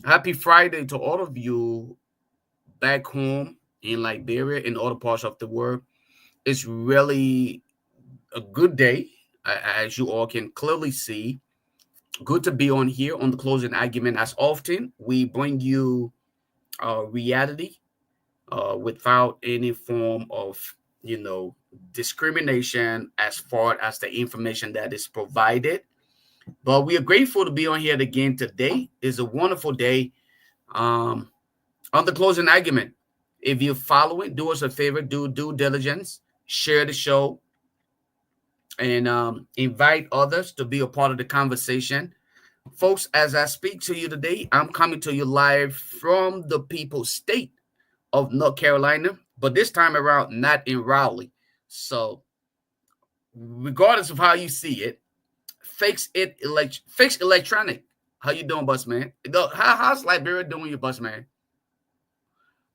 Happy Friday to all of you back home in Liberia and other parts of the world. It's really a good day, as you all can clearly see. Good to be on here on the closing argument. As often, we bring you reality without any form of, you know, discrimination as far as the information that is provided. But we are grateful to be on here again today. It's a wonderful day. Um, on the closing argument, if you're following, do us a favor, do due diligence, share the show, and invite others to be a part of the conversation. Folks, as I speak to you today, I'm coming to you live from the People's State of North Carolina, but this time around, not in Raleigh. So, regardless of how you see it, fix electronic. How you doing, bus man? How's Liberia doing, your bus man?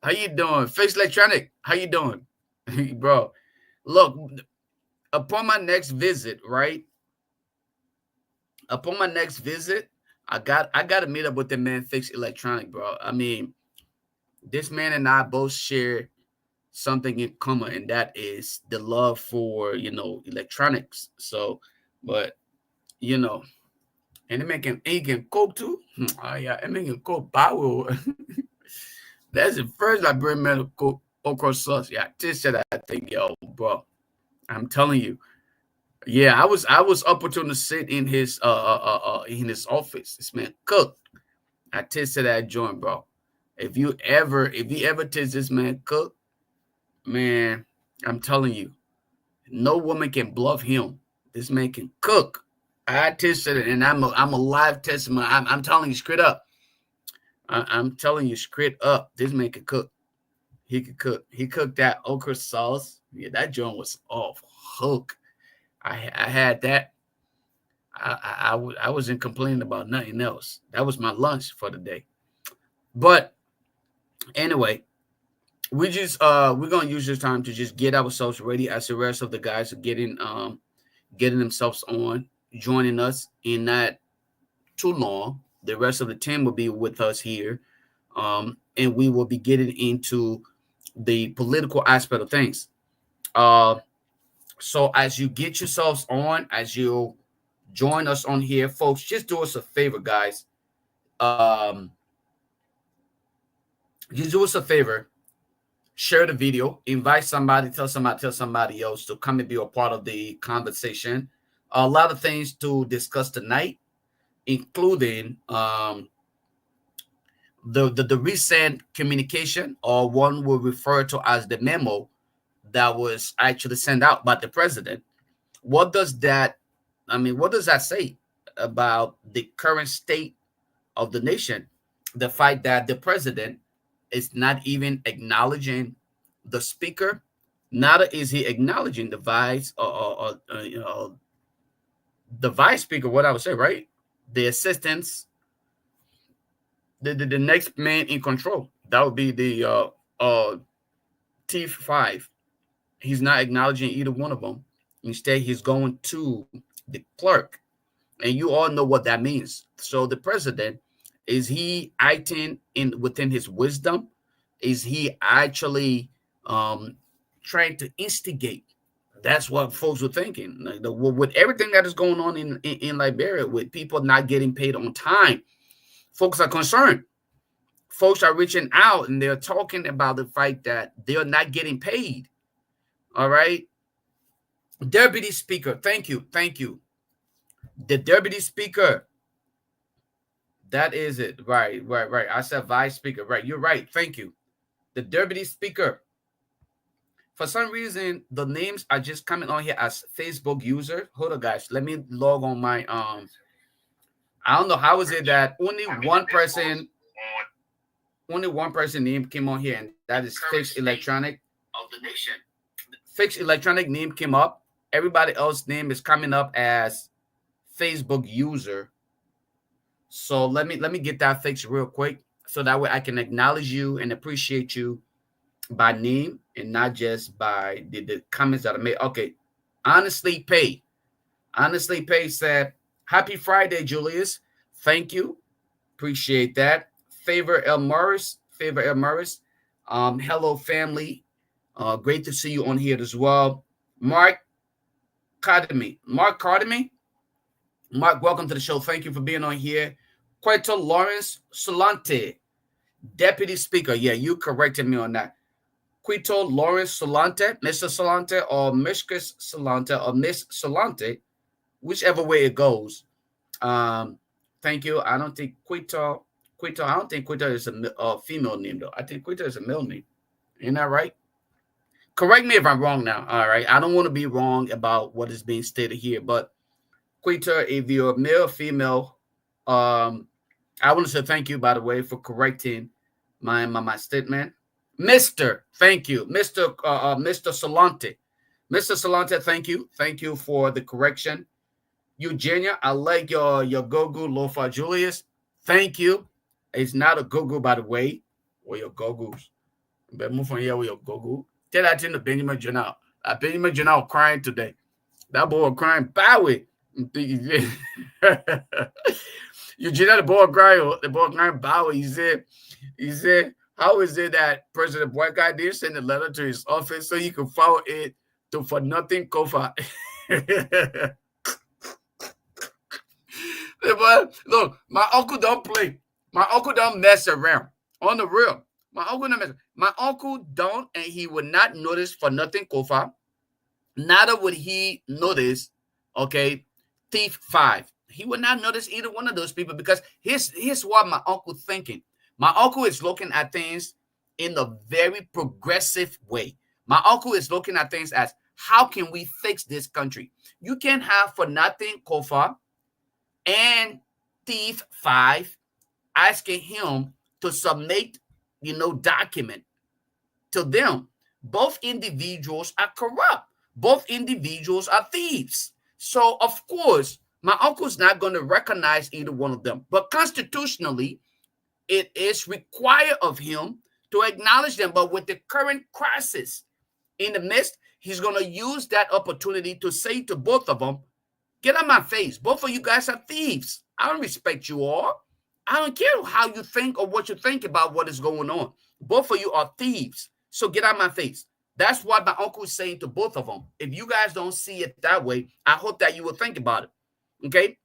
How you doing? Fix electronic. How you doing, bro? Look, upon my next visit, right? Upon my next visit, I got to meet up with the man Fix Electronic, bro. I mean, this man and I both share something in common, and that is the love for electronics. So, but you know, and it making he can coke too. Oh yeah, it making coke power. That's the first Liberian metal coke okra sauce. Yeah, just said I think, yo, bro. I'm telling you. Yeah, I was opportune to sit in his office. This man cooked. I tasted that joint, bro. If you ever taste this man cook, man, I'm telling you, no woman can bluff him. This man can cook. I tasted it, and I'm a live testimony. I'm telling you straight up. I'm telling you straight up. This man can cook. He could cook. He cooked that okra sauce. Yeah, that joint was off hook. I had that. I wasn't complaining about nothing else. That was my lunch for the day. But anyway, we're gonna use this time to just get ourselves ready as the rest of the guys are getting themselves on, joining us in not too long. The rest of the team will be with us here, and we will be getting into the political aspect of things. Uh, so as you get yourselves on, as you join us on here, folks, just do us a favor, guys. Um, just do us a favor, share the video, invite somebody, tell somebody else to come and be a part of the conversation. A lot of things to discuss tonight, including the recent communication, or one we refer to as the memo that was actually sent out by the president. What does that? I mean, what does that say about the current state of the nation? The fact that the president is not even acknowledging the speaker, neither is he acknowledging the vice or the vice speaker. What I would say, right? The assistants, the next man in control. That would be the T5. He's not acknowledging either one of them. Instead, he's going to the clerk, and you all know what that means. So the president, is he acting in within his wisdom? Is he actually um, trying to instigate? That's what folks were thinking. Like with everything that is going on in Liberia, with people not getting paid on time, folks are concerned. Folks are reaching out and they're talking about the fact that they're not getting paid. All right. Deputy Speaker, thank you. Thank you. The Deputy Speaker, that is it. Right, right, right. I said Vice Speaker. Right. You're right. Thank you. The Deputy Speaker. For some reason, the names are just coming on here as Facebook user. Hold on, guys. Let me log on my I don't know how is it that only one person name came on here, and that is Fix Electronic of the nation. Fix Electronic name came up. Everybody else name is coming up as Facebook user. So let me get that fixed real quick, so that way I can acknowledge you and appreciate you by name and not just by the comments that I made. Okay. Honestly Pay. Honestly Pay said, Happy Friday, Julius. Thank you. Appreciate that. Favor El Morris. Favor El Morris. Hello, family. Great to see you on here as well. Mark Cardamy. Mark Cardamy. Mark, welcome to the show. Thank you for being on here. Queto Lawrence Solante, Deputy Speaker. Yeah, you corrected me on that. Quito Lawrence Solante, Mr. Solante, or Mistress Solante, or Miss Solante, whichever way it goes. Thank you. I don't think Quito, I don't think Quito is a female name, though. I think Quito is a male name. Isn't that right? Correct me if I'm wrong now. All right. I don't want to be wrong about what is being stated here, but Quito, if you're male or female, I want to say thank you, by the way, for correcting my statement. Mr. Thank you. Mr. Solante. Mr. Solante, thank you. Thank you for the correction. Eugenia, I like your Gogu Lofa Julius. Thank you. It's not a Gogu, by the way, or your Gogus. But move from here with your Gogu. Tell that to Benjamin Janal. Benjamin Janal crying today. That boy crying. Bowie. Eugenia, the boy crying. Bowie. He said, how is it that President Boyka didn't send a letter to his office so he could forward it to For Nothing Kofa? Look, my uncle don't play. My uncle don't mess around. On the real. My uncle don't mess. My uncle don't, and he would not notice For Nothing Kofa. Neither would he notice, okay, Thief 5. He would not notice either one of those people because here's what my uncle thinking. My uncle is looking at things in a very progressive way. My uncle is looking at things as, how can we fix this country? You can't have For Nothing Kofa and Thief 5 asking him to submit, document to them. Both individuals are corrupt. Both individuals are thieves. So, of course, my uncle's not going to recognize either one of them. But constitutionally, it is required of him to acknowledge them. But with the current crisis in the midst, he's going to use that opportunity to say to both of them, get on my face. Both of you guys are thieves. I don't respect you all. I don't care how you think or what you think about what is going on. Both of you are thieves. So get out my face. That's what my uncle is saying to both of them. If you guys don't see it that way, I hope that you will think about it. Okay?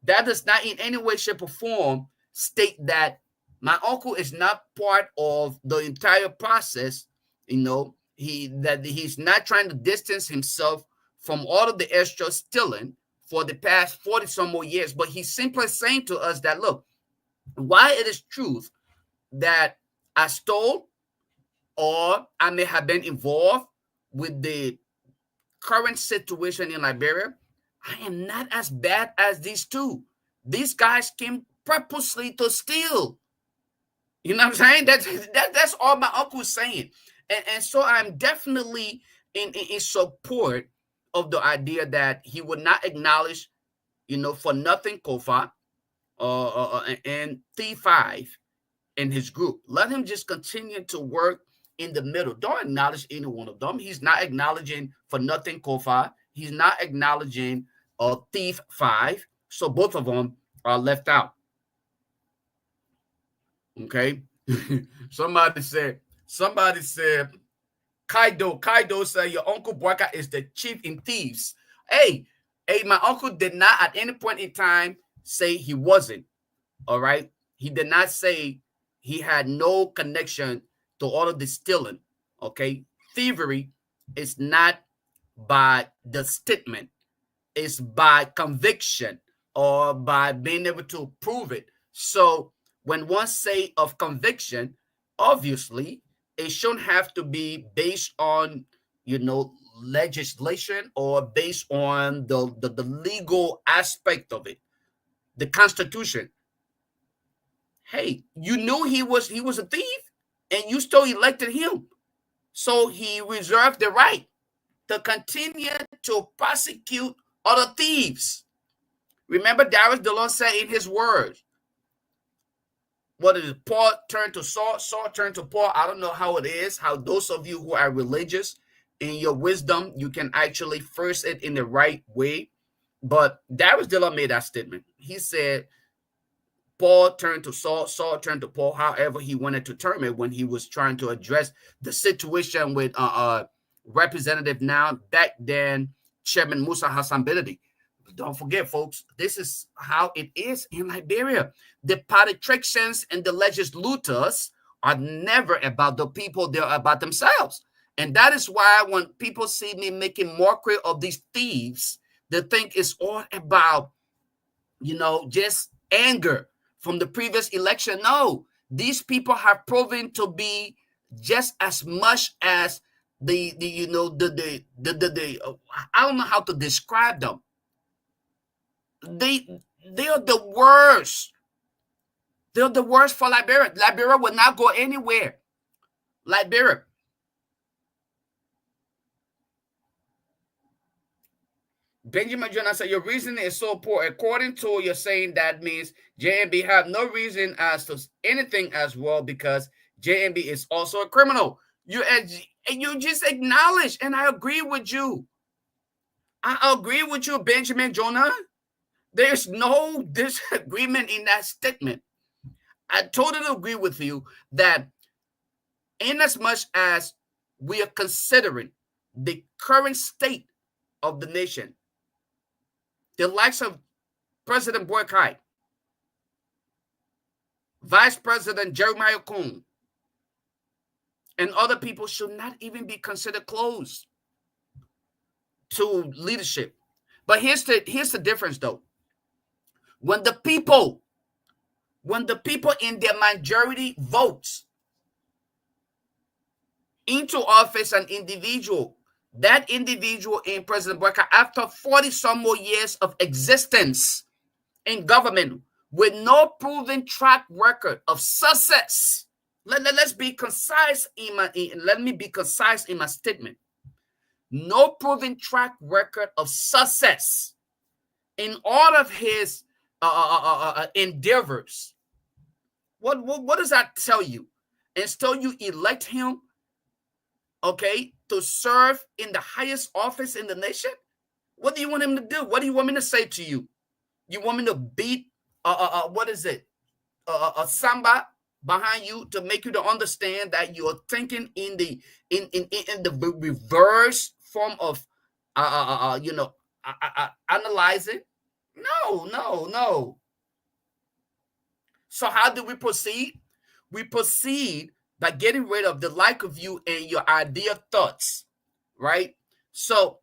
That does not in any way, shape, or form state that my uncle is not part of the entire process. He's not trying to distance himself from all of the extra stealing for the past 40 some more years. But he's simply saying to us that, look, while it is truth that I stole or I may have been involved with the current situation in Liberia, I am not as bad as these two. These guys came purposely to steal. You know what I'm saying? That's all my uncle is saying. And so I'm definitely in support of the idea that he would not acknowledge, For Nothing Kofa and T5 in his group. Let him just continue to work in the middle. Don't acknowledge any one of them. He's not acknowledging For Nothing Kofa. He's not acknowledging Thief 5. So both of them are left out. Okay. Somebody said, Kaido said your Uncle Boyka is the chief in thieves. Hey, my uncle did not at any point in time say he wasn't. All right. He did not say he had no connection to all of the stealing. Okay. Thievery is not by the statement. It's by conviction or by being able to prove it. So when one say of conviction, obviously it shouldn't have to be based on, legislation or based on the legal aspect of it, the Constitution. Hey, you knew he was a thief and you still elected him. So he reserved the right to continue to prosecute other thieves. Remember, Darius DeLon said in his words, what is it? Paul turned to Saul, Saul turned to Paul. I don't know how it is, how those of you who are religious, in your wisdom, you can actually phrase it in the right way. But Darius DeLon made that statement. He said, Paul turned to Saul, Saul turned to Paul, however he wanted to term it when he was trying to address the situation with representative now, back then, Chairman Musa Hassan Bealded. Don't forget, folks, this is how it is in Liberia. The politicians and the legislators are never about the people, they're about themselves. And that is why when people see me making mockery of these thieves, they think it's all about, just anger from the previous election. No, these people have proven to be just as much as I don't know how to describe them. They are the worst. They're the worst for Liberia. Liberia will not go anywhere. Liberia. Benjamin Jonah said, your reasoning is so poor. According to you're saying that means JMB have no reason as to anything as well, because JMB is also a criminal. You just acknowledge, and I agree with you. I agree with you, Benjamin Jonah. There's no disagreement in that statement. I totally agree with you that in as much as we are considering the current state of the nation, the likes of President Boykai, Vice President Jeremiah Kuhn, and other people should not even be considered close to leadership. But here's the difference, though. When the people in their majority votes into office an individual, that individual in President Boykai, after 40 some more years of existence in government with no proven track record of success, let's be concise let me be concise in my statement. No proven track record of success in all of his endeavors. What does that tell you? Until you elect him, okay, to serve in the highest office in the nation, what do you want him to do? What do you want me to say to you? You want me to beat a samba behind you to make you to understand that you are thinking in the reverse form of analyzing? No. So how do we proceed? We proceed by getting rid of the like of you and your idea thoughts, right? So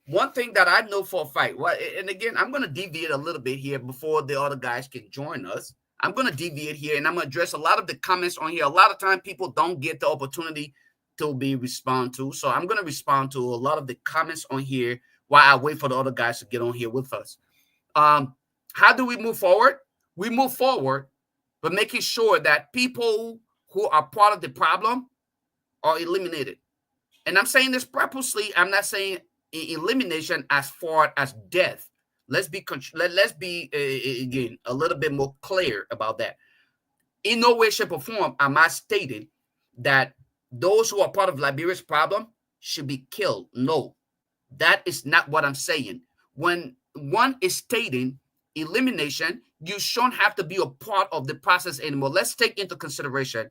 one thing that I know for a fact, and again, I'm going to deviate a little bit here before the other guys can join us. I'm going to deviate here, and I'm going to address a lot of the comments on here. A lot of time people don't get the opportunity to be respond to. So I'm going to respond to a lot of the comments on here while I wait for the other guys to get on here with us. How do we move forward? We move forward by making sure that people who are part of the problem are eliminated. And I'm saying this purposely. I'm not saying elimination as far as death. Let's be again a little bit more clear about that. In no way, shape, or form am I stating that those who are part of Liberia's problem should be killed. No, that is not what I'm saying. When one is stating elimination, you shouldn't have to be a part of the process anymore. Let's take into consideration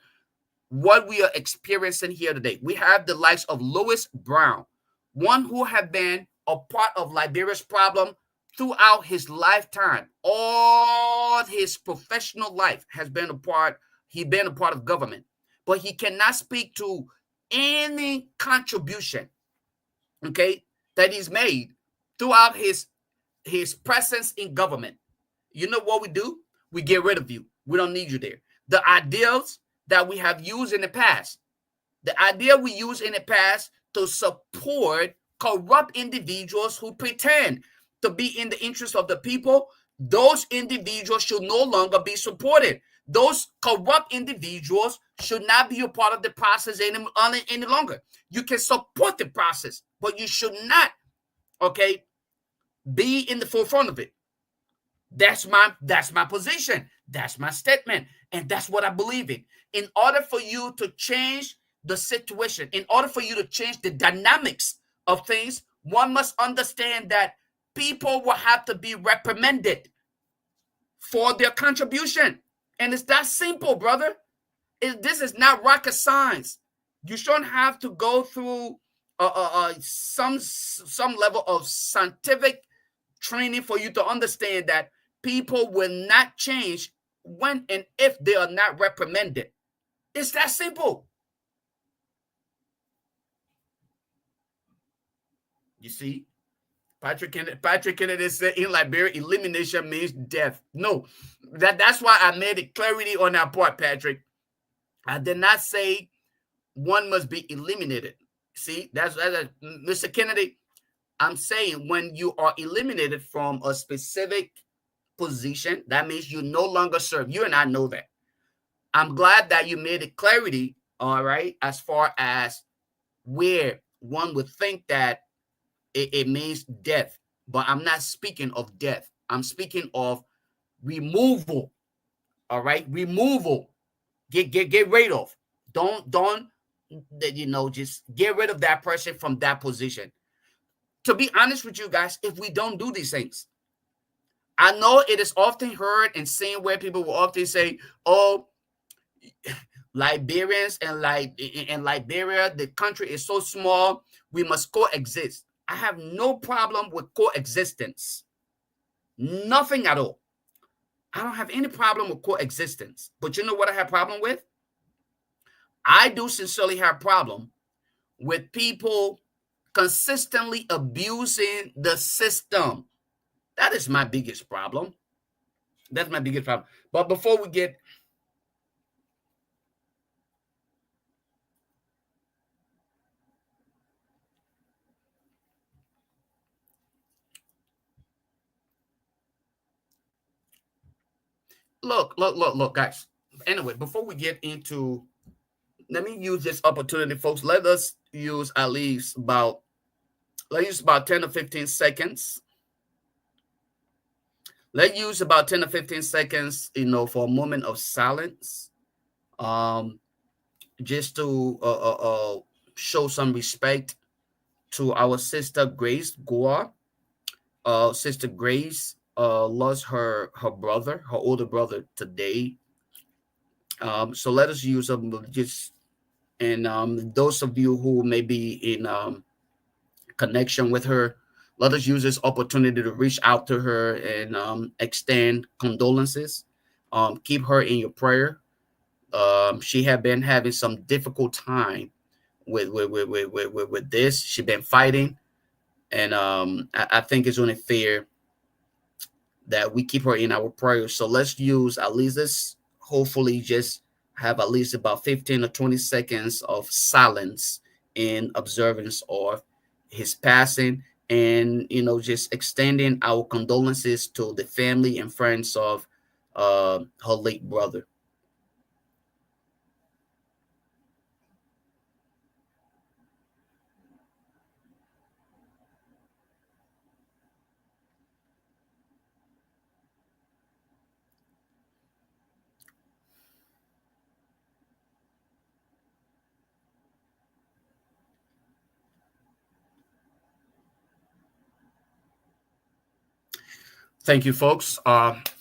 what we are experiencing here today. We have the likes of Louis Brown, one who have been a part of Liberia's problem throughout his lifetime. All his professional life has been a part. He's been a part of government, but he cannot speak to any contribution, okay, that he's made throughout his presence in government. You know what we do? We get rid of you. We don't need you there. The ideals that we have used in the past, the idea we used in the past to support corrupt individuals who pretend to be in the interest of the people, those individuals should no longer be supported. Those corrupt individuals should not be a part of the process any longer. You can support the process, but you should not, okay, be in the forefront of it. That's my position. That's my statement. And that's what I believe in. In order for you to change the situation, in order for you to change the dynamics of things, one must understand that people will have to be reprimanded. for their contribution. And it's that simple, brother. This is not rocket science. You shouldn't have to go through some level of scientific training for you to understand that people will not change when and if they are not reprimanded. It's that simple. You see, Patrick Kennedy said in Liberia, elimination means death. No, that's why I made it clarity on that part, Patrick. I did not say one must be eliminated. See, that's Mr. Kennedy. I'm saying when you are eliminated from a specific position, that means you no longer serve. You and I know that. I'm glad that you made it clarity, all right, as far as where one would think that it means death. But I'm not speaking of death. I'm speaking of removal, all right? Removal. Get rid of. Don't just get rid of that person from that position. To be honest with you guys, if we don't do these things, I know it is often heard and seen where people will often say, oh, Liberians and in Liberia, the country is so small, we must coexist. I have no problem with coexistence. Nothing at all. I don't have any problem with coexistence. But you know what I have problem with? I do sincerely have a problem with people consistently abusing the system. That is my biggest problem. That's my biggest problem. But before we get... Look, guys. Anyway, before we get into... Let me use this opportunity, folks. Let us use at least about... Let's use about 10 to 15 seconds. Let's use about 10 to 15 seconds, for a moment of silence. Just to show some respect to our sister Grace Guar. Sister Grace lost her brother, her older brother, today. So let us use just... And those of you who may be in connection with her, let us use this opportunity to reach out to her and extend condolences. Keep her in your prayer. She had been having some difficult time with this. She's been fighting, and I think it's only fair that we keep her in our prayers. So let's use at least this. Hopefully, just have at least about 15 or 20 seconds of silence in observance of his passing, and just extending our condolences to the family and friends of her late brother. Thank you, folks.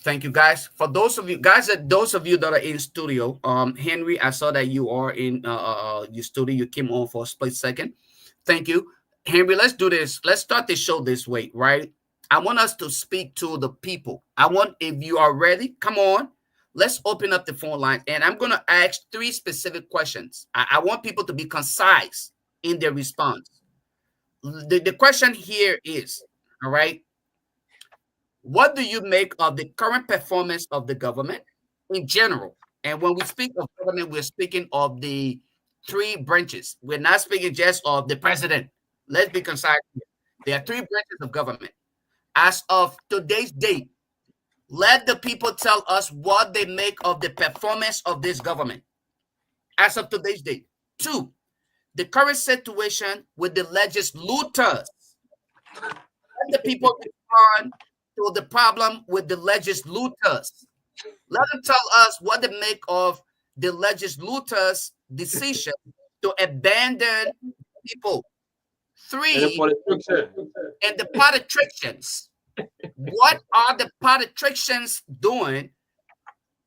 Thank you, guys. For those of you guys, those of you that are in studio, Henry, I saw that you are in your studio. You came on for a split second. Thank you, Henry. Let's do this. Let's start the show this way, right? I want us to speak to the people. If you are ready, come on. Let's open up the phone line, and I'm going to ask 3 specific questions. I want people to be concise in their response. The question here is, all right, what do you make of the current performance of the government in general? And when we speak of government, we're speaking of the 3 branches. We're not speaking just of the president. Let's be concise here. There are 3 branches of government. As of today's date, let the people tell us what they make of the performance of this government. As of today's date. 2, the current situation with the legislators. Let the people respond to the problem with the legislators. Let them tell us what they make of the legislators' decision to abandon people. 3, and the politicians. What are the politicians doing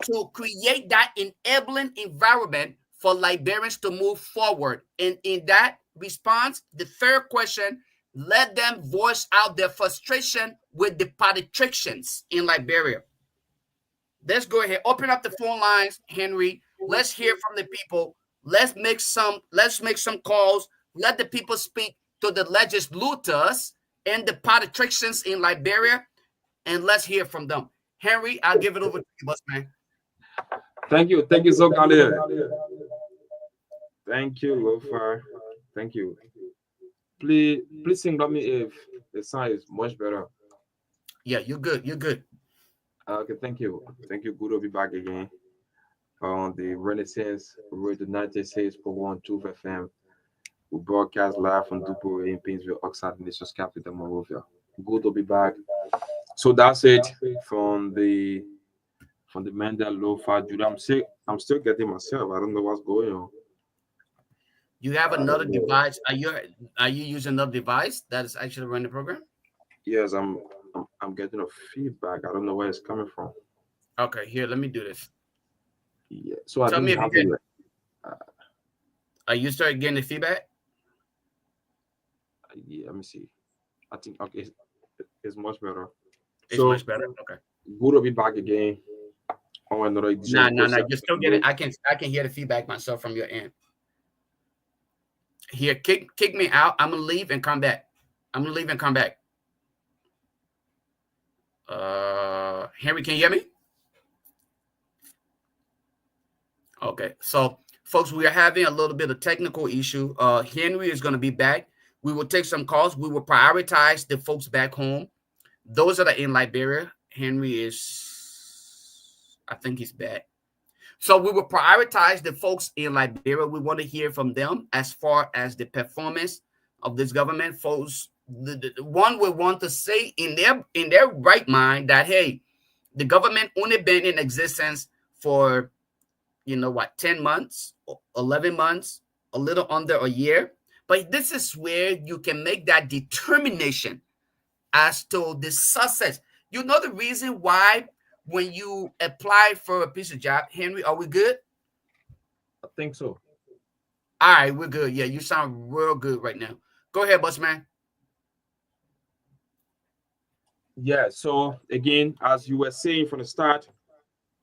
to create that enabling environment for Liberians to move forward? And in that response, the third question, let them voice out their frustration with the politicians in Liberia. Let's go ahead. Open up the phone lines, Henry. Let's hear from the people. Let's make some calls. Let the people speak to the legislators and the politicians in Liberia, and let's hear from them. Henry, I'll give it over to you, boss man. Thank you so much. Thank you, Lofa. Thank you. Please sing about me if the sound is much better. Yeah, you're good. You're good. Okay, thank you. Good to be back again on the Renaissance Radio 96.12 FM. We broadcast live from Dupo in Painesville, Oxford, Nation's capital, Monrovia. Good to be back. So that's it from the man that Lofa Julius. I'm sick. I'm still getting myself. I don't know what's going on. You have another device. Are you using another device that is actually running the program? Yes, I'm getting a feedback. I don't know where it's coming from. Okay, here, let me do this. Yeah. So I Tell me don't if you have get. it. Are you starting getting the feedback? Yeah, let me see. I think okay, it's much better. It's So much better. Okay. good to be back again on another edition No, of no, no. Process. You're still getting. I can hear the feedback myself from your end. Here, kick me out. I'm gonna leave and come back. Henry, can you hear me? Okay, so folks, we are having a little bit of technical issue. Henry is going to be back. We will take some calls. We will prioritize the folks back home. Those that are in Liberia, Henry is, I think he's back. So we will prioritize the folks in Liberia. We want to hear from them as far as the performance of this government. Folks, the one will want to say in their right mind that, hey, the government only been in existence for 10 months, 11 months, a little under a year. But this is where you can make that determination as to the success. You know the reason why when you apply for a piece of job, Henry, are we good? I think so. All right, we're good. Yeah, you sound real good right now. Go ahead, boss man. Yeah. So again, as you were saying from the start,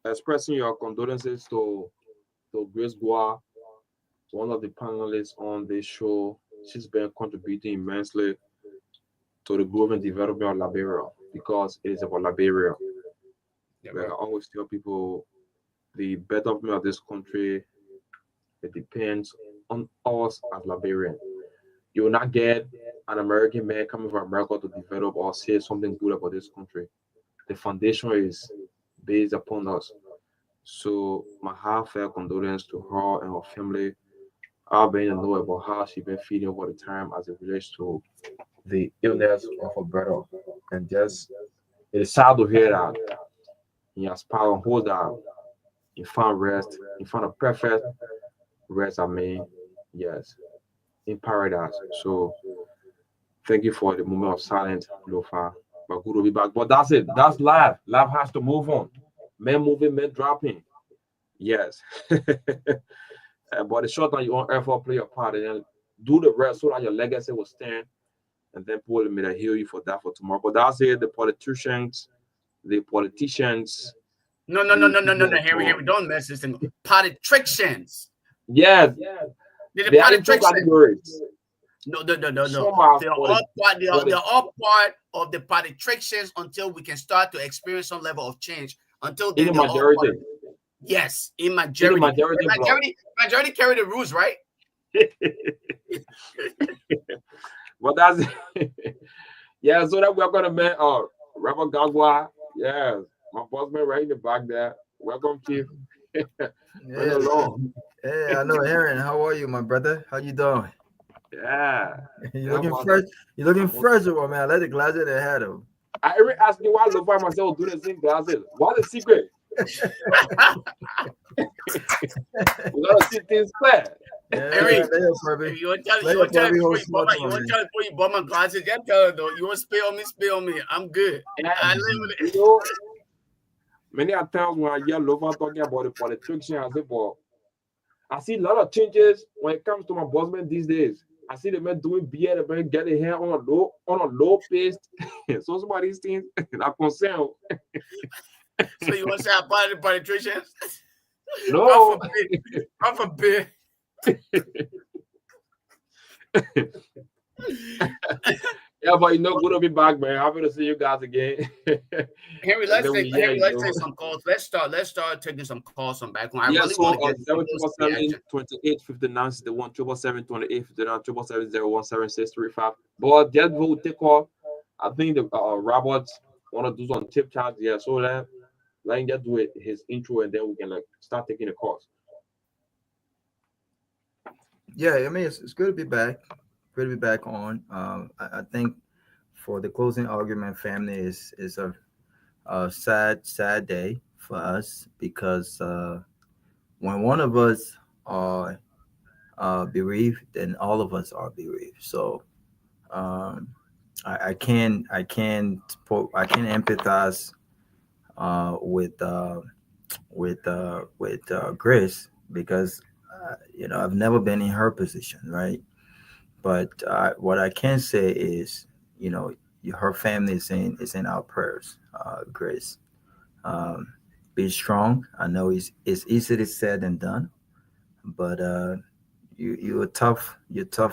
expressing your condolences to Grace Guar, one of the panelists on this show. She's been contributing immensely to the growth and development of Liberia because it is about Liberia. Yeah, Where I right. always tell people the betterment of this country it depends on us as Liberians. You will not get an American man coming from America to develop or say something good about this country. The foundation is based upon us. So my heartfelt condolence to her and her family. I've been to know about how she's been feeling over the time as it relates to the illness of her brother. And just it is sad to hear that he aspired and hold that he found rest, he found a perfect rest, I mean, yes, in paradise. So thank you for the moment of silence, Lofa. But good to be back. But that's it. That's life. Life has to move on. Men moving, men dropping. Yes. But the short time you on earth for play your part and then do the rest so that your legacy will stand. And then people may heal you for that for tomorrow. But that's it. The politicians, No, no, no, the no, no, no, people no, in Henry, power. don't mess this thing. Politicians. Yeah, The they are in two politicians. categories. No, no, no, no, no. Some are They're for the all part. They for are, the they're all part of the politicians until we can start to experience some level of change. Until in then, the they're all part majority. of it. Yes, in In the majority. majority And block. majority carry the rules, right? But that's yeah, so that we're gonna make Rapper Garguah. Yes, my boss man right in the back there. Welcome, Chief. Bring Yeah, along. hey, hello, Aaron. How are you, my brother? How you doing? Yeah. You Yeah, looking man. fresh? You looking fresh, or man? I let the glass in the head of. I even asked you why Lofa myself do the same glasses. What's the secret? We gotta see things clear. Yeah, Henry, later, Furby. you want to tell Later, you want to tell Furby, before hold you bought small my you want time. to tell before you bought my glasses. Yeah, tell her though. You want to spill on me? I'm good. I live with You it. know, many a times when I hear Lofa talking about the politics, I say, but I see a lot of changes when it comes to my bossman these days. I see the man doing beer, the man getting hair on a low pace. So some of these things are concerned. So you want to say I bought the politicians? No. God forbid. Yeah, but you know, good to be back, man. Happy to see you guys again. Henry, And then we, yeah, you let's know. take some calls. Let's start taking some calls from back home. I Yeah, really so want to get 077 28 59 is the one, 777 28 59, 777 0635. But that will take off. I think the Roberts want to do some tip charts. Yeah, so let him just do it, his intro, and then we can like start taking the calls. Yeah, I mean it's good to be back. Good to be back on. I think for the closing argument, family is a sad day for us because when one of us are bereaved, then all of us are bereaved. So um, I can empathize with Grace because I've never been in her position, right? But what I can say is, you know, her family is in our prayers, Grace. Um, be strong. I know it's easily said than done, but you're a tough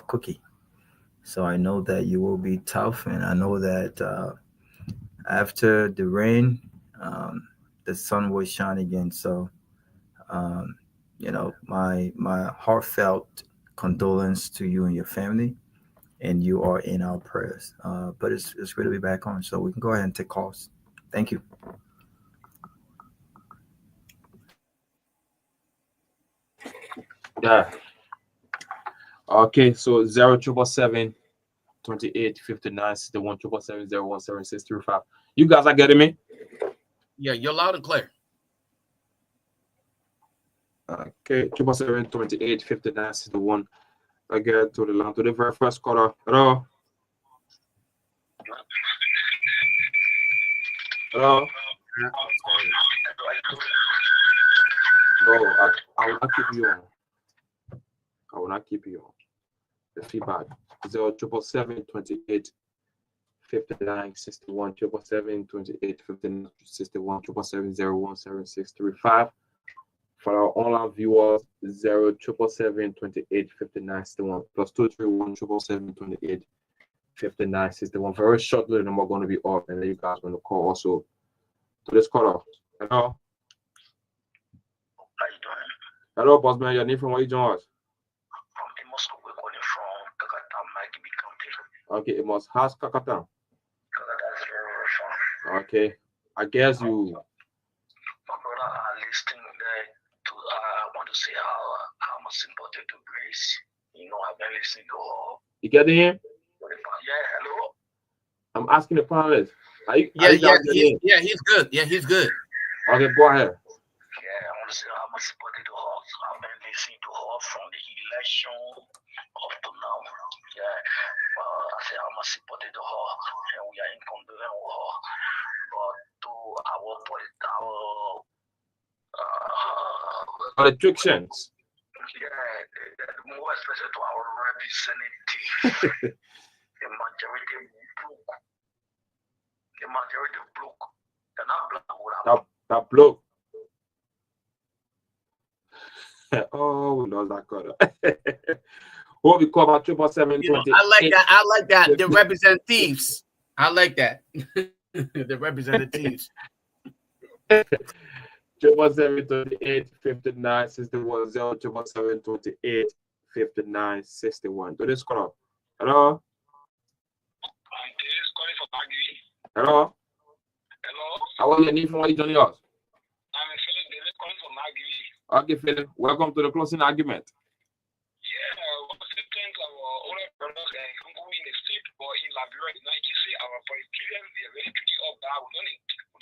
cookie. So I know that you will be tough, and I know that after the rain, the sun will shine again. So um, my heartfelt condolence to you and your family, and you are in our prayers. But it's good to be back on, so we can go ahead and take calls. Thank you. Yeah. Okay, so 0777 28 59 is the one, 777 0635. You guys are getting me? Yeah, you're loud and clear. Okay, 777 28 59 is the one. I get to the line to the very first caller. Hello. Hello. No, I will not keep you on. I will not keep you on. The feedback 0777 28 59 61, 777 28 59 61, 777 7635. For our online viewers, 0777 28 59 61 plus 231 777 28 59 61. Very shortly, the number going to be off, and then you guys going to call also to this caller. Hello. How you doing? Hello, boss man. Your name from where you join us? From Amos, we're calling from Kakata, Maggie County. Okay, it must has Kakatan. Kakata is very far. Okay, I guess you. My brother are listening there to, I want to say how much important to Grace. You know, I've been listening to her. You getting him? Yeah, hello? I'm asking the panelists. Are you Yeah, guys getting him? he's good. Yeah, he's good. Okay, go ahead. Yeah, I want to say how much important to her. So I've been listening to her from the election up to now. Yeah, I say how much important to her, and we are in condolence with her. But to Electricians. yeah, more especially to our representative, the majority broke. The majority broke. They're not black. That bloke. Oh, we lost that color. What we call about 777 I like that. The representatives. I like that. The representatives. 777 28 59 61 0777 28 59 61. Do this call. Hello. This calling for Maggie. Hello. Hello. How are you? Need from what you joining us? I'm Philip David calling for Maggie. Okay, Philip. Welcome to the closing argument. Yeah, what's the thing our older brothers and who in the state or in Liberia, you see our politicians, they are very pretty up bad. We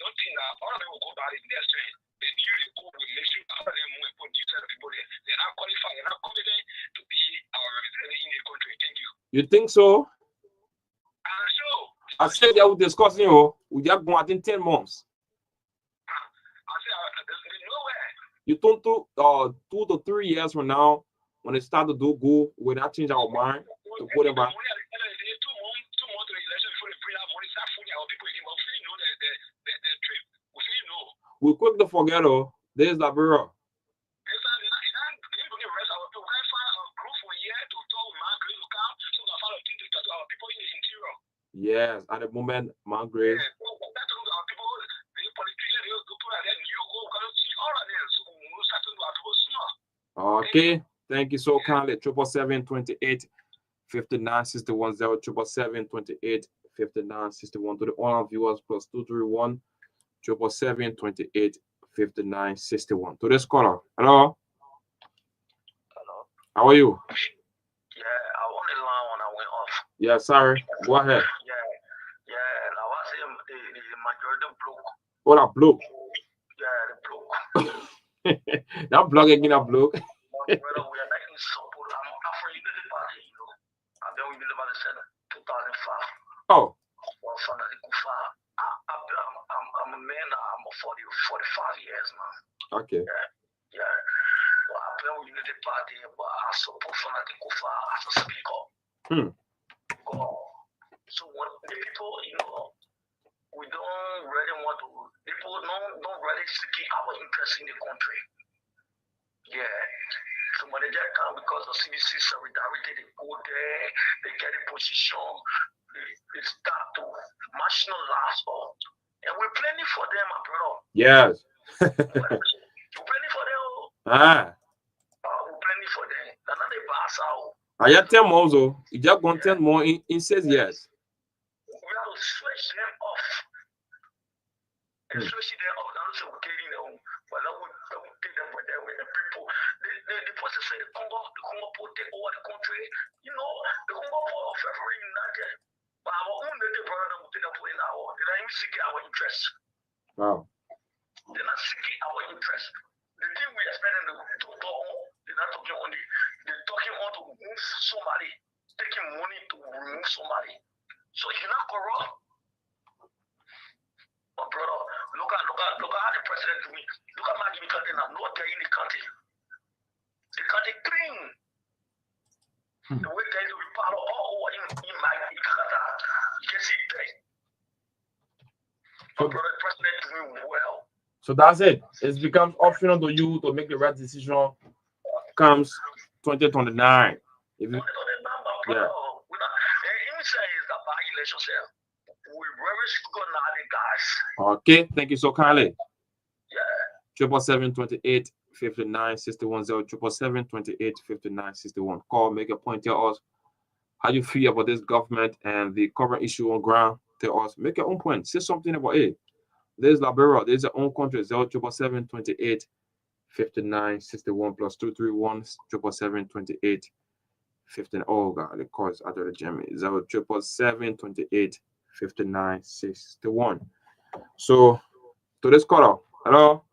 don't think that all of them will go bad in their strength. They usually go with mission, all of them will put new set of people there. They're not qualified, they're not competent to the country. Thank you. You think so? I'm sure. I said that we're discussing, we just going in 10 months. I said, there's nowhere. You think 2 to 3 years from now, when it start to do good, we not change our mind to put it back. 2 months to the election before they bring out money, start fooling our people again. But we know the trip. We know. We quick to forget, there's Liberia. Yes, at the moment, Margaret. Okay, thank you so kindly. 777-28-59-61 077-28-59-61 to the online viewers plus 231 777-28-59-61 to this caller. Hello. Hello. How are you? Yeah, I want the line when I went off. Yeah, sorry. Go ahead. Yeah. Now I say the majority blue. What a blue. Yeah, the blue. That blog again, a blue. We are not in support. I'm after Unity Party, I've been with Liberia Team 2005. Oh. Well, from the Kufa, I'm a man now. I'm 45 years now. Okay. Yeah. Well, I've been with Unity Party, but I support from the Kufa as a speaker. So when the people, we don't really want to, people don't really seek our interest in the country. Yeah. So when they just come because of CBC solidarity, they go there, they get in position, they start to marginalize us. And we're planning for them, my brother. Yes. We're planning for them. We're planning for them. And now they pass out. I have 10 more, so you just want 10 more in 6 years. We have to switch them off. And switch them off. Now so we're getting them. But now we take them with the people. The person say the Congo protect over the country. The Congo for February United. But our own little brother will take up in our. They're not even seeking our interest. Wow. They're not seeking our interest. The thing we expect them to talk on, they're not talking on it. They're talking on to remove somebody, taking money to remove somebody. So you're not corrupt. My brother, look at how the president do me. Look at my country now. Not there in the country. The country clean. The way they do power all over in my Canada. You can see it there. My brother, the president doing well. So that's it. It becomes optional to you to make the right decision comes 2029. If you, yeah. Okay, thank you so kindly. Yeah. 777-28-59-61 777-28-59-61. Call, make a point, tell us how you feel about this government and the current issue on ground. Tell us, make your own point. Say something about it. There's Liberia, there's your own country, 777-28-59-61 plus 231 777-28-59. Oh God, the call is out of the gym. 777-28-59-61. So to this caller, hello.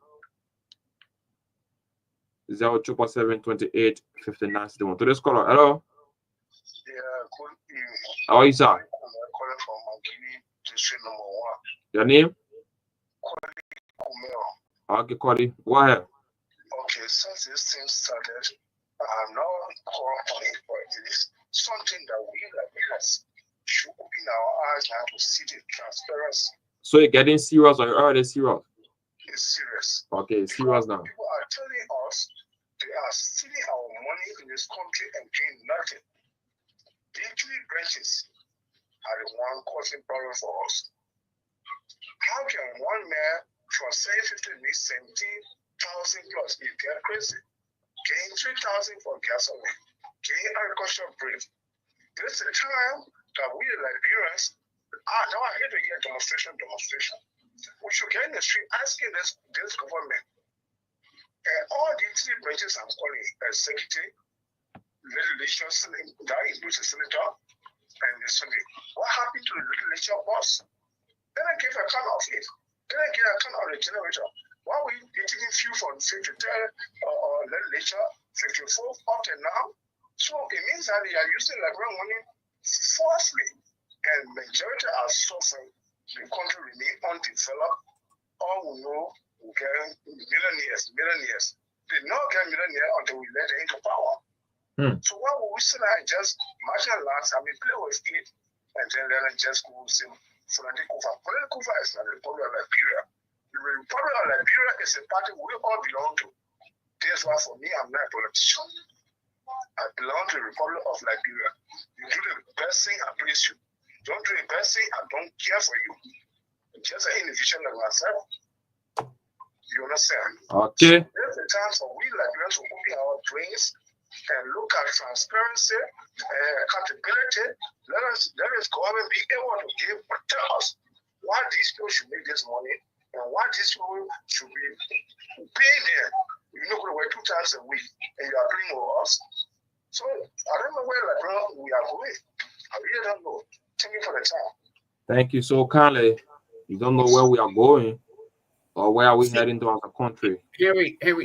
777-28-59-61. To this caller, hello. Yeah, good evening. How are you, sir? I'm calling from Guinea, district number 1. Your name? Kumeo. Okay, Cody. Go ahead. Okay, since this thing started, I'm now calling on it, but it is something that we Liberians should open our eyes now to see the transparency. So you're getting serious or you're already serious? It's serious. Okay, it's serious now. People are telling us they are stealing our money in this country and doing nothing. The 3 branches are the one causing problem for us. How can one man from 750 make 17,000 plus? You get crazy. Getting 3,000 for gasoline, getting agricultural break. There's a time that we Liberians, now I hate to hear demonstration. We should get in the street asking this government. And all the 3 branches I'm calling executive, legislation, that includes the senator and the Senate. What happened to the legislature boss? Then I gave account of it. Then I gave account of the generator. Why were you taking fuel from 53rd legislature, 54th up to now? So it means that they are using Liberian money falsely, and majority are suffering. The country remain undeveloped. All we know we get millionaires. They not get millionaires until we let them into power. So why would we still just marginalize, play with it, and then let them just go say, Fulani Kufa. Fulani Kufa is not the Republic of Liberia. The Republic of Liberia is a party we all belong to. That's why for me, I'm not a politician. I belong to the Republic of Liberia. You do the best thing, I praise you. Don't do the best thing, I don't care for you. I'm just an individual like myself. You understand? Okay. So there's a time for we Liberians to open our brains and look at transparency and accountability. Let us go and be able to tell us why these people should make this money and why these people should be paying them. You're not going to work 2 times a week and you are paying with us. So I don't know where we are going. I really don't know. Thank you for the time. Thank you so kindly. You don't know where we are going or where are we heading to as a country. Henry, in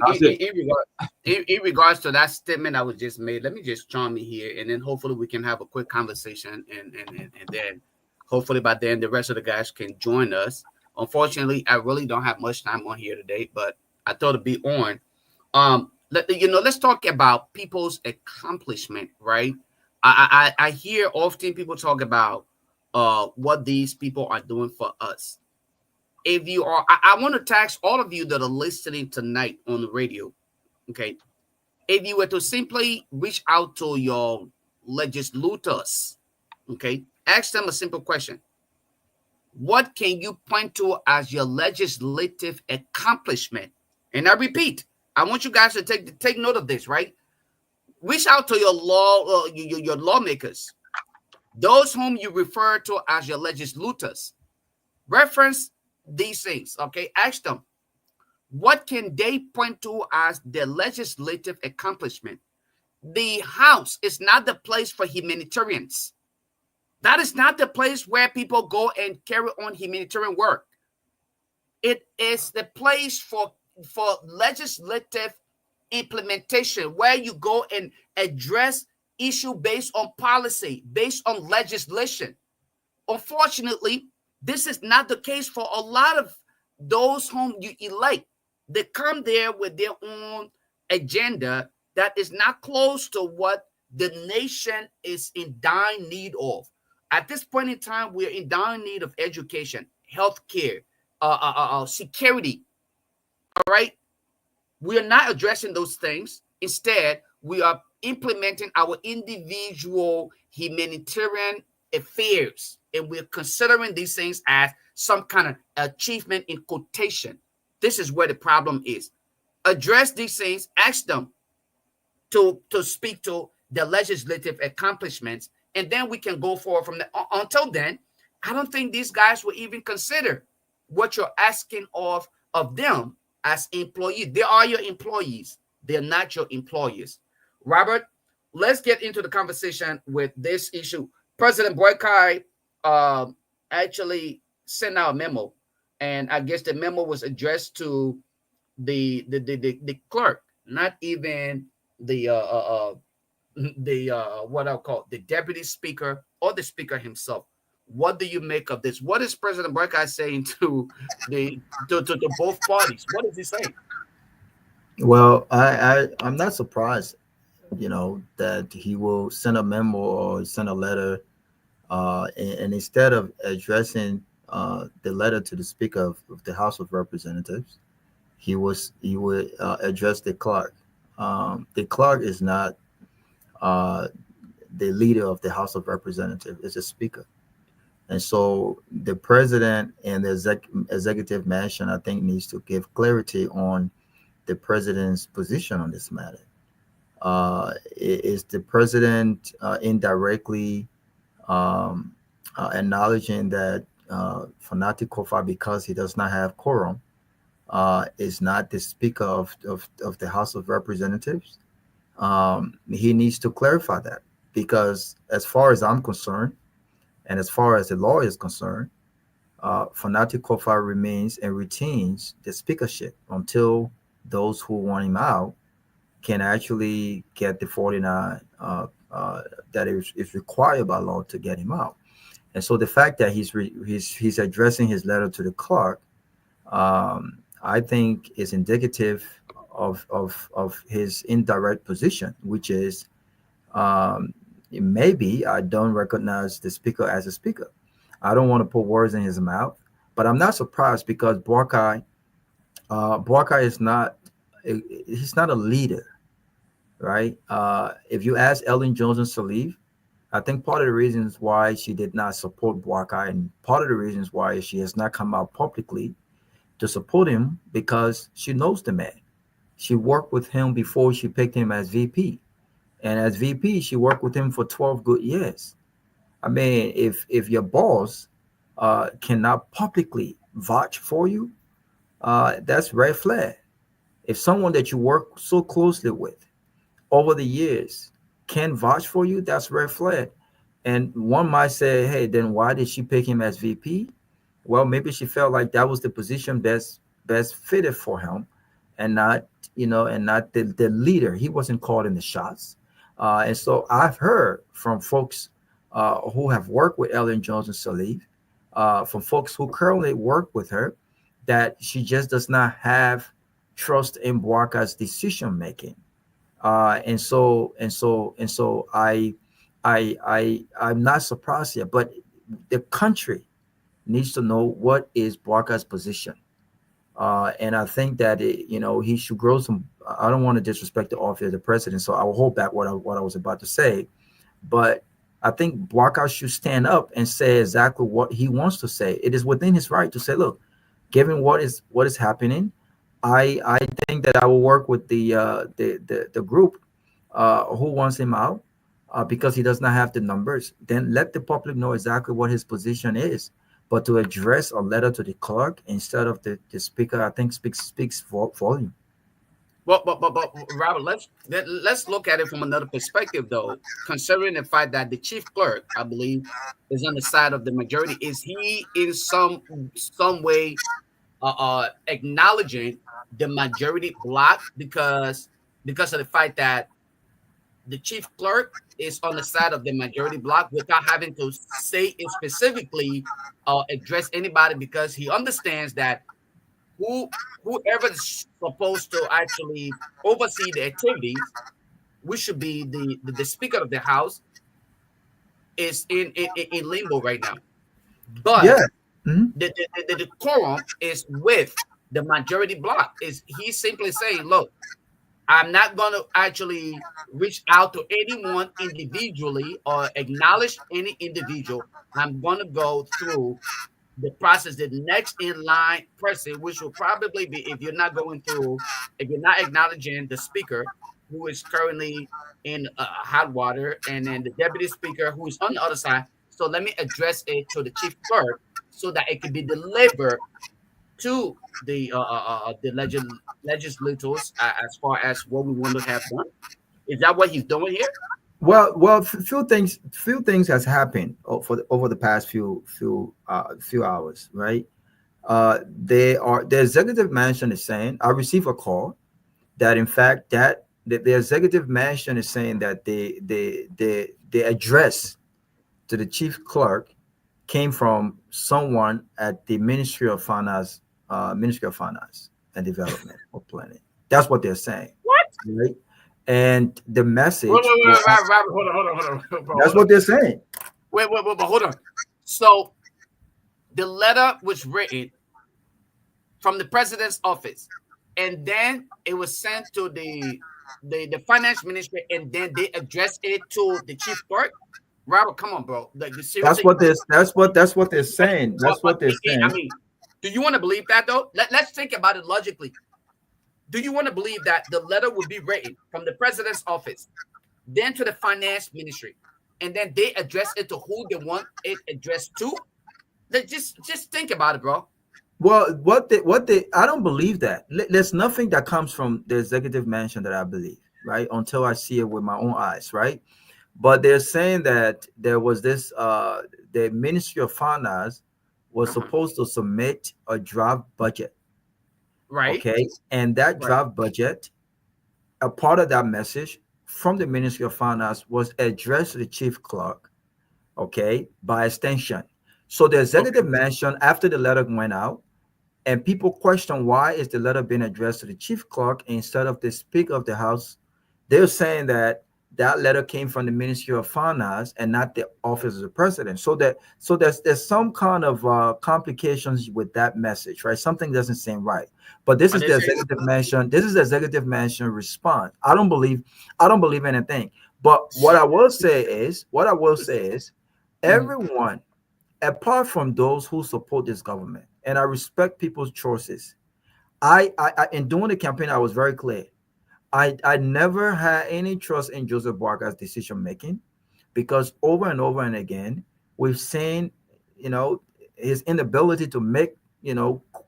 regards to that statement I was just made, let me just chime in here, and then hopefully we can have a quick conversation, and then hopefully by then the rest of the guys can join us. Unfortunately, I really don't have much time on here today, but I thought it'd be on. Let's talk about people's accomplishment, right? I hear often people talk about what these people are doing for us. If you are, I want to tax all of you that are listening tonight on the radio. Okay, if you were to simply reach out to your legislators, okay, ask them a simple question: what can you point to as your legislative accomplishment? And I repeat, I want you guys to take note of this, right? Reach out to your lawmakers, those whom you refer to as your legislators. Reference these things, okay? Ask them, what can they point to as their legislative accomplishment? The House is not the place for humanitarians. That is not the place where people go and carry on humanitarian work. It is the place for legislative implementation, where you go and address issue based on policy, based on legislation. Unfortunately, this is not the case for a lot of those whom you elect. They come there with their own agenda that is not close to what the nation is in dire need of. At this point in time, we are in dire need of education, healthcare, security. All right. We are not addressing those things. Instead, we are implementing our individual humanitarian affairs, and we're considering these things as some kind of achievement in quotation. This is where the problem is. Address these things, ask them to speak to the legislative accomplishments, and then we can go forward from there. Until then, I don't think these guys will even consider what you're asking of them as employees. They are your employees. They're not your employers. Robert, let's get into the conversation with this issue. President Boykai actually sent out a memo, and I guess the memo was addressed to the clerk, not even the what I'll call the deputy speaker or the speaker himself. What do you make of this? What is President Boykai saying to both parties? What is he saying? Well, I'm not surprised, that he will send a memo or send a letter, and instead of addressing the letter to the Speaker of the House of Representatives, he would address the clerk. The clerk is not the leader of the House of Representatives; it's the Speaker. And so the president and the executive mansion, I think, needs to give clarity on the president's position on this matter. Is the president indirectly acknowledging that Fanati Kofa, because he does not have quorum, is not the Speaker of the House of Representatives? He needs to clarify that, because as far as I'm concerned, and as far as the law is concerned, Fanati Kofa remains and retains the speakership until those who want him out can actually get the 49 that is required by law to get him out. And so the fact that he's addressing his letter to the clerk, I think is indicative of his indirect position, which is maybe I don't recognize the speaker as a speaker. I don't want to put words in his mouth, but I'm not surprised because Boakai is not he's not a leader, right? If you ask Ellen Johnson Sirleaf, I think part of the reasons why she did not support Boakai and part of the reasons why she has not come out publicly to support him because she knows the man. She worked with him before she picked him as VP. And as VP, she worked with him for 12 good years. I mean, if your boss cannot publicly vouch for you, that's red flag. If someone that you work so closely with over the years can vouch for you, that's red flag. And one might say, hey, then why did she pick him as VP? Well, maybe she felt like that was the position best fitted for him, and not the leader. He wasn't calling the shots. And so I've heard from folks who have worked with Ellen Johnson Sirleaf, from folks who currently work with her, that she just does not have trust in Boakai's decision making. And so I'm not surprised here, but the country needs to know what is Boakai's position. And I think that he should grow some. I don't want to disrespect the office of the president, so I will hold back what I was about to say. But I think Boakai should stand up and say exactly what he wants to say. It is within his right to say, "Look, given what is happening, I think that I will work with the group who wants him out because he does not have the numbers. Then let the public know exactly what his position is." But to address a letter to the clerk instead of the speaker, I think speaks volume. But Robert, let's look at it from another perspective, though. Considering the fact that the chief clerk, I believe, is on the side of the majority, is he in some way acknowledging the majority block because of the fact that the chief clerk is on the side of the majority block without having to say it specifically address anybody, because he understands that whoever is supposed to actually oversee the activities, which should be the speaker of the house, is in limbo right now. But Yeah. Mm-hmm. the quorum is with the majority block. Is he's simply saying, look, I'm not going to actually reach out to anyone individually or acknowledge any individual. I'm going to go through the process, the next in line person, which will probably be, if you're not acknowledging the speaker who is currently in hot water, and then the deputy speaker who is on the other side. So let me address it to the chief clerk so that it can be delivered to the legislators as far as what we want to have done. Is that what he's doing here? Well, few things has happened over the past few hours, right? The executive mansion is saying, I received a call that in fact that the executive mansion is saying that the address to the chief clerk came from someone at the Ministry of Finance and Development or Planning. That's what they're saying. What? Right? And the message. Wait, Robert, hold on, bro. That's what they're saying. Wait, hold on. So the letter was written from the president's office, and then it was sent to the finance ministry, and then they addressed it to the chief clerk. Robert, come on, bro. Like, seriously? That's what they're saying. That's what they're saying. I mean, do you want to believe that though? Let's think about it logically. Do you want to believe that the letter would be written from the president's office, then to the finance ministry, and then they address it to who they want it addressed to? Just think about it, bro. Well, I don't believe that. There's nothing that comes from the executive mansion that I believe, right? Until I see it with my own eyes, right? But they're saying that there was this, the Ministry of Finance was supposed to submit a draft budget. Right. Okay. And that draft budget a part of that message from the Ministry of Finance was addressed to the chief clerk, okay, by extension. So the executive mansion, after the letter went out, and people question why is the letter being addressed to the chief clerk instead of the Speaker of the House, they're saying that that letter came from the Ministry of Finance and not the office of the president. So there's some kind of complications with that message, right? Something doesn't seem right. But this And is they the say, executive mansion. This is the executive mansion response. I don't believe anything. But what I will say is, everyone, apart from those who support this government, and I respect people's choices. In doing the campaign, I was very clear. I never had any trust in Joseph Boakar's decision making because over and over and again we've seen, his inability to make,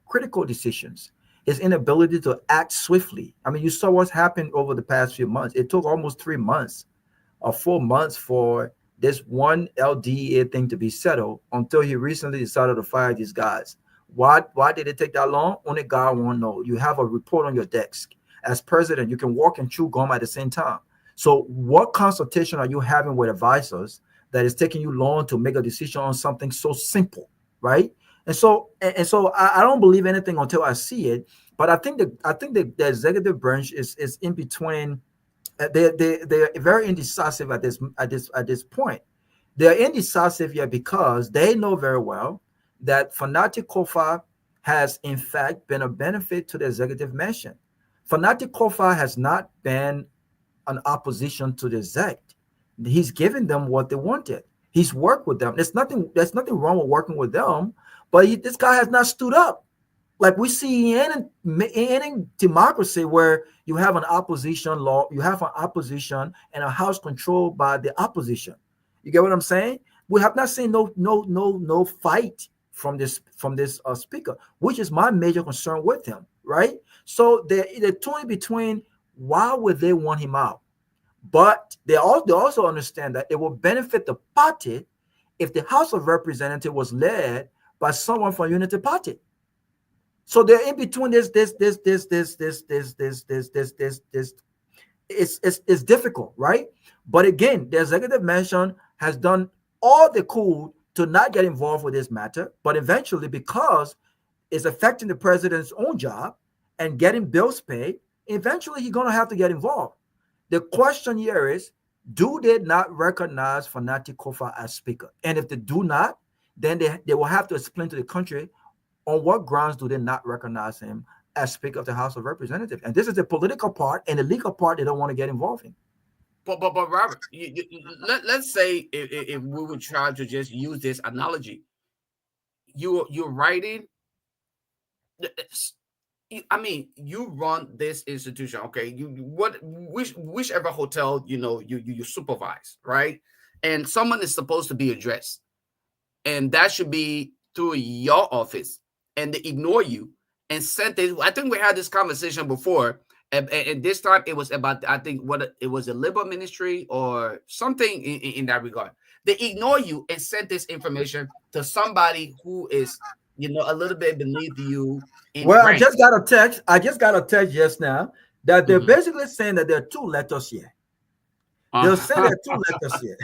critical decisions, his inability to act swiftly. I mean, you saw what's happened over the past few months. It took almost 3 months or 4 months for this one LDEA thing to be settled until he recently decided to fire these guys. Why did it take that long? Only God won't know. You have a report on your desk. As president, you can walk and chew gum at the same time. So what consultation are you having with advisors that is taking you long to make a decision on something so simple, right? And so I don't believe anything until I see it. But I think the executive branch is in between. They're very indecisive at this point. They're indecisive here because they know very well that Fanatic Kofa has in fact been a benefit to the executive mansion. Fanatic Kofa has not been an opposition to the exec. He's given them what they wanted. He's worked with them. There's nothing wrong with working with them, but this guy has not stood up. Like we see in any democracy where you have an opposition law, you have an opposition and a house controlled by the opposition. You get what I'm saying? We have not seen no fight from this speaker, which is my major concern with him, right? So they're torn between why would they want him out, but they also understand that it will benefit the party if the House of Representatives was led by someone from Unity Party. So they're in between this. It's difficult, right? But again, the executive mansion has done all they could to not get involved with this matter. But eventually, because it's affecting the president's own job and getting bills paid, eventually he's going to have to get involved. The question here is, do they not recognize Fanatic Kofa as speaker? And if they do not, then they will have to explain to the country on what grounds do they not recognize him as Speaker of the House of Representatives. And this is the political part, and the legal part they don't want to get involved in. But Robert, let's say if we would try to just use this analogy, you're writing. I mean, you run this institution, okay? Whichever hotel you supervise, right? And someone is supposed to be addressed, and that should be through your office, and they ignore you and sent it. I think we had this conversation before, and this time it was about, I think, what it was, a Liberia ministry or something in that regard. They ignore you and sent this information to somebody who is, a little bit beneath you. Well, I just got a text just now that they're basically saying that there are two letters here. They're saying there are two letters here.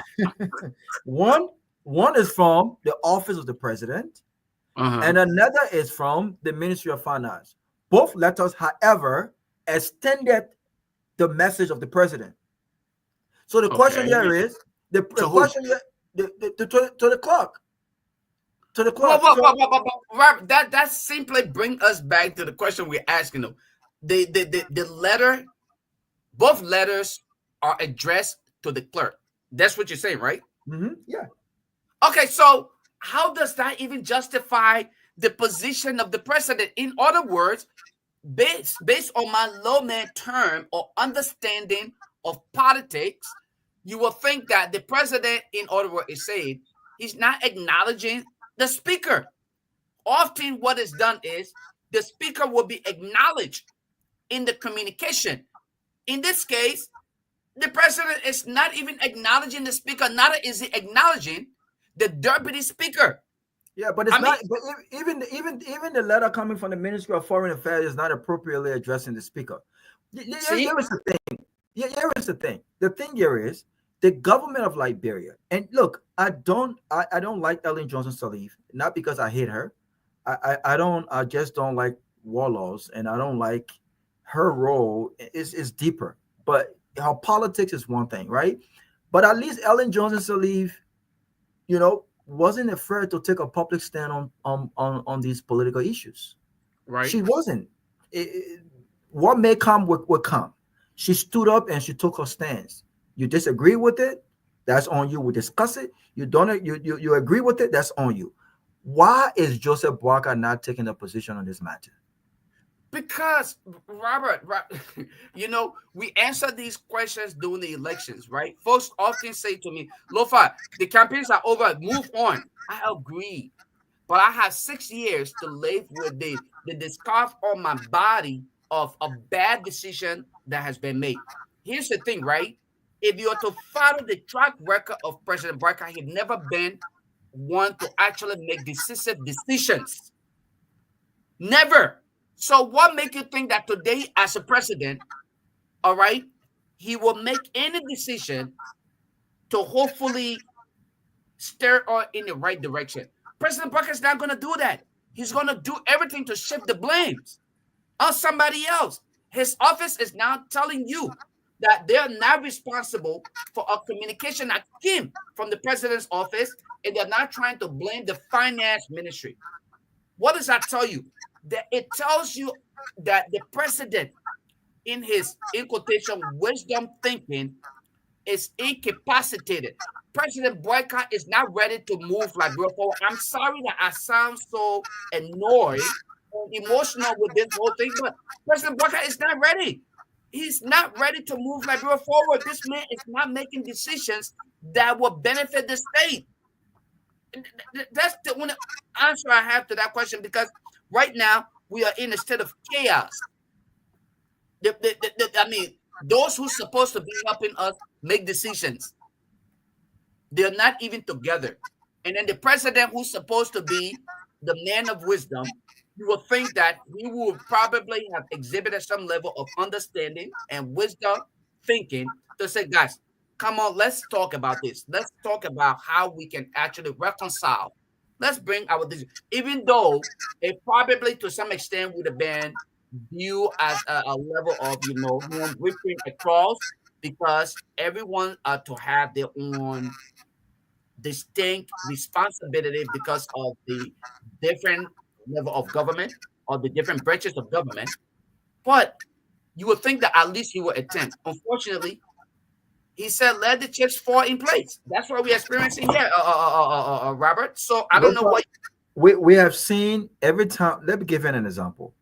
One is from the office of the president, and another is from the Ministry of Finance. Both letters, however, extended the message of the president. So the question here is the question here, to the clerk. To the clerk. Robert, that simply brings us back to the question we're asking them. The letter, both letters are addressed to the clerk. That's what you're saying, right? Yeah. Okay, so how does that even justify the position of the president? In other words, based on my lawman term or understanding of politics, you will think that the president, in other words, is saying he's not acknowledging the speaker. Often what is done is the speaker will be acknowledged in the communication. In this case, the president is not even acknowledging the speaker, neither is he acknowledging the deputy speaker. Yeah, but it's not. But even the letter coming from the Ministry of Foreign Affairs is not appropriately addressing the speaker. See, Here is the thing. Here is the thing. The thing here is the government of Liberia. And look, I don't like Ellen Johnson Sirleaf, not because I hate her. I just don't like Warlaws, and I don't like her role is deeper. But her politics is one thing, right? But at least Ellen Johnson Sirleaf, wasn't afraid to take a public stand on these political issues. right? She wasn't. What may come will come. She stood up and she took her stance. You disagree with it, that's on you. We discuss it. You don't. You agree with it, that's on you. Why is Joseph Boakai not taking a position on this matter? Because Robert, we answer these questions during the elections, right? Folks often say to me, Lofa, the campaigns are over, move on. I agree. But I have 6 years to live with the scarf on my body of a bad decision that has been made. Here's the thing, right? If you are to follow the track record of President Barker, he's never been one to actually make decisive decisions. Never. So what make you think that today, as a president, all right, he will make any decision to hopefully steer us in the right direction? President Barker is not going to do that. He's going to do everything to shift the blames on somebody else. His office is now telling you that they're not responsible for a communication that came from the president's office, and they're not trying to blame the finance ministry. What does that tell you? That it tells you that the president, in his, in quotation, wisdom thinking, is incapacitated. President Boycott is not ready to move Liberia forward. I'm sorry that I sound so annoyed and emotional with this whole thing, but President Boycott is not ready. He's not ready to move Liberia forward. This man is not making decisions that will benefit the state. That's the only answer I have to that question, because right now we are in a state of chaos. I mean, those who's supposed to be helping us make decisions, they're not even together. And then the president, who's supposed to be the man of wisdom, you would think that he would probably have exhibited some level of understanding and wisdom thinking to say, guys, come on, let's talk about this. Let's talk about how we can actually reconcile. Let's bring our decision. Even though it probably to some extent would have been viewed as a level of, him whipping across, because everyone are to have their own distinct responsibility because of the different level of government or the different branches of government. But you would think that at least he would attempt. Unfortunately, he said, let the chips fall in place. That's what we're experiencing here, Robert. So I don't know what. We have seen every time. Let me give you an example.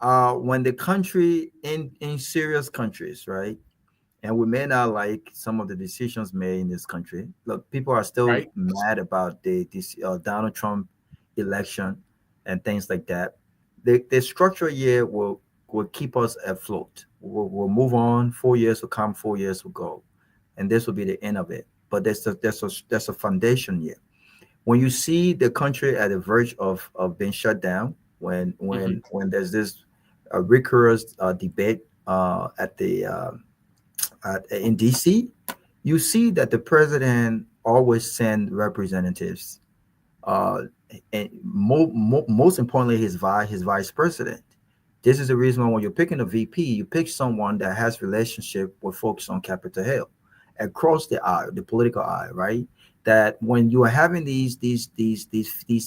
When the country in serious countries, right? And we may not like some of the decisions made in this country. Look, people are still mad about this Donald Trump election and things like that. The structure here will keep us afloat. We'll move on. 4 years will come, 4 years will go, and this will be the end of it. But there's a foundation here. When you see the country at the verge of being shut down, when there's this rigorous debate in DC, you see that the president always send representatives, and most importantly, his vice president. This is the reason why when you're picking a VP, you pick someone that has relationship with folks on Capitol Hill, across the aisle, the political aisle, right? That when you are having these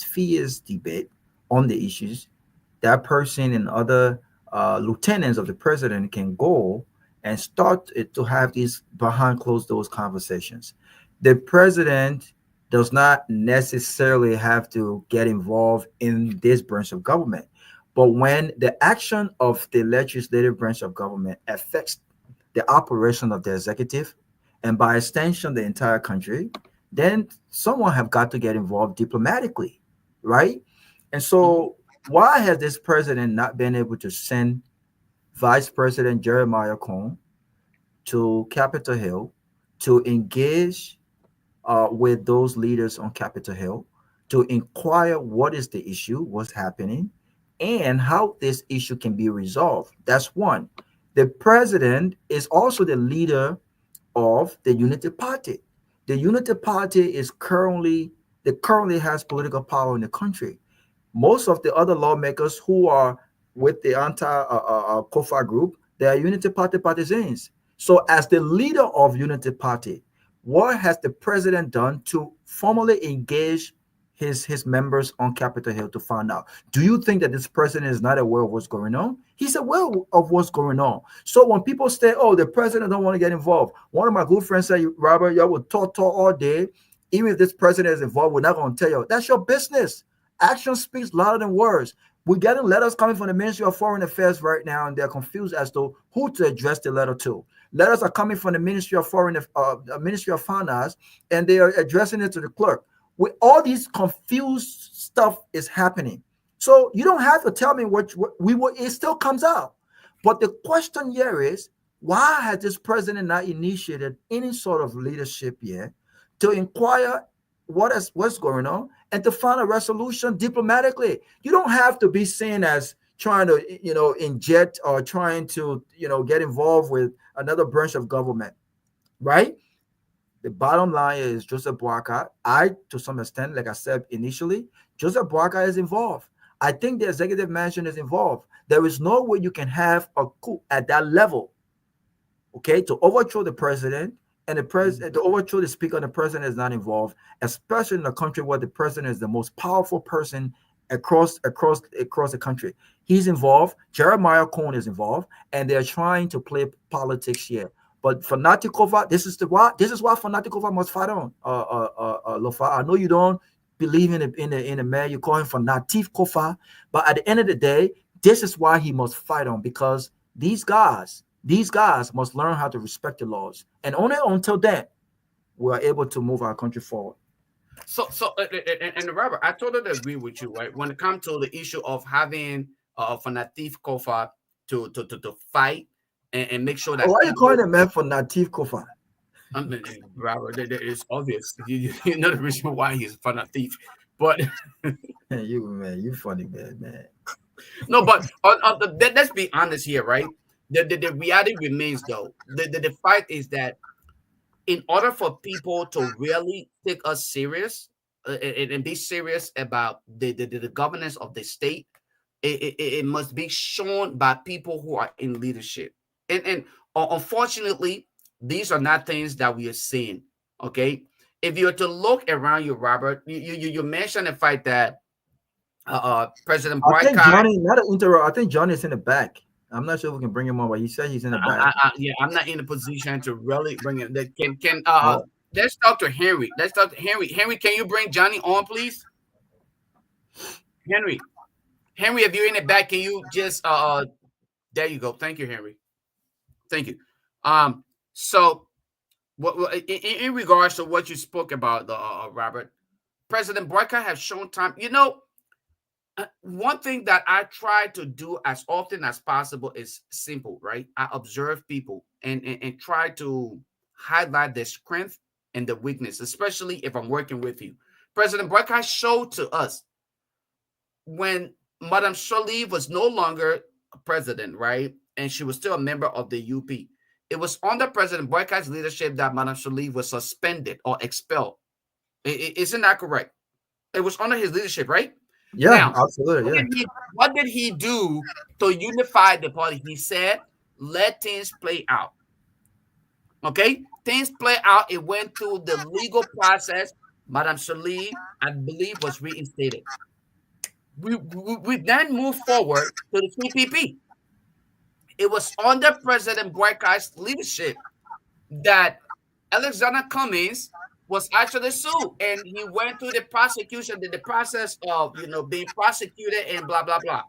fierce debate on the issues, that person and other lieutenants of the president can go and start to have these behind closed doors conversations. The president does not necessarily have to get involved in this branch of government. But when the action of the legislative branch of government affects the operation of the executive, and by extension, the entire country, then someone have got to get involved diplomatically, right? And so why has this president not been able to send Vice President Jeremiah Cohn to Capitol Hill to engage with those leaders on Capitol Hill to inquire what is the issue, what's happening, and how this issue can be resolved? That's one. The president is also the leader of the Unity Party. The Unity Party is currently has political power in the country. Most of the other lawmakers who are with the anti-Kofa group, they are Unity Party partisans. So, as the leader of Unity Party, what has the president done to formally engage his members on Capitol Hill to find out? Do you think that this president is not aware of what's going on? He's aware of what's going on. So when people say, "Oh, the president don't want to get involved," one of my good friends said, "Robert, y'all will talk all day. Even if this president is involved, we're not going to tell you. That's your business. Action speaks louder than words." We're getting letters coming from the Ministry of Foreign Affairs right now, and they're confused as to who to address the letter to. Letters are coming from the Ministry of Finance, and they are addressing it to the clerk. With all these confused stuff is happening, so you don't have to tell me what we will. It still comes out, but the question here is, why has this president not initiated any sort of leadership yet to inquire what's going on and to find a resolution diplomatically? You don't have to be seen as trying to inject or trying to get involved with another branch of government, right? The bottom line is Joseph Boakai. To some extent, like I said initially, Joseph Boakai is involved. I think the executive mansion is involved. There is no way you can have a coup at that level, okay, to overthrow the president, and the president to overthrow the speaker. The president is not involved, especially in a country where the president is the most powerful person across the country. He's involved. Jeremiah Cohen is involved, and they're trying to play politics here. But Fanatikova, this is why Fanatikova must fight on. Lofa, I know you don't believe in the man. You call him Fanatif Kofa, but at the end of the day, this is why he must fight on, because these guys must learn how to respect the laws, and only until then we are able to move our country forward. And Robert, I totally agree with you, right? When it comes to the issue of having Fanatif Kofa to fight and make sure that. Why are you calling a man Fanatif Kofa? I mean, Robert, it's obvious. You know the reason why he's Fanatif, but you funny man. No, but let's be honest here, right? The reality remains, though. The fight is that in order for people to really take us serious and be serious about the governance of the state, it must be shown by people who are in leadership. And unfortunately, these are not things that we are seeing. Okay, if you were to look around you, Robert, you mentioned the fact that President I think Boycott. Johnny, not an interrupt. I think Johnny's in the back. I'm not sure if we can bring him on, but he said he's in the back. Yeah, I'm not in a position to really bring it. Let's talk to Henry. Let's talk to Henry. Henry, can you bring Johnny on, please? Henry, if you're in the back, can you just there you go. Thank you, Henry. Thank you. So in regards to what you spoke about, Robert, President Boycott has shown time. One thing that I try to do as often as possible is simple, right? I observe people and try to highlight their strength and the weakness, especially if I'm working with you. President Boycott showed to us when Madame Sirleaf was no longer president, right? And she was still a member of the UP. It was under President Boycott's leadership that Madame Sirleaf was suspended or expelled. Isn't that correct? It was under his leadership, right? Yeah, now, absolutely. What did he do to unify the party? He said, let things play out. Okay? Things play out. It went through the legal process. Madame Sirleaf, I believe, was reinstated. We then moved forward to the CPP. It was under President Boycott's leadership that Alexander Cummings was actually sued, and he went through the prosecution, the process of being prosecuted and blah blah blah.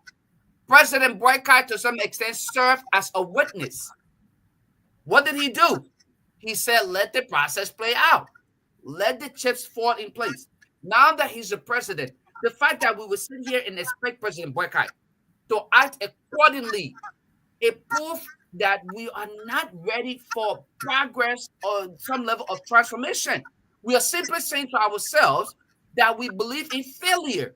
President Boycott, to some extent, served as a witness. What did he do? He said, "Let the process play out. Let the chips fall in place." Now that he's the president, the fact that we will sit here and expect President Boycott to act accordingly, it proves that we are not ready for progress or some level of transformation. We are simply saying to ourselves that we believe in failure.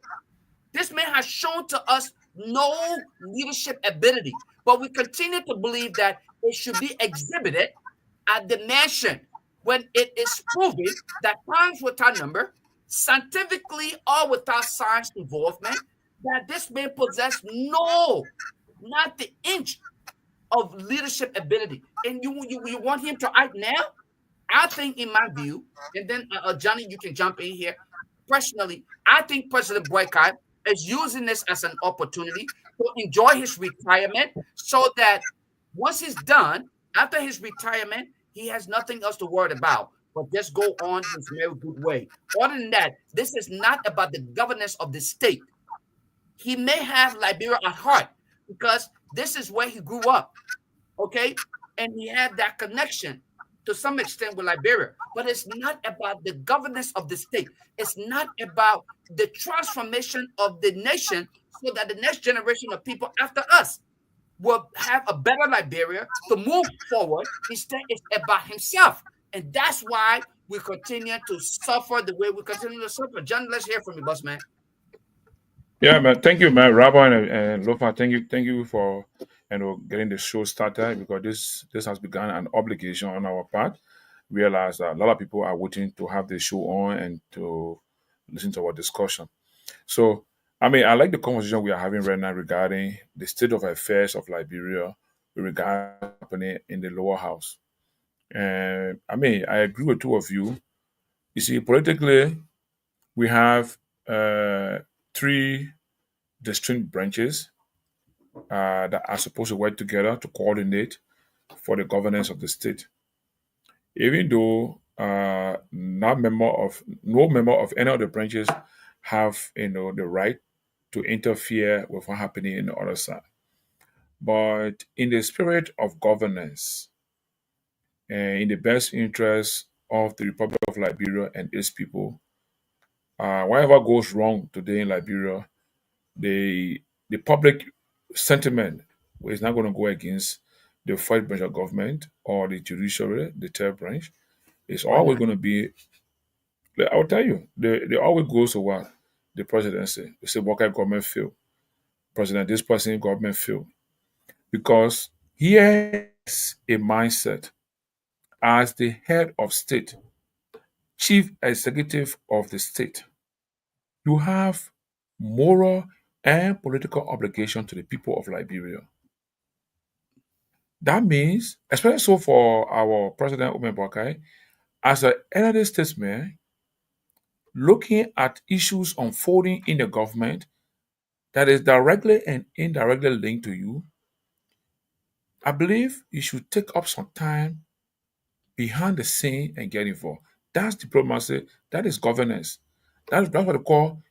This man has shown to us no leadership ability. But we continue to believe that it should be exhibited at the nation when it is proven that crimes without number, scientifically or without science involvement, that this man possessed not the inch of leadership ability. And you want him to act now? I think, in my view, and then Johnny, you can jump in here. Personally, I think President Boycott is using this as an opportunity to enjoy his retirement, so that once he's done, after his retirement, he has nothing else to worry about, but just go on his very good way. Other than that, this is not about the governance of the state. He may have Liberia at heart because this is where he grew up, okay? And he had that connection to some extent with Liberia. But it's not about the governance of the state. It's not about the transformation of the nation so that the next generation of people after us will have a better Liberia to move forward. Instead, it's about himself. And that's why we continue to suffer the way we continue to suffer. John, let's hear from you, boss man. Yeah, man. Thank you, man. Rabbi and Lofa, thank you for getting the show started, because this has begun an obligation on our part. Realize that a lot of people are waiting to have the show on and to listen to our discussion. So, I mean, I like the conversation we are having right now regarding the state of affairs of Liberia with regard to what's happening in the lower house. And I mean, I agree with two of you. You see, politically, we have three distinct branches that are supposed to work together to coordinate for the governance of the state. Even though no member of any of the branches have the right to interfere with what's happening in the other side. But in the spirit of governance and in the best interest of the Republic of Liberia and its people, whatever goes wrong today in Liberia, the public sentiment is not going to go against the first branch of government or the judiciary, the third branch. It's Why always not? going to be. I'll tell you, they always goes to what the presidency. They say, "What kind of government fail? President, this person government fail," because here is a mindset as the head of state, chief executive of the state. You have moral and political obligation to the people of Liberia. That means, especially so for our president Ume Boakai, as an elderly statesman, looking at issues unfolding in the government that is directly and indirectly linked to you, I believe you should take up some time behind the scene and get involved. That's diplomacy. That is governance. That's what they call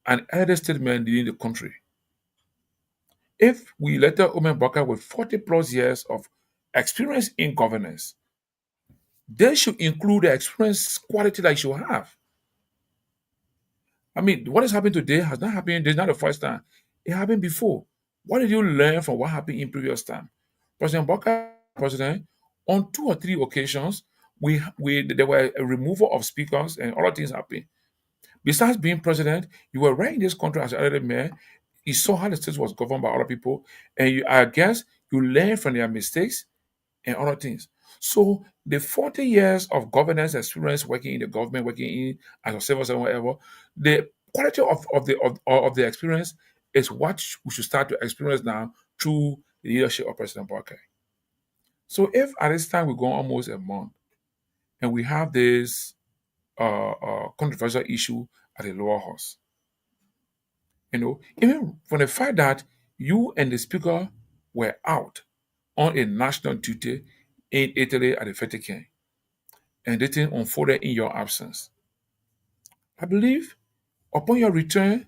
an elder statesman leading the country. If we later Ume Boakai with 40 plus years of experience in governance, they should include the experience quality that you should have. I mean, what is happening today has not happened. This is not the first time. It happened before. What did you learn from what happened in previous time? President Boakai, president, on 2 or 3 occasions, we there were a removal of speakers and other things happened. Besides being president, you were right in this country as an elder mayor. You saw how the state was governed by other people, and I guess you learn from their mistakes and other things. So the 40 years of governance experience working in the government, working in as a civil servant, whatever, the quality of the experience is what we should start to experience now through the leadership of President Boakai. So if at this time we go almost a month and we have this controversial issue at the lower house, even from the fact that you and the speaker were out on a national duty in Italy at the Vatican, and the thing unfolded in your absence. I believe upon your return,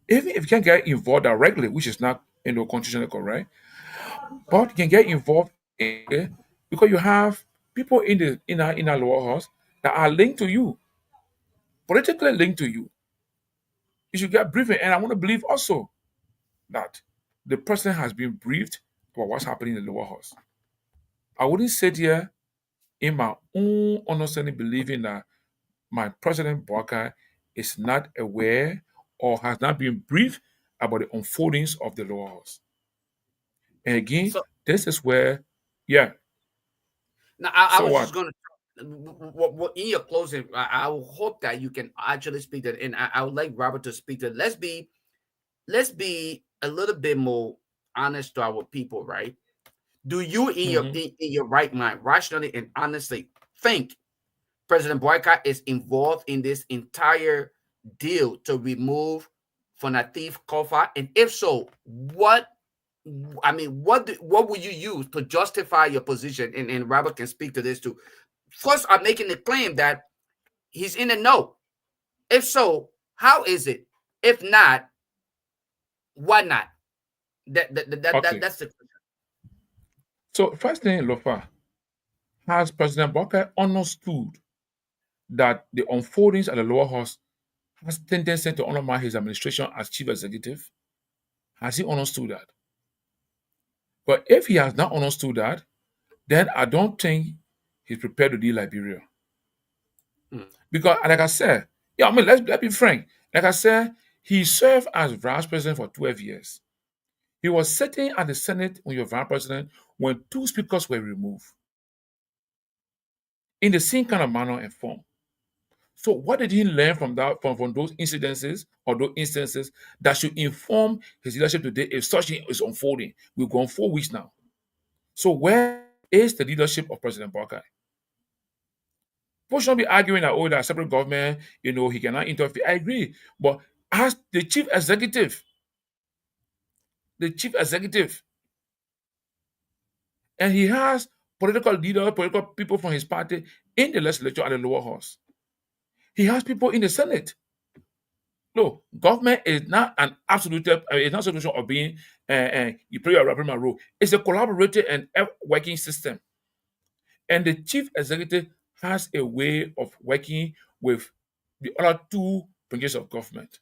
even if you can get involved directly, which is not constitutionally correct, but you can get involved because you have people in the inner lower house that are linked to you, politically linked to you. You should get briefing, and I want to believe also that the president has been briefed about what's happening in the lower house. I wouldn't sit here in my own understanding believing that my president Boakai is not aware or has not been briefed about the unfoldings of the lower house. And again, So this is where, yeah. now I So was just what? gonna in your closing, I will hope that you can actually speak that, and I would like Robert to speak that. Let's be a little bit more honest to our people, right? Do you Hmm. in your right mind, rationally and honestly, think President Boycott is involved in this entire deal to remove Fonatif Kofa? And if so, what would you use to justify your position? And Robert can speak to this too. First, I'm making the claim that he's in the know. If so, how is it? If not, why not? Okay. That's the So first thing, Lofa, has President Barker understood that the unfoldings at the lower house has tendency to undermine his administration as chief executive? Has he understood that? But if he has not understood that, then I don't think he's prepared to lead Liberia. mm, Because, like I said, yeah, I mean, let's be frank. Like I said, he served as vice president for 12 years. He was sitting at the Senate when you were vice president when two speakers were removed in the same kind of manner and form. So, what did he learn from that from those incidences or those instances that should inform his leadership today if such thing is unfolding? We've gone 4 weeks now. So, where is the leadership of President Barker? People shouldn't be arguing that, oh, that separate government, he cannot interfere. I agree. But as the chief executive, and he has political leaders, political people from his party in the legislature and the lower house. He has people in the Senate. No, government is not an absolute, it's not a solution of being, you play your primary role. It's a collaborative and working system. And the chief executive has a way of working with the other two branches of government.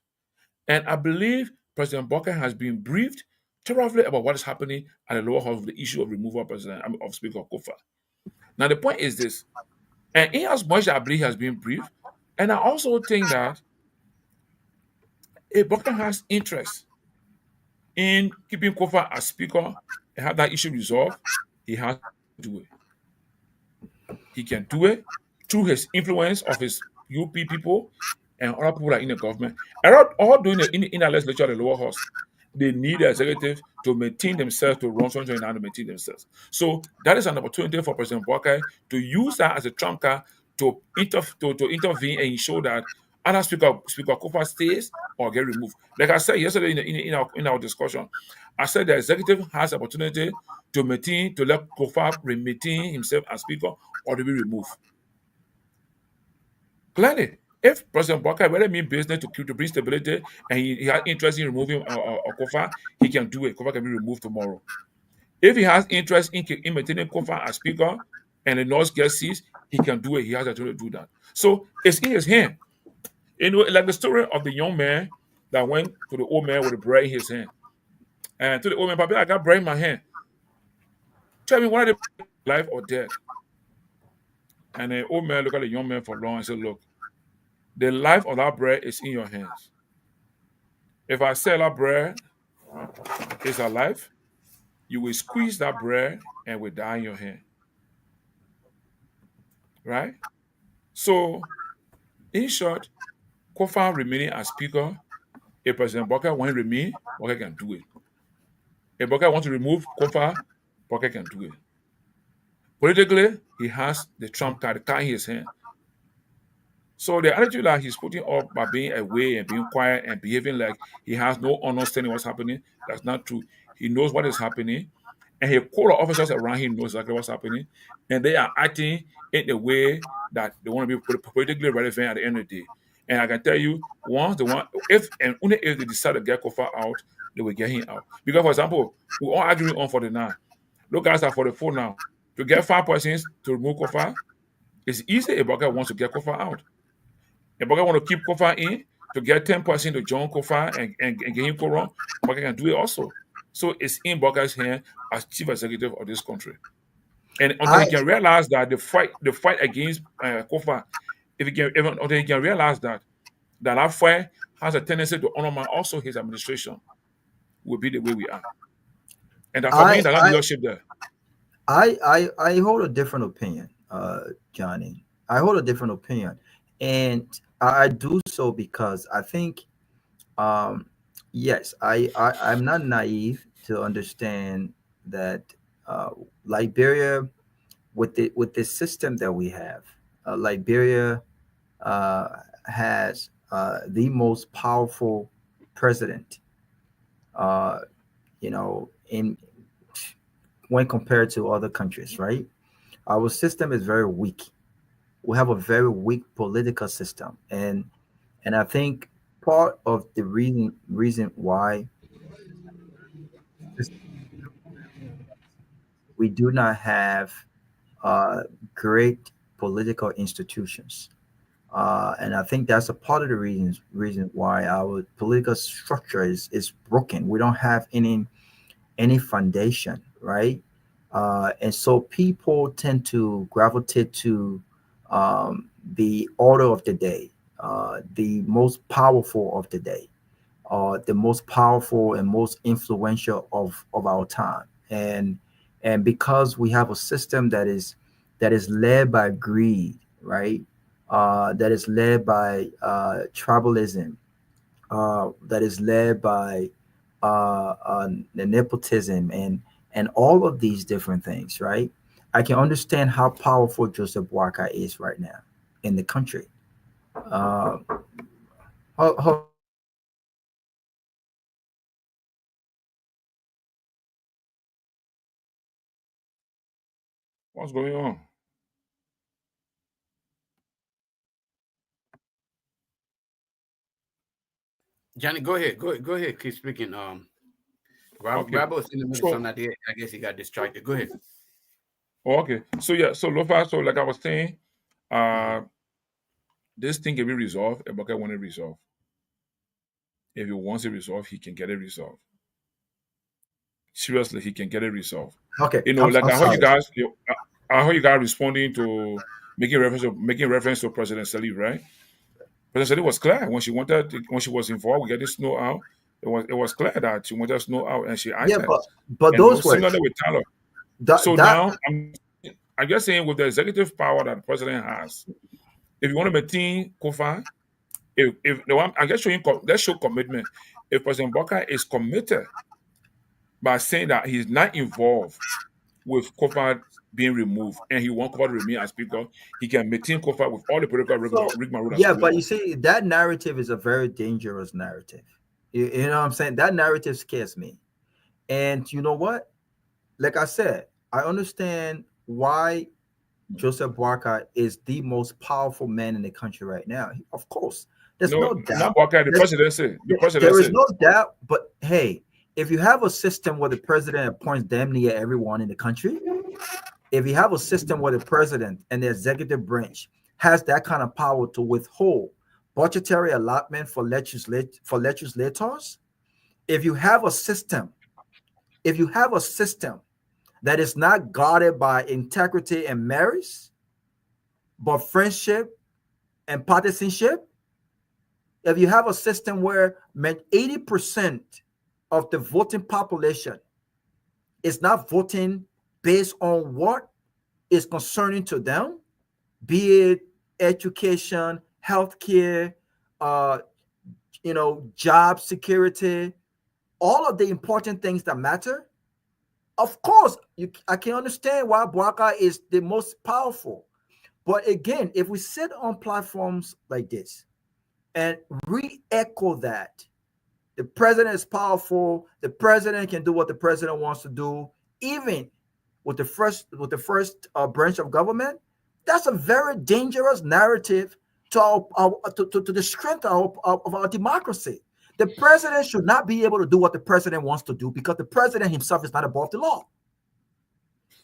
And I believe President Barker has been briefed thoroughly about what is happening at the lower house with the issue of removal of of Speaker Kofa. Now the point is this, and in as much as I believe he has been briefed, and I also think that if Barker has interest in keeping Kofa as speaker and have that issue resolved, he has to do it. He can do it through his influence of his UP people and other people that are in the government. And all doing it in the legislature at the lower house. They need the executive to maintain themselves, to run something and to maintain themselves. So that is an opportunity for President Barker to use that as a trump card to intervene and ensure that either Speaker Kofa stays or get removed. Like I said yesterday in our discussion, I said the executive has the opportunity to let Kofa maintain himself as speaker or to be removed. Clearly, if President Barker really mean business to bring stability and he has interest in removing Kofa, he can do it. Kofa can be removed tomorrow. If he has interest in maintaining Kofa as speaker and the North gets seats, he can do it. He has the ability to do that. So it's in his hand. Like the story of the young man that went to the old man with a bread in his hand. And to the old man, Papa, I got bread in my hand. Tell me, what are they, life or death? And the old man looked at the young man for long and said, look, the life of that bread is in your hands. If I say that bread is alive, you will squeeze that bread and will die in your hand. Right? So, in short, Kofa remaining as speaker, if President Barker wants to remain, Barker can do it. If Barker wants to remove Kofa, Barker can do it. Politically, he has the trump card, the card in his hand. So the attitude that he's putting up by being away and being quiet and behaving like he has no understanding what's happening, that's not true. He knows what is happening, and his core officers around him know exactly what's happening, and they are acting in a way that they want to be politically relevant at the end of the day. And I can tell you, if and only if they decide to get Kofa out, they will get him out. Because, for example, we're all arguing on 49. Look guys are 44 now. To get 5 persons to remove Kofa, it's easy if Barker wants to get Kofa out. If Barker want to keep Kofa in to get 10% to join Kofa and get him Koron, Barker can do it also. So it's in Barker's hand as chief executive of this country. And until he can realize that the fight against Kofa, until he can realize that fight has a tendency to undermine also his administration. will be the way we are. And that for me, that's leadership there. I hold a different opinion, Johnny. I hold a different opinion, and I do so because I think, yes, I'm not naive to understand that Liberia, with the system that we have, Liberia uh, has the most powerful president, uh, in when compared to other countries, right? Our system is very weak. We have a very weak political system, and I think part of the reason why we do not have uh, great political institutions. And I think that's a part of the reason why our political structure is broken. We don't have any foundation, right? And so people tend to gravitate to the order of the day, the most powerful of the day, the most powerful and most influential of our time. And because we have a system that is led by greed, right? That is led by tribalism, that is led by the nepotism and all of these different things, right? I can understand how powerful Joseph Boakai is right now in the country. Uh, hold What's going on? Johnny, go ahead. Go ahead. Keep speaking. Okay. Rabbo is in the middle of So, something. I guess he got distracted. Go ahead. okay. So yeah. So Lofa. So like I was saying, Mhm. uh, this thing can be resolved. Eboka want it resolved. If he wants it resolved, he can get it resolved. Seriously, he can get it resolved. Okay, Like I'm I heard you sorry. guys. I heard you guys responding to making reference to President Sirleaf, right? President Sirleaf was clear when she was involved with getting snow out. It was clear that she wanted snow out, and she Yeah, acted. but And those were similarly with Tyler. that So that now I'm just saying with the executive power that the president has, if you want to maintain Kofa, if the one I'm just showing let's show commitment. If President Boka is committed by saying that he's not involved with Kofa being removed and he wants Kofa to remain as speaker, he can maintain Kofa with all the political so rigmarole that's yeah, going but you on. see, that narrative is a very dangerous narrative. You know what I'm saying? That narrative scares me. And you know what? Like I said, I understand why Joseph Boakai is the most powerful man in the country right now. Of course, there's No, no not doubt. Boka, the There's, presidency. The there is presidency. no doubt. But hey, if you have a system where the president appoints damn near everyone in the country, if you have a system where the president and the executive branch has that kind of power to withhold budgetary allotment for legislators, if you have a system, if you have a system that is not guarded by integrity and merits, but friendship and partisanship, if you have a system where 80% of the voting population is not voting based on what is concerning to them, be it education, healthcare, uh, job security, all of the important things that matter. Of course, I can understand why Boakai is the most powerful. But again, if we sit on platforms like this and re-echo that the president is powerful, the president can do what the president wants to do, even with the first branch of government, that's a very dangerous narrative to the strength of our democracy. The president should not be able to do what the president wants to do because the president himself is not above the law.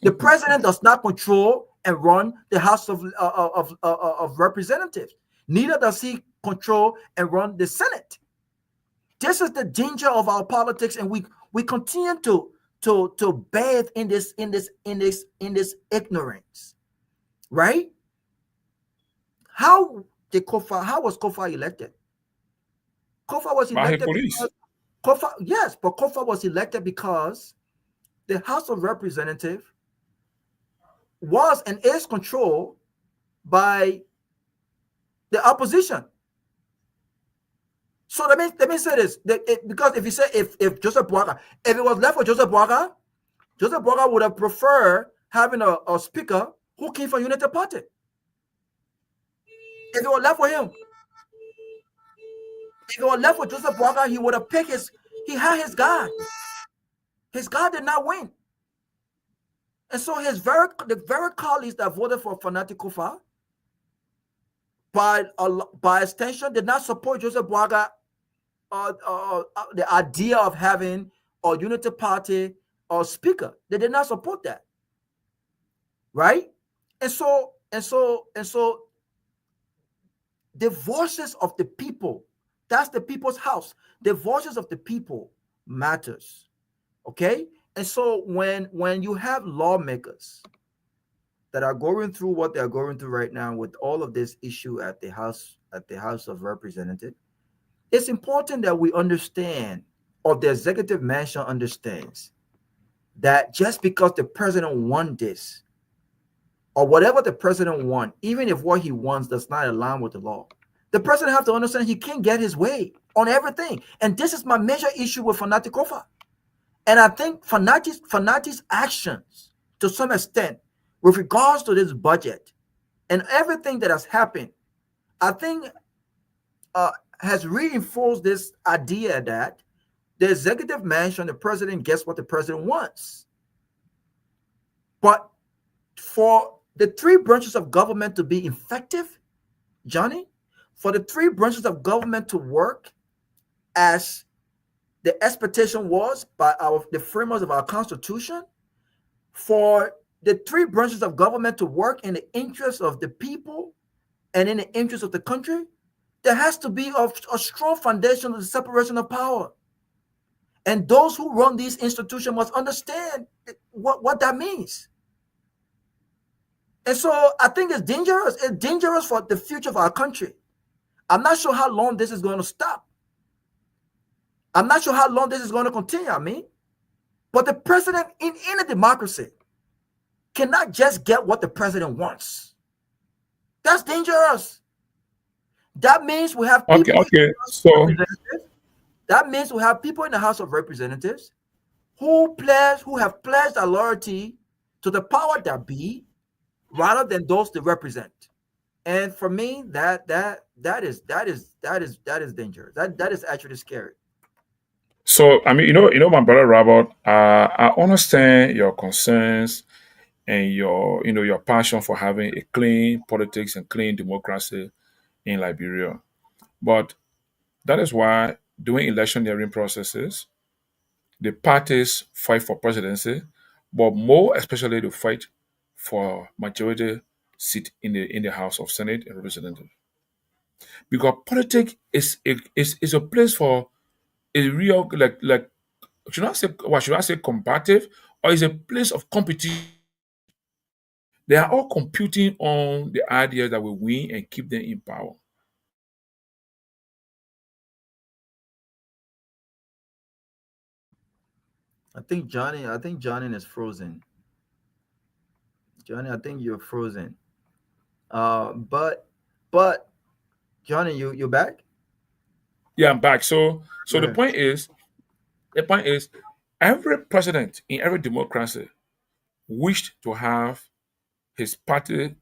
The president does not control and run the House of Representatives. Neither does he control and run the Senate. This is the danger of our politics, and we continue to bathe in this ignorance, right? How was Kofa elected? Kofa was By his elected police. Kofa, yes, but Kofa was elected because the House of Representatives was and is controlled by the opposition. So let me say this, because if you say if Joseph Boaga, if it was left for Joseph Boaga would have preferred having a speaker who came from United Party. If it was left for him, if it was left for Joseph Boaga, he would have picked he had his guy. His guy did not win. And so the very colleagues that voted for Fanatic Kofa, by extension, did not support Joseph Boaga, the idea of having a Unity Party or speaker. They did not support that, right? And so the voices of the people, that's the people's house. The voices of the people matters, okay? And so when you have lawmakers that are going through what they're going through right now with all of this issue at the House of Representatives, it's important that we understand, or the executive mansion understands, that just because the president won this, or whatever the president won, even if what he wants does not align with the law, the president have to understand he can't get his way on everything. And this is my major issue with Fanatic Kofa. And I think Fanatic's actions, to some extent, with regards to this budget and everything that has happened, I think has reinforced this idea that the executive mansion, the president gets what the president wants. But for the three branches of government to be effective, Johnny, for the three branches of government to work as the expectation was by the framers of our Constitution, for the three branches of government to work in the interest of the people and in the interest of the country, there has to be a strong foundation of the separation of power. And those who run these institutions must understand what that means. And so I think it's dangerous. It's dangerous for the future of our country. I'm not sure how long this is going to stop. I'm not sure how long this is going to continue, but the president in a democracy cannot just get what the president wants. That's dangerous. That means we have people that means we have people in the House of Representatives who have pledged their loyalty to the power that be, rather than those they represent. And for me, that is dangerous. That is actually scary. So my brother Robert, I understand your concerns and your passion for having a clean politics and clean democracy in Liberia. But that is why during electioneering processes, the parties fight for presidency, but more especially they fight for majority seat in the House of Senate and Representatives. Because politics is a place for a real should I say combative, or is a place of competition. They are all computing on the ideas that will win and keep them in power. I think Johnny is frozen. Johnny, I think you're frozen. But Johnny, you're back? Yeah, I'm back. So Go the ahead. point is, every president in every democracy wished to have his party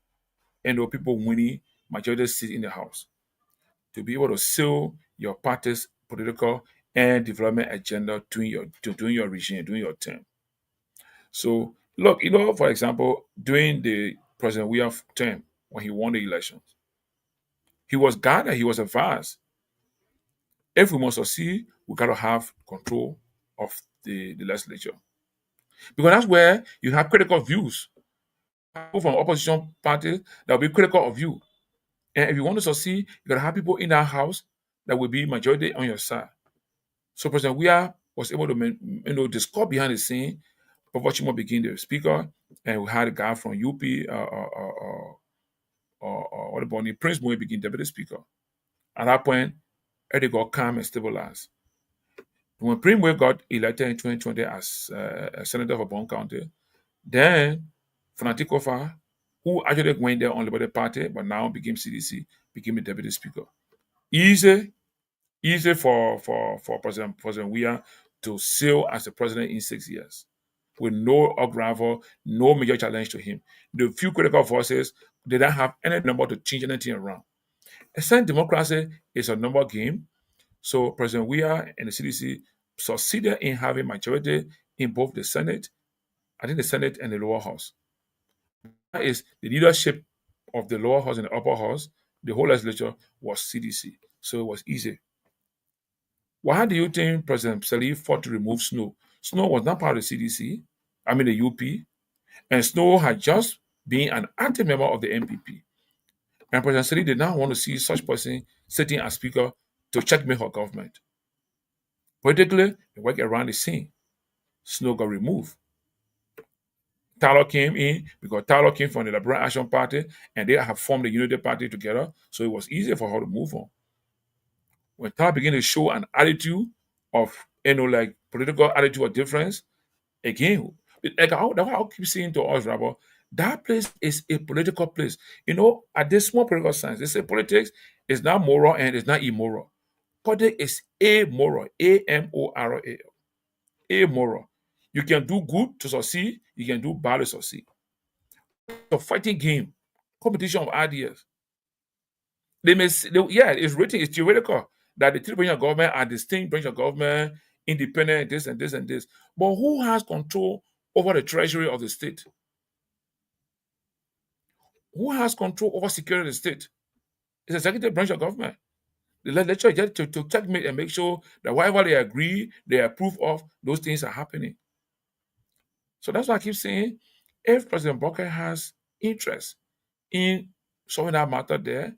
and the people winning majority seat in the House to be able to seal your party's political and development agenda during your regime, during your term. So look, for example, during the President Weah term when he won the elections, he was guided, he was advised. If we must succeed, we gotta have control of the legislature. Because that's where you have critical views. People from opposition parties that will be critical of you. And if you want to succeed, you gotta have people in that house that will be majority on your side. So President Weah was able to discuss behind the scene. Papa became the speaker, and we had a guy from UP, what about Prince Boy became deputy speaker. At that point, everything got calm and stabilized. When Primway got elected in 2020 as a senator for Bon County, then Fanatic Kofa, who actually went there on Liberia Party, but now became CDC, became the deputy speaker. Easy for President Myean to sail as the president in 6 years, with no upgravel, no major challenge to him. The few critical voices, they don't have any number to change anything around. A Senate democracy is a number game, so President Myean and the CDC succeeded in having majority in both the Senate, I think the Senate and the lower house. That is the leadership of the lower house and the upper house, the whole legislature was CDC, so it was easy. Why do you think President Sirleaf fought to remove Snow? Snow was not part of the CDC, the UP, and Snow had just been an active member of the MPP. And President Sirleaf did not want to see such person sitting as speaker to checkmate her government. Politically, they worked around the scene. Snow got removed. Tyler came in because Tyler came from the Liberia Action Party, and they have formed the Unity Party together, so it was easier for her to move on. When Tyler began to show an attitude of, like political attitude of difference, again, like I'll keep saying to us, Rabbi, that place is a political place. At this small political science, they say politics is not moral and it's not immoral. Politics is amoral, A-M-O-R-A-L, amoral. You can do good to succeed, you can do bad to succeed. It's a fighting game, competition of ideas. It's written, it's theoretical that the three branches of government are distinct branches of government, independent, this and this and this. But who has control over the treasury of the state? Who has control over security of the state? It's the executive branch of government. The legislature is just to checkmate and make sure that whatever they agree, they approve of, those things are happening. So that's why I keep saying, if President Bokar has interest in solving that matter there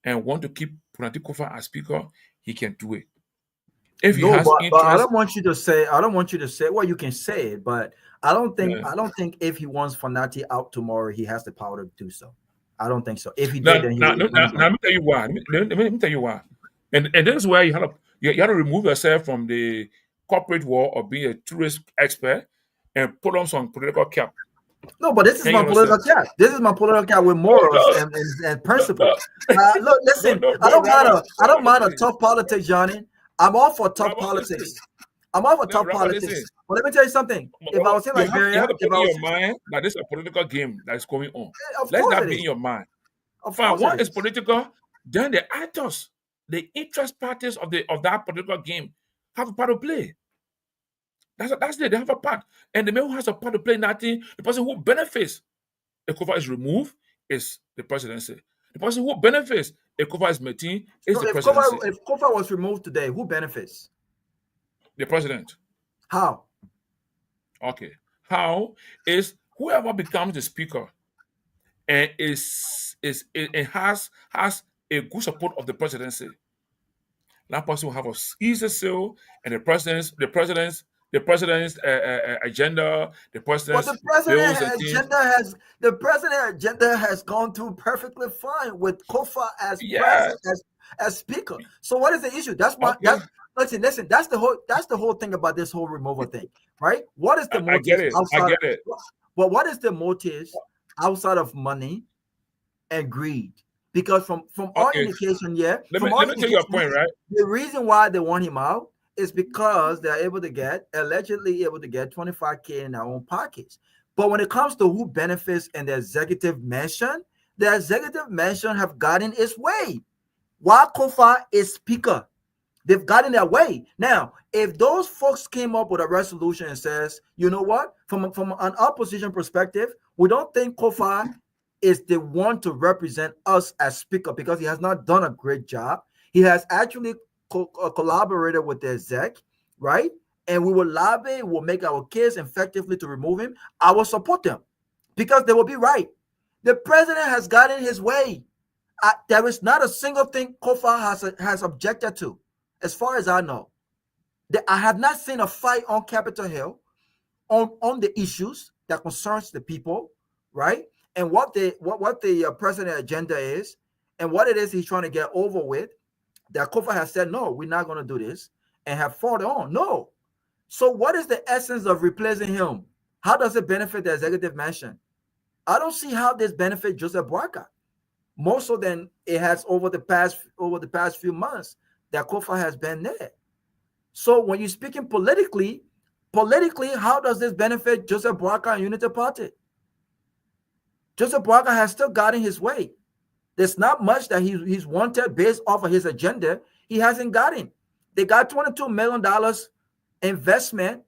and want to keep Punati Kofa as speaker, he can do it. If he has interest, but I don't want you to say. Well, you can say it, but I don't think if he wants Fanati out tomorrow, he has the power to do so. I don't think so. If he did, then let me tell you why. Let me tell you why. And this is where you have to remove yourself from the corporate world of being a tourist expert and put on some political cap. No, but this is my political cap. This is my political cap with morals and principles. Look, listen. I don't mind a tough politics, Johnny. I'm all for tough politics. I'm all for tough politics. But let me tell you something. If I was in Liberia, you have to put in your mind that this is a political game that is going on. Let that be in your mind. One is political, then the actors, the interest parties of that political game have a part to play. That's it. They have a part. And the man who has a part to play in that thing, the person who benefits if Kofa is removed is the presidency. The person who benefits if Kofa is maintained is the presidency. If Kofa was removed today, who benefits? The president. How? Okay. How is whoever becomes the speaker and has a good support of the presidency. That person will have an easy sale, and the president's agenda, the president's the president's agenda has gone through perfectly fine with Kofa as speaker. So what is the issue? Listen. That's the whole thing about this whole removal thing, right? What is the motive? I get it. But what is the motive outside of money and greed? Because from all indication, let me tell you a point, right? The reason why they want him out is because they're allegedly able to get $25,000 in their own pockets. But when it comes to who benefits in the executive mansion have gotten its way. While Kofa is speaker, they've gotten their way. Now, if those folks came up with a resolution and says, you know what, from an opposition perspective, we don't think Kofa is the one to represent us as speaker because he has not done a great job. He has actually collaborated with the exec, right? And we will lobby, we'll make our case effectively to remove him. I will support them because they will be right. The president has gotten his way. There is not a single thing Kofa has objected to, as far as I know. I have not seen a fight on Capitol Hill on the issues that concerns the people, right? And what the president agenda is, and what it is he's trying to get over with, that Kofa has said, no, we're not going to do this, and have fought on. No, So what is the essence of replacing him? How does it benefit the executive mansion? I don't see how this benefits Joseph Boakai more so than it has over the past few months that Kofa has been there. So when you're speaking politically, how does this benefit Joseph Boakai and Unity Party? Joseph Boakai has still gotten his way. There's not much that he's wanted based off of his agenda. He hasn't gotten. They got $22 million investment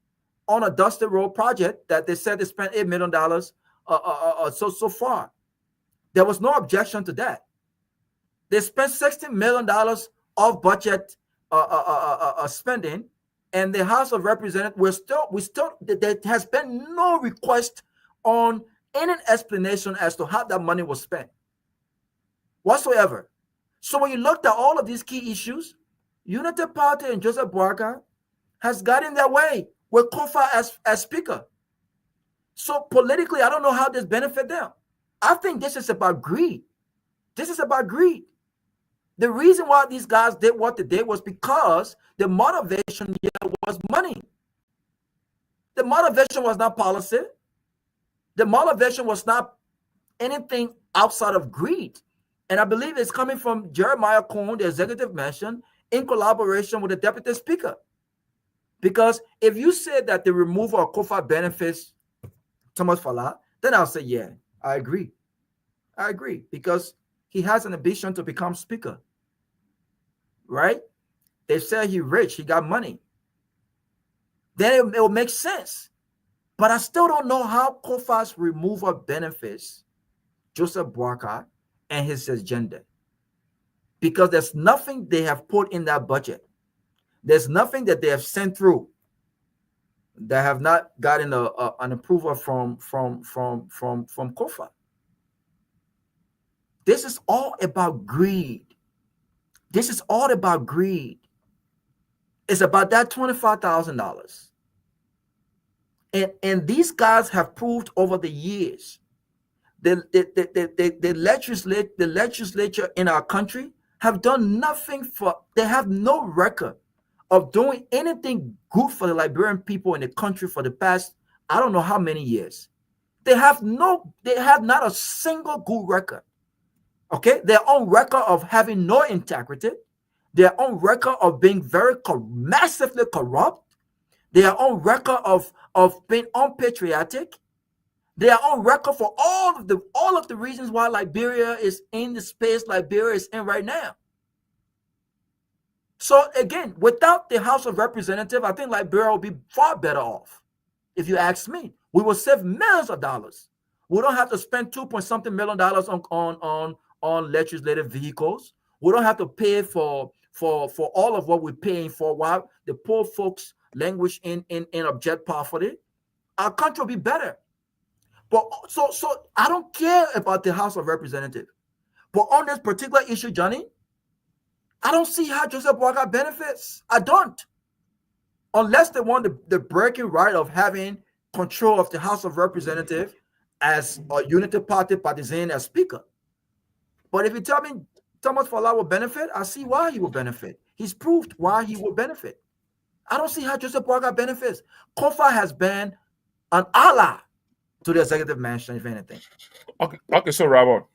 on a Dusty Road project that they said they spent $8 million so far. There was no objection to that. They spent $16 million off budget spending, and the House of Representatives there has been no request on any explanation as to how that money was spent whatsoever. So when you looked at all of these key issues, Unity Party and Joseph Boakai has gotten their way with Kofa as speaker. So politically, I don't know how this benefit them. I think this is about greed. This is about greed. The reason why these guys did what they did was because the motivation here was money. The motivation was not policy. The motivation was not anything outside of greed. And I believe it's coming from Jeremiah Cohn, the executive mansion, in collaboration with the deputy speaker. Because if you said that the removal of Kofa benefits Thomas Falah, then I'll say, yeah, I agree. I agree. Because he has an ambition to become speaker. Right? They said he's rich, he got money. Then it will make sense. But I still don't know how Kofa's removal benefits Joseph Boakai and his agenda. Because there's nothing they have put in that budget. There's nothing that they have sent through that have not gotten an approval from Kofa. This is all about greed. This is all about greed. It's about that $25,000. And these guys have proved over the years the legislature in our country have done nothing they have no record of doing anything good for the Liberian people in the country for the past, I don't know how many years. They have not a single good record. Okay, their own record of having no integrity, their own record of being massively corrupt, their own record of being unpatriotic, their own record for all of the reasons why Liberia is in the space Liberia is in right now. So again, without the House of Representatives, I think Liberia will be far better off. If you ask me, we will save millions of dollars. We don't have to spend $2.something million on legislative vehicles. We don't have to pay for all of what we're paying for while the poor folks languish in abject poverty. Our country will be better. But so I don't care about the House of Representatives. But on this particular issue, Johnny, I don't see how Joseph Boakai benefits. I don't. Unless they want the breaking right of having control of the House of Representatives as a Unity Party partisan as speaker. But if you tell me Thomas Falah will benefit, I see why he will benefit. He's proved why he will benefit. I don't see how Joseph Boakai benefits. Kofa has been an ally to the executive mansion, if anything. Okay. So Robert,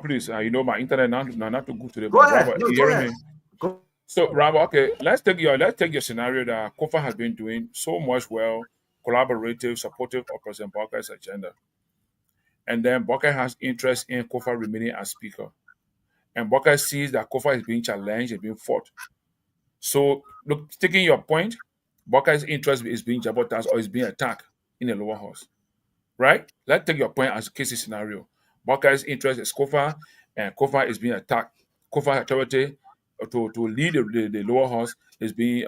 please. My internet not too good today. Go ahead. Robert, No, you go hearing ahead. me? Go. So Robert, okay, let's take your scenario that Kofa has been doing so much well, collaborative, supportive of President Boakai's agenda, and then Boakai has interest in Kofa remaining as speaker, and Boakai sees that Kofa is being challenged and being fought. So, look, taking your point, Boakai's interest is being sabotaged or is being attacked in the lower house, right? Let's take your point as a case scenario. Boakai's interest is Kofa, and Kofa is being attacked. Kofa authority to lead the lower house is being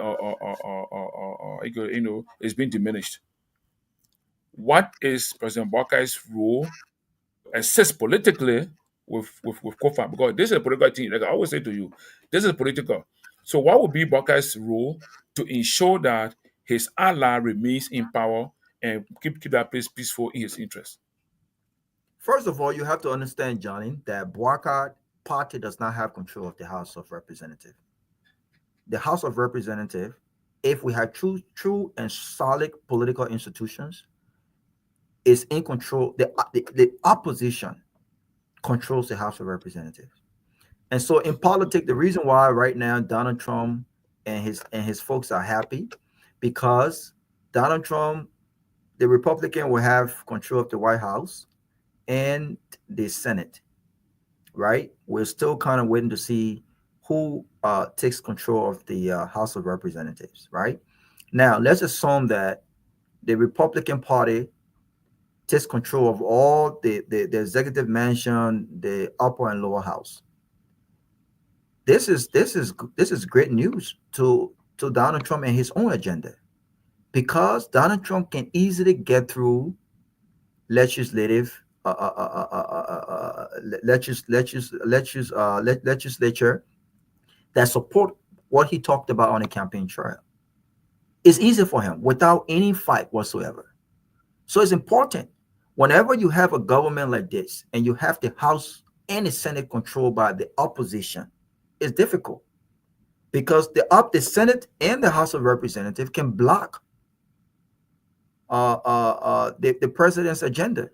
is being diminished. What is President Boakai's role to assist politically with Kofa? Because this is a political thing. Like I always say to you, this is political. So what would be Boakai's role to ensure that his ally remains in power and keep that place peaceful in his interest? First of all, you have to understand, Johnny, that Boakai party does not have control of the House of Representatives. The House of Representatives if we had true and solid political institutions, is in control. The opposition controls the House of Representatives. And so in politics, the reason why right now Donald Trump and his folks are happy, because Donald Trump, the Republican, will have control of the White House and the Senate, right? We're still kind of waiting to see who takes control of the House of Representatives, right? Now, let's assume that the Republican Party takes control of all the executive mansion, the upper and lower house. This is great news to Donald Trump and his own agenda, because Donald Trump can easily get through legislative legislature that support what he talked about on the campaign trail. It's easy for him without any fight whatsoever. So it's important, whenever you have a government like this and you have the House and the Senate controlled by the opposition, it's difficult, because the Senate and the House of Representatives can block the president's agenda.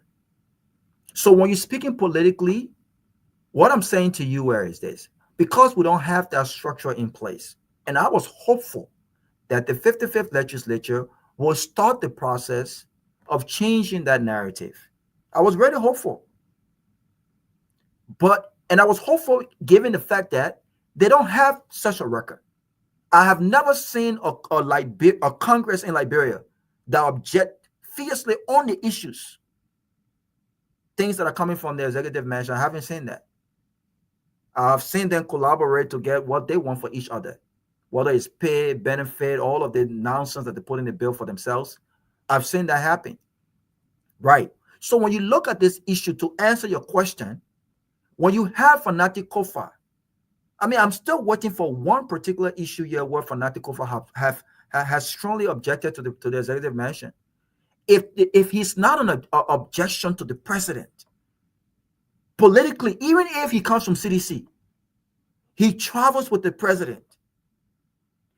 So when you're speaking politically, what I'm saying to you is this: because we don't have that structure in place, and I was hopeful that the 55th legislature will start the process of changing that narrative. I was very hopeful. And I was hopeful given the fact that they don't have such a record. I have never seen a Congress in Liberia that object fiercely on the issues, things that are coming from the executive mansion. I haven't seen that. I've seen them collaborate to get what they want for each other, whether it's pay, benefit, all of the nonsense that they put in the bill for themselves. I've seen that happen. Right. So when you look at this issue, to answer your question, when you have Fanatic Kofa, I mean, I'm still waiting for one particular issue here where Fanatic Kofa has strongly objected to the executive mansion. If he's not an objection to the president, politically, even if he comes from CDC, he travels with the president.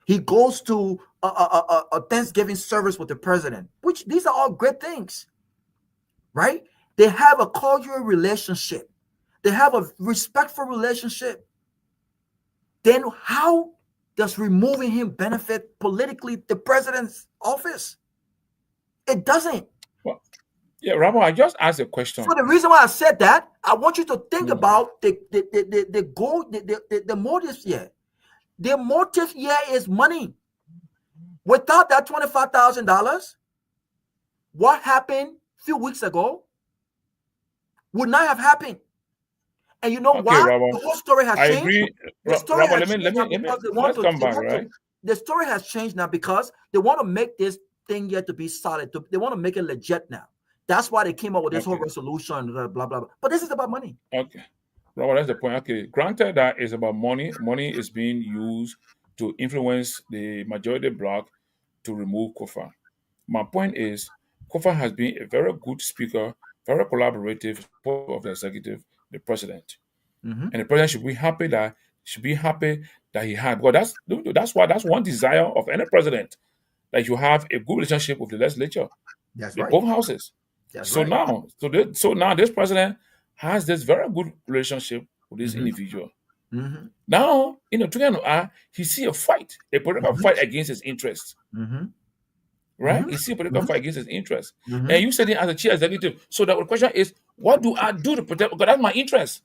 He goes to a Thanksgiving service with the president, which these are all great things, right? They have a cordial relationship. They have a respectful relationship. Then how does removing him benefit politically the president's office? It doesn't. Well, yeah, Ramo, I just asked a question. So the reason why I said that, I want you to think about the goal, the motive here. The motive here is money. Without that $25,000, what happened a few weeks ago would not have happened. And you know why? Ramo, the whole story has I changed. agree. The story Ramo, has changed let's come back, right? The story has changed now because they want to make this thing here to be solid. They want to make it legit now. That's why they came up with this whole resolution, blah, blah, blah. But this is about money. Okay. Ramo, that's the point. Okay. Granted that it's about money. Money is being used to influence the majority bloc to remove Kofa. My point is, Kofa has been a very good speaker, very collaborative supporter of the executive, the president. Mm-hmm. And the president should be happy that he had. Because that's one desire of any president, that you have a good relationship with the legislature. That's right. Right. Both houses. That's so right. Now this president has this very good relationship with this individual. Mm-hmm. Now, he see a fight, a political fight against his interests. Mm-hmm. Right? Mm-hmm. He see a political fight against his interests. Mm-hmm. And you said it as a chief executive. So the question is, what do I do to protect? Because that's my interest.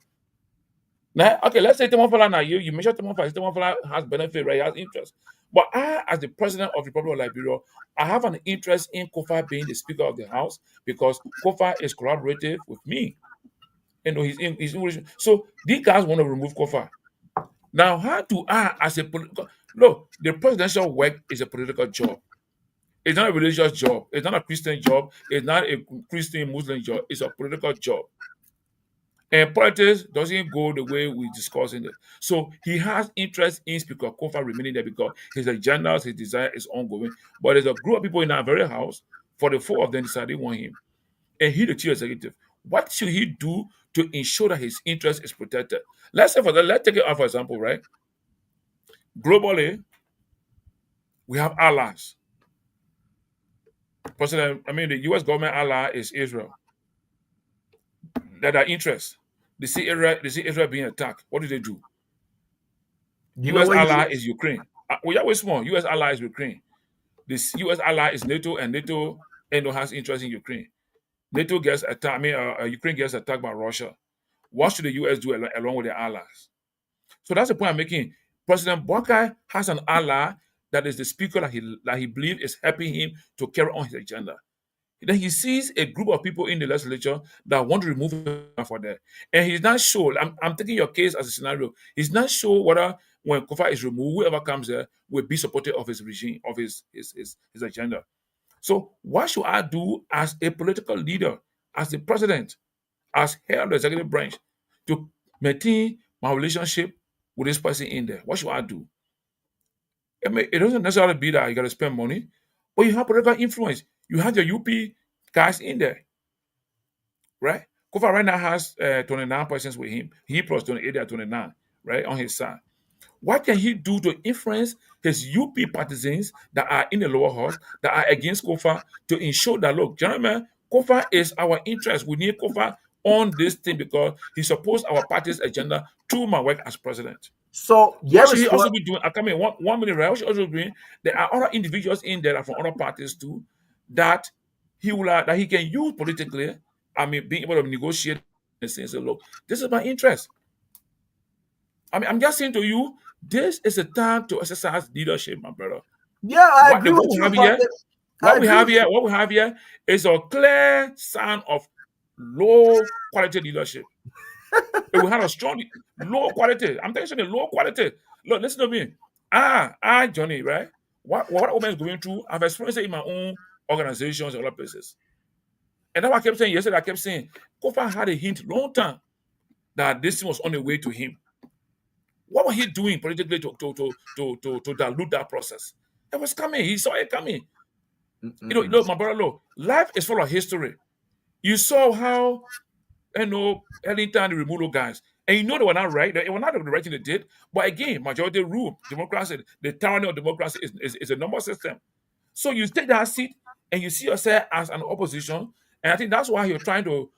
Now, okay, let's say Temofala now. You mentioned Temofala has benefit, right? He has interest. But I, as the president of the Republic of Liberia, I have an interest in Kofa being the Speaker of the House because Kofa is collaborative with me. He's in. So these guys want to remove Kofa. Now, how do I, as a political... Look, the presidential work is a political job. It's not a religious job. It's not a Christian job. It's not a Christian Muslim job. It's a political job. And politics doesn't go the way we discuss in it. So he has interest in Speaker Kofa remaining there because his agenda, his desire is ongoing. But there's a group of people in our very house, 44 of them decided they want him. And he, the chief executive, what should he do to ensure that his interest is protected? Let's take it out for example, right? Globally, We have allies. The U.S. government ally is Israel. That are interest. They see Israel being attacked. What do they do? You know U.S. what? ally is Ukraine. We always small. U.S. ally is Ukraine. This U.S. ally is NATO, and NATO has interest in Ukraine. NATO gets attacked. Ukraine gets attacked by Russia. What should the U.S. do along with their allies? So that's the point I'm making. President Boakai has an ally that is the speaker that he believes is helping him to carry on his agenda. Then he sees a group of people in the legislature that want to remove him for that. And he's not sure. I'm taking your case as a scenario. He's not sure whether when Kofa is removed, whoever comes there will be supportive of his regime, of his agenda. So what should I do as a political leader, as the president, as head of the executive branch, to maintain my relationship with this person in there? What should I do? It doesn't necessarily be that you got to spend money, but you have political influence. You have your UP guys in there, right? Kofa right now has 29 persons with him. He plus 28, they are 29, right, on his side. What can he do to influence his UP partisans that are in the lower house, that are against Kofa, to ensure that, look, gentlemen, Kofa is our interest. We need Kofa on this thing because he supports our party's agenda through my work as president. So What should he also be doing? I come in 1 minute, right? What should he also be doing? There are other individuals in there from other parties too that he can use politically. Being able to negotiate and say, look, this is my interest. I'm just saying to you, this is a time to exercise leadership, my brother. Yeah, I agree with you about that. What we have here is a clear sign of low quality leadership. If we had a strong low quality, I'm telling you, low quality. Look, listen to me. Johnny, right? What woman is going through, I've experienced it in my own organizations and other places. And that's what I kept saying yesterday. I kept saying, Kofa had a hint long time that this was on the way to him. What was he doing politically to dilute that process? It was coming. He saw it coming. Look, my brother, look, life is full of history. You saw how, Ellington, the removal guys, and they were not right. They were not the right thing they did. But again, majority rule, democracy, the tyranny of democracy is a number system. So you take that seat and you see yourself as an opposition, and I think that's why you're trying to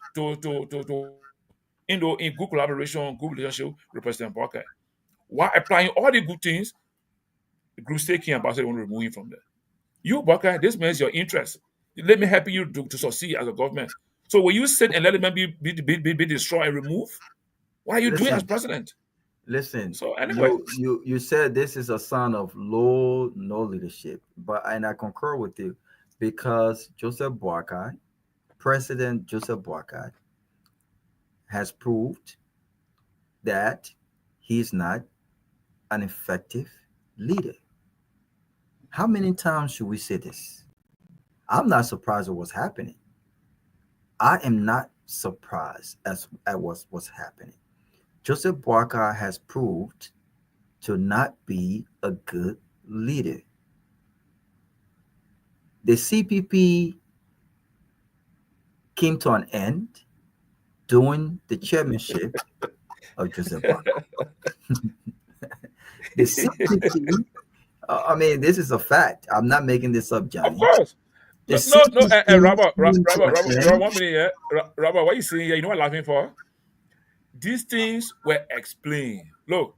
in good collaboration, good relationship with President Parker. While applying all the good things, the group stay key ambassador want to remove him from there. You, Parker, this means your interest. Let me help you to succeed as a government. So when you sit and let it be destroyed and removed, what are you doing as president? Listen, so anyway, you said this is a sign of no leadership, and I concur with you because President Joseph Boakai, has proved that he's not an effective leader. How many times should we say this? I'm not surprised at what's happening. I am not surprised at what's happening. Joseph Boakai has proved to not be a good leader. The CPP came to an end during the chairmanship of Joseph Boakai. The CPP, this is a fact. I'm not making this up, Johnny. Of course. Robert, 1 minute here. Robert, what you saying here? You know what I'm laughing for? These things were explained. Look,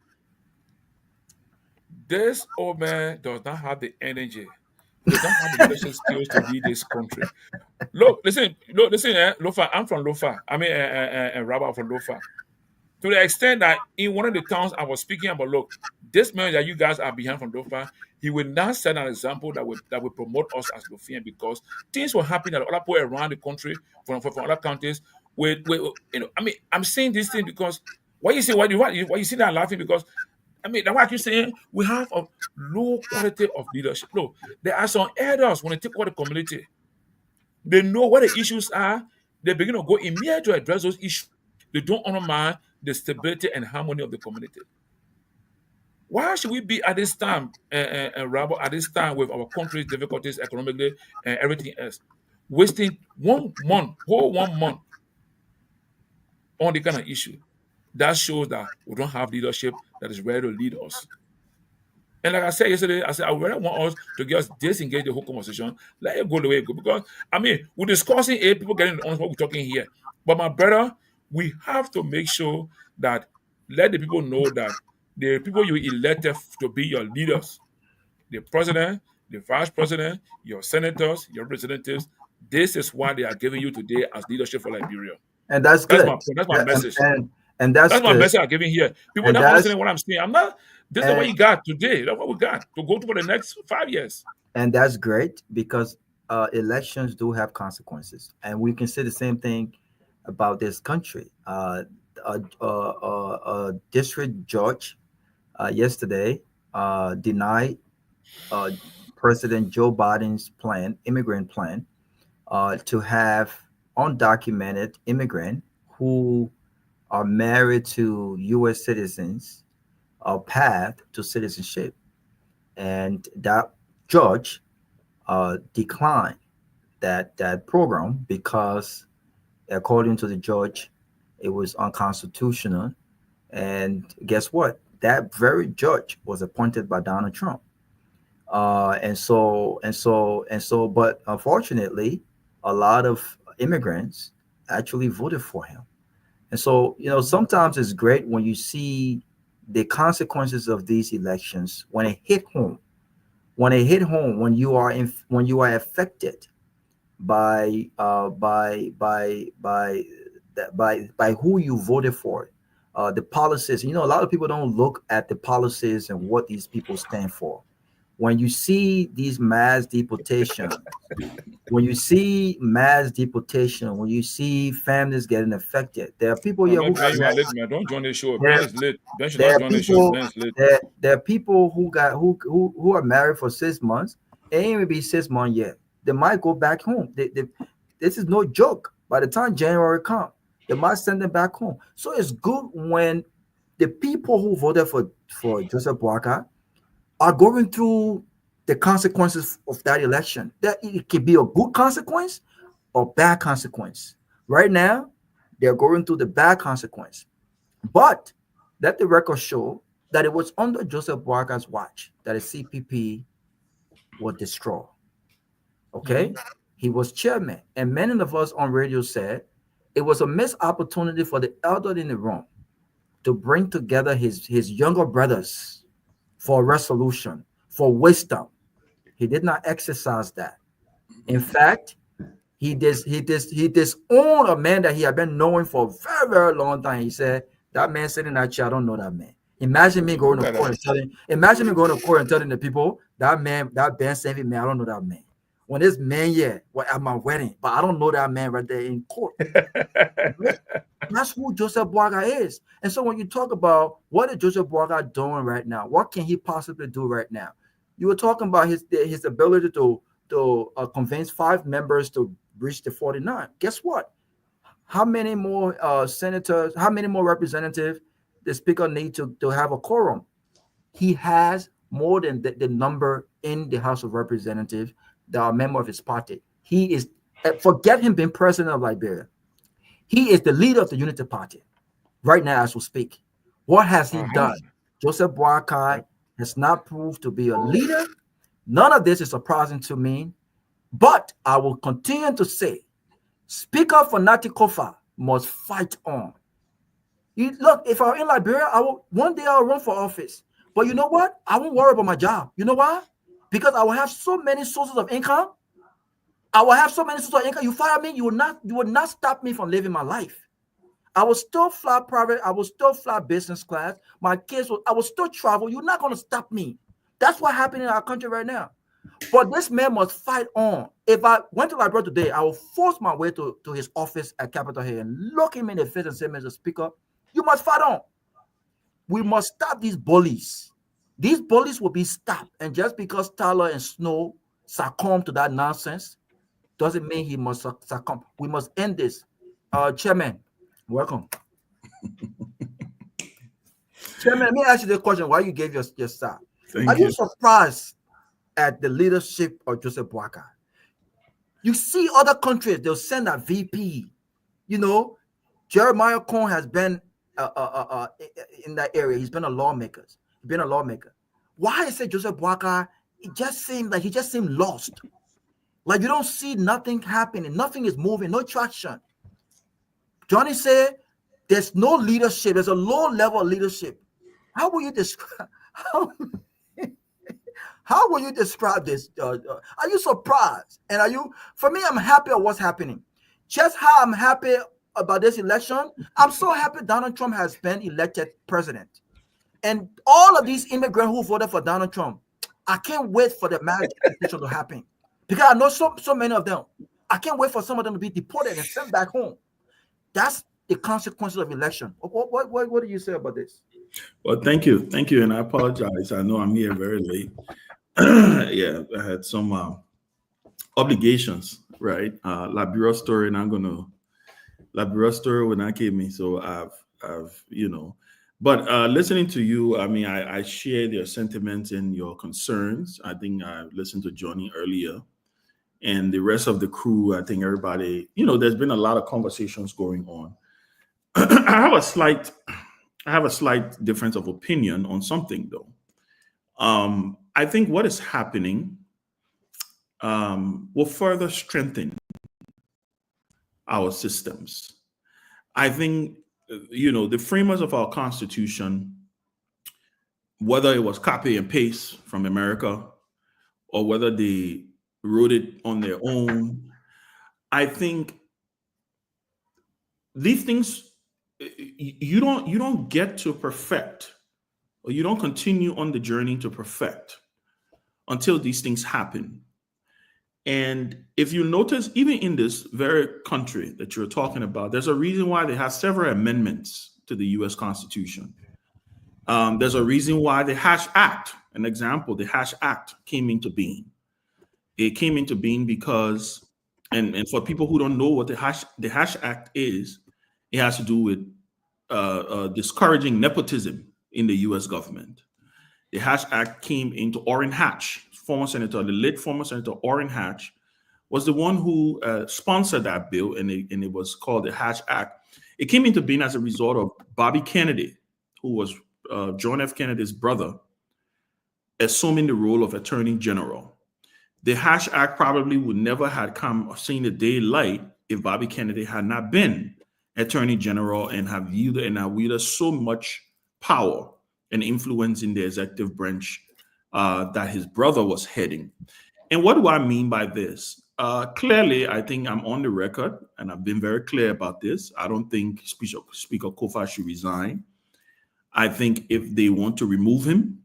this old man does not have the energy, does not have the leadership skills to lead this country. Listen, Lofa, I'm from Lofa. Robert from Lofa. To the extent that in one of the towns I was speaking about, look, this man that you guys are behind from Lofa, he will not set an example that will promote us as Lofian, because things will happen that other people around the country from other counties. I'm saying this thing because why you see that laughing? Because that's why I keep saying we have a low quality of leadership. Look, there are some elders when they take over the community, they know what the issues are. They begin to go immediately to address those issues. They don't undermine the stability and harmony of the community. Why should we be at this time, Robert, at this time with our country's difficulties economically and everything else, wasting 1 month, whole 1 month on the kind of issue? That shows that we don't have leadership that is ready to lead us. And like I said yesterday, I said I really want us to just disengage the whole conversation, let it go the way it go. Because I mean, we're discussing it, people getting on what we're talking here. But my brother, we have to make sure that let the people know that the people you elected to be your leaders, the president, the vice president, your senators, your representatives, this is what they are giving you today as leadership for Liberia. And that's That's good. my point. That's my Yeah, message. and that's That's my good. message I'm giving here. People And not that's understanding what I'm saying. I'm not. This is what and you got today. That's what we got to go to for the next 5 years. and that's great because elections do have consequences, and we can say the same thing about this country. A district judge yesterday denied uh, President Joe Biden's plan, immigrant plan, to have undocumented immigrant who are married to U.S. citizens a path to citizenship, and that judge declined that program because, according to the judge, it was unconstitutional. And guess what? That very judge was appointed by Donald Trump. But unfortunately, a lot of immigrants actually voted for him. And so, sometimes it's great when you see the consequences of these elections when it hit home. When it hit home, when you are affected by by who you voted for, the policies. A lot of people don't look at the policies and what these people stand for. When you see these mass deportation, when you see families getting affected, there are people No, here man, who Ben, got you are late, man. Don't join the show. Ben there, is late. Ben should there not are join the show. people Ben is late. there are people who got who are married for 6 months. It ain't even be 6 months yet. They might go back home. This is no joke. By the time January comes, they might send them back home. So it's good when the people who voted for Joseph Boakai are going through the consequences of that election. That it could be a good consequence or bad consequence. Right now, they're going through the bad consequence. But let the record show that it was under Joseph Boakai's watch that the CPP was destroyed. Okay? He was chairman. And many of us on radio said it was a missed opportunity for the elder in the room to bring together his younger brothers for resolution, for wisdom. He did not exercise that. In fact, he disowned a man that he had been knowing for a very, very long time. He said, that man sitting in that chair, I don't know that man. Imagine me going to court and telling the people that man, that Ben Sanvee man, I don't know that man. When this man here at my wedding, but I don't know that man right there in court. That's who Joseph Boakai is. And so when you talk about what is Joseph Boakai doing right now, what can he possibly do right now? You were talking about his ability to convince 5 members to reach the 49. Guess what? How many more senators, how many more representatives the speaker need to have a quorum? He has more than the number in the House of Representatives that are a member of his party. He is, forget him being president of Liberia. He is the leader of the Unity Party right now as we speak. What has he done? Joseph Boakai has not proved to be a leader. None of this is surprising to me, but I will continue to say, Speaker Fanati Kofa must fight on. Look, if I'm in Liberia, one day I'll run for office. But you know what? I won't worry about my job. You know why? Because I will have so many sources of income. You fire me, you will not stop me from living my life. I will still fly private. I will still fly business class. I will still travel. You're not going to stop me. That's what happened in our country right now. But this man must fight on. If I went to Liberia today, I will force my way to his office at Capitol Hill and look him in the face and say, Mr. Speaker, you must fight on. We must stop these bullies. These bullies will be stopped. And just because Tyler and Snow succumb to that nonsense doesn't mean he must succumb. We must end this. Chairman, welcome. Chairman, let me ask you the question. Why you gave your star? Are you surprised at the leadership of Joseph Boakai? You see other countries, they'll send a VP. Jeremiah Cohn has been in that area. He's been a lawmaker. Why I say Joseph Boakai, it just seemed like he just seemed lost. Like you don't see nothing happening, nothing is moving, no traction. Johnny said there's no leadership, there's a low level of leadership. How will you describe how will you describe this? Are you surprised? And are you, for me, I'm happy at what's happening. Just how I'm happy about this election, I'm so happy Donald Trump has been elected president. And all of these immigrants who voted for Donald Trump, I can't wait for the marriage decision to happen. Because I know so many of them. I can't wait for some of them to be deported and sent back home. That's the consequences of election. What do you say about this? Well, thank you, and I apologize. I know I'm here very late. Yeah, I had some obligations, right? Liberia story, and I'm gonna Liberia story when I came in. So I've but listening to you, I mean, I share your sentiments and your concerns. I think I listened to Johnny earlier, and the rest of the crew. I think everybody, there's been a lot of conversations going on. I have a slight difference of opinion on something, though. I think what is happening will further strengthen our systems. I think, the framers of our Constitution, whether it was copy and paste from America or whether they wrote it on their own, I think these things, you don't get to perfect, or you don't continue on the journey to perfect until these things happen. And if you notice, even in this very country that you're talking about, there's a reason why they have several amendments to the U.S. Constitution. There's a reason why the Hash Act, an example, the Hash Act came into being. It came into being because, and for people who don't know what the Hash Act is, it has to do with discouraging nepotism in the U.S. government. The Hash Act came into Orrin Hatch, the late former Senator Orrin Hatch, was the one who sponsored that bill, and it was called the Hash Act. It came into being as a result of Bobby Kennedy, who was John F. Kennedy's brother, assuming the role of Attorney General. The Hash Act probably would never have seen the daylight if Bobby Kennedy had not been Attorney General and have wielded so much power and influence in the executive branch that his brother was heading. And what do I mean by this? Clearly, I think I'm on the record, and I've been very clear about this. I don't think Speaker Kofa should resign. I think if they want to remove him,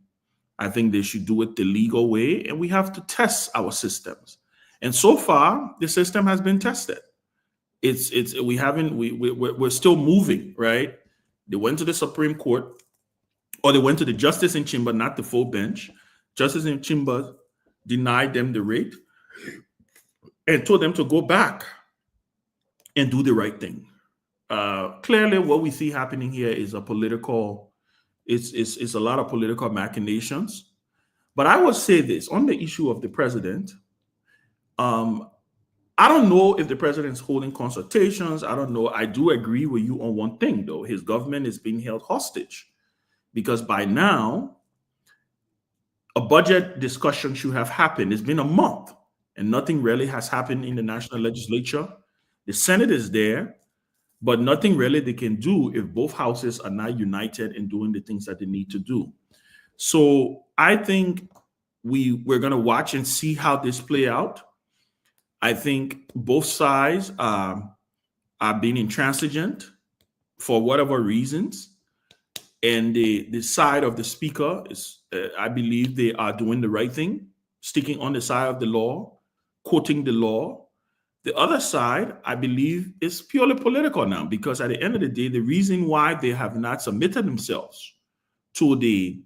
I think they should do it the legal way, and we have to test our systems. And so far, the system has been tested. We're still moving, right? They went to the Supreme Court, or they went to the Justice in Chamber, not the full bench. Justice in Chamber denied them the rate and told them to go back and do the right thing. Clearly, what we see happening here is a lot of political machinations. But I will say this on the issue of the president. I don't know if the president's holding consultations. I don't know. I do agree with you on one thing, though. His government is being held hostage because by now, a budget discussion should have happened. It's been a month and nothing really has happened in the national legislature. The Senate is there, but nothing really they can do if both houses are not united in doing the things that they need to do. So I think we're going to watch and see how this play out. I think both sides are being intransigent for whatever reasons. And the side of the speaker is, I believe they are doing the right thing, sticking on the side of the law, quoting the law. The other side, I believe, is purely political now, because at the end of the day, the reason why they have not submitted themselves to the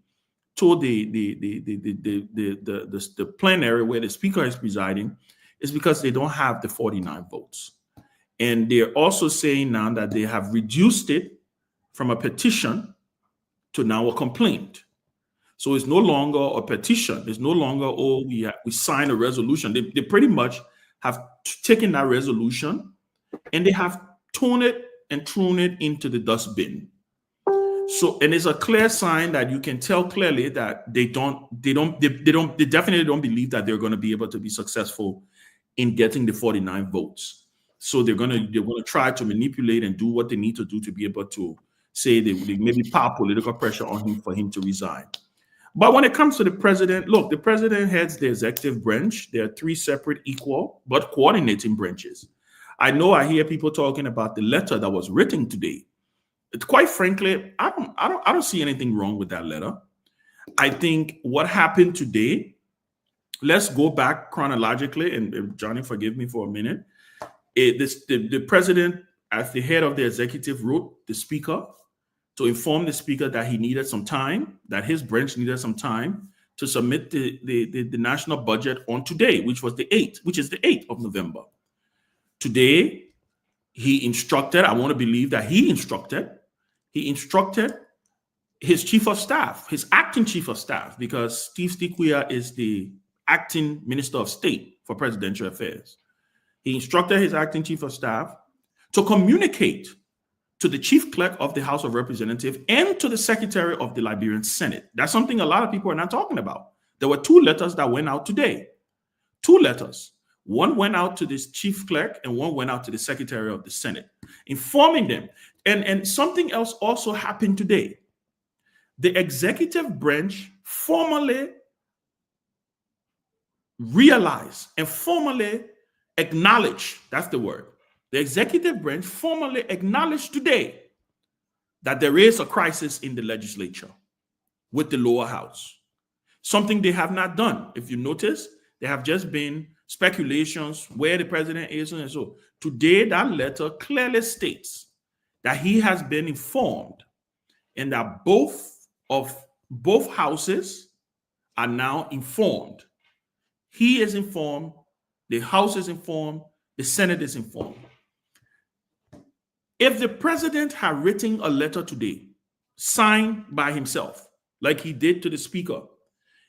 plenary where the speaker is presiding is because they don't have the 49 votes. And they're also saying now that they have reduced it from a petition to now a complaint. So it's no longer a petition. It's no longer, we sign a resolution. They pretty much have taken that resolution and they have torn it and thrown it into the dustbin. So, and it's a clear sign that you can tell clearly that they definitely don't believe that they're going to be able to be successful in getting the 49 votes. So they're going to try to manipulate and do what they need to do to be able to say they maybe put political pressure on him for him to resign. But when it comes to the president, look, the president heads the executive branch. There are 3 separate, equal but coordinating branches. I hear people talking about the letter that was written today. Quite frankly, I don't see anything wrong with that letter. I think what happened today, let's go back chronologically, and Johnny, forgive me for a minute. The president, as the head of the executive, wrote the speaker to inform the speaker that he needed some time, that his branch needed some time to submit the national budget on today, which is the 8th of November. Today, he instructed, I want to believe that he instructed his chief of staff, his acting chief of staff, because Steve Stikwia is the acting minister of state for presidential affairs. He instructed his acting chief of staff to communicate to the chief clerk of the House of Representatives and to the secretary of the Liberian Senate. That's something a lot of people are not talking about. There were 2 letters that went out today. 2 letters. One went out to this chief clerk and one went out to the secretary of the Senate, informing them. And something else also happened today. The executive branch formally realized and formally acknowledged, that's the word. The executive branch formally acknowledged today that there is a crisis in the legislature with the lower house. Something they have not done. If you notice, there have just been speculations where the president is and so. Today, that letter clearly states that he has been informed and that both houses are now informed. He is informed, the House is informed, the Senate is informed. If the president had written a letter today, signed by himself, like he did to the speaker,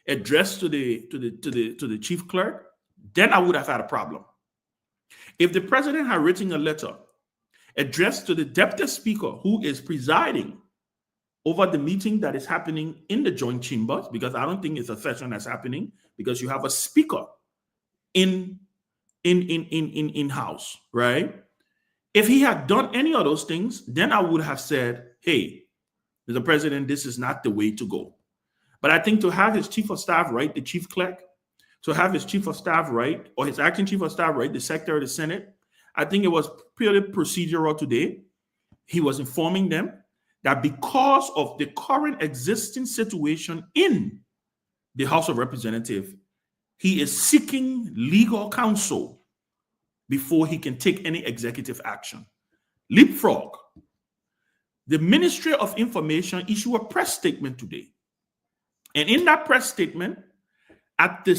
addressed to the chief clerk, then I would have had a problem. If the president had written a letter addressed to the deputy speaker who is presiding over the meeting that is happening in the joint chambers, because I don't think it's a session that's happening, because you have a speaker in house, right? If he had done any of those things, then I would have said, hey, Mr. President, this is not the way to go. But I think to have his chief of staff write the chief clerk, to have his chief of staff write, or his acting chief of staff write the secretary of the Senate, I think it was purely procedural today. He was informing them that because of the current existing situation in the House of Representatives, he is seeking legal counsel before he can take any executive action. Leapfrog. The Ministry of Information issued a press statement today. And in that press statement, at the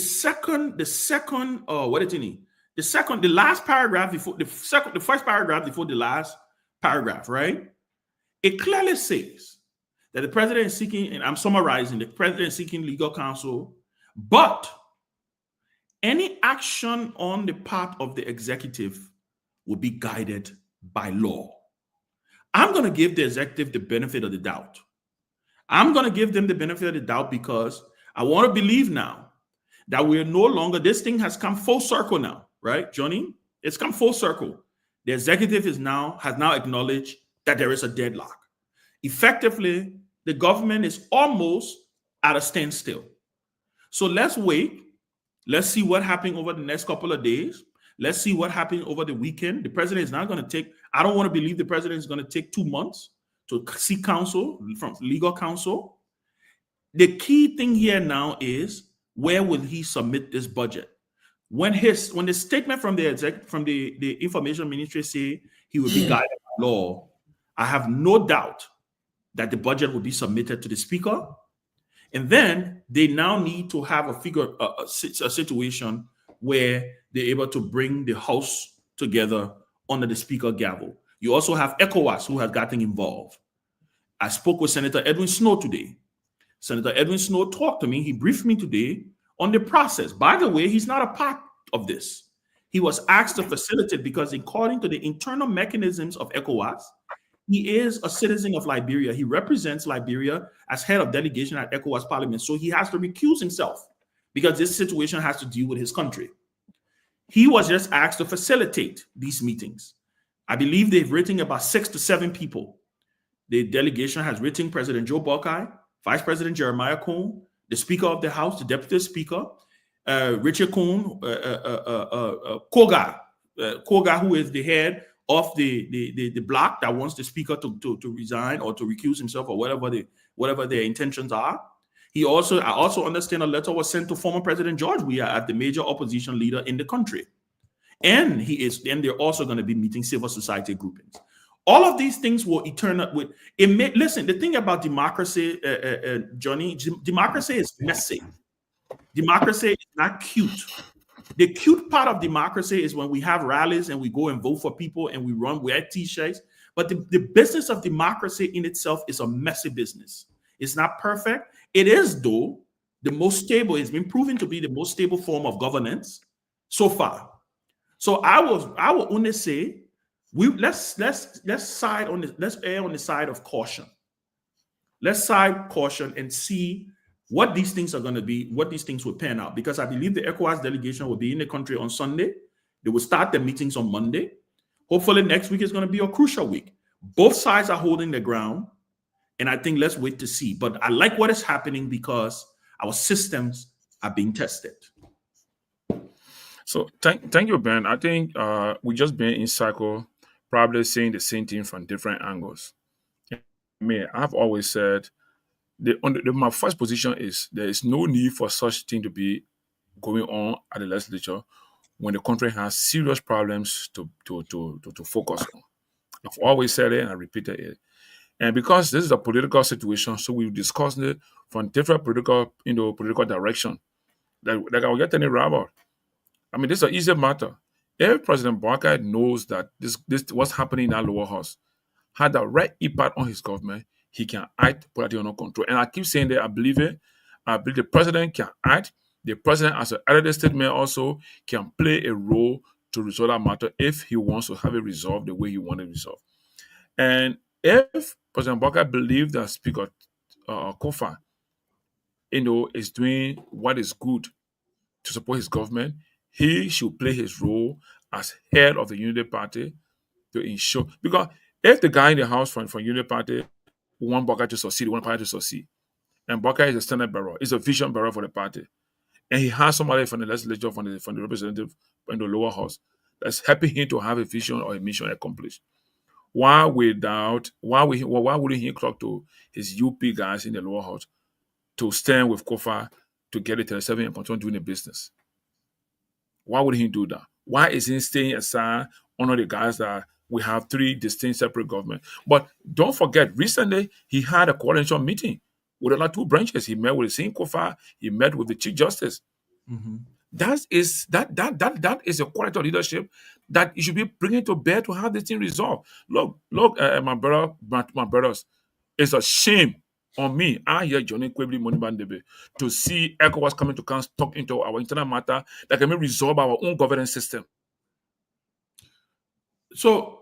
last paragraph before the first paragraph before the last paragraph, right? It clearly says that the president is seeking, and I'm summarizing, the president is seeking legal counsel, but any action on the part of the executive will be guided by law. I'm going to give the executive the benefit of the doubt. I'm going to give them the benefit of the doubt because I want to believe now that we're no longer, this thing has come full circle now, right, Johnny? It's come full circle. The executive has now acknowledged that there is a deadlock. Effectively, the government is almost at a standstill. So let's wait. Let's see what happens over the next couple of days. Let's see what happens over the weekend. The president is not going to take, I don't want to believe the president is going to take 2 months to seek counsel from legal counsel. The key thing here now is, where will he submit this budget? When the statement from the information ministry say he will be guided by law, I have no doubt that the budget will be submitted to the speaker. And then they now need to have a situation where they're able to bring the House together under the speaker gavel. You also have ECOWAS, who has gotten involved. I spoke with Senator Edwin Snow today. Senator Edwin Snow talked to me. He briefed me today on the process. By the way, he's not a part of this. He was asked to facilitate because according to the internal mechanisms of ECOWAS, he is a citizen of Liberia. He represents Liberia as head of delegation at ECOWAS Parliament. So he has to recuse himself because this situation has to deal with his country. He was just asked to facilitate these meetings. I believe they've written about 6 to 7 people. The delegation has written President Joe Buckeye, Vice President Jeremiah Cohn, the Speaker of the House, the Deputy Speaker, Richard Cohn, Togar, who is the head of the bloc that wants the Speaker to resign or to recuse himself or whatever their intentions are. I also understand a letter was sent to former President George Weah as the major opposition leader in the country. And they're also going to be meeting civil society groupings. All of these things will listen, the thing about democracy, Johnny, democracy is messy. Democracy is not cute. The cute part of democracy is when we have rallies and we go and vote for people and we wear t-shirts. But the business of democracy in itself is a messy business. It's not perfect. It is, though, the most stable. It's been proven to be the most stable form of governance so far. So I will only say let's err on the side of caution. Let's side caution and see what these things are going to be, what these things will pan out. Because I believe the ECOWAS delegation will be in the country on Sunday. They will start the meetings on Monday. Hopefully next week is going to be a crucial week. Both sides are holding their ground. And I think let's wait to see. But I like what is happening because our systems are being tested. So thank you, Ben. I think we just been in cycle, probably saying the same thing from different angles. I mean, I've always said my first position is there is no need for such thing to be going on at the legislature when the country has serious problems to focus on. I've always said it and I repeated it. And because this is a political situation, so we've discussed it from different political direction that I will get any about. I mean, this is an easy matter. If President Buckeye knows that this what's happening in that lower house had a right impact on his government, he can act, put it under control. And I keep saying that I believe it. I believe the president can act. The president, as an elder statement, also can play a role to resolve that matter if he wants to have it resolved the way he wants it resolved. And if President Buckeye believes that Speaker Kofa, is doing what is good to support his government, he should play his role as head of the Unity Party to ensure. Because if the guy in the house from Unity Party want Buckeye to succeed, want party to succeed, and Buckeye is a standard bearer, is a vision bearer for the party, and he has somebody from the legislature, from the representative in the lower house that's helping him to have a vision or a mission accomplished. Why wouldn't he clock to his UP guys in the lower house to stand with Kofa to get it to 7 and continue doing the business? Why would he do that? Why is he staying aside under the guys that we have 3 distinct separate governments? But don't forget, recently he had a coalition meeting with other 2 branches. He met with the same Kofa, he met with the Chief Justice. Mm-hmm. That is a quality of leadership that you should be bringing to bear to have this thing resolved. Look, my brothers, it's a shame on me. I hear Johnny Quebly Monibandebe to see ECOWAS coming to talk into our internal matter that can be resolved our own governance system. So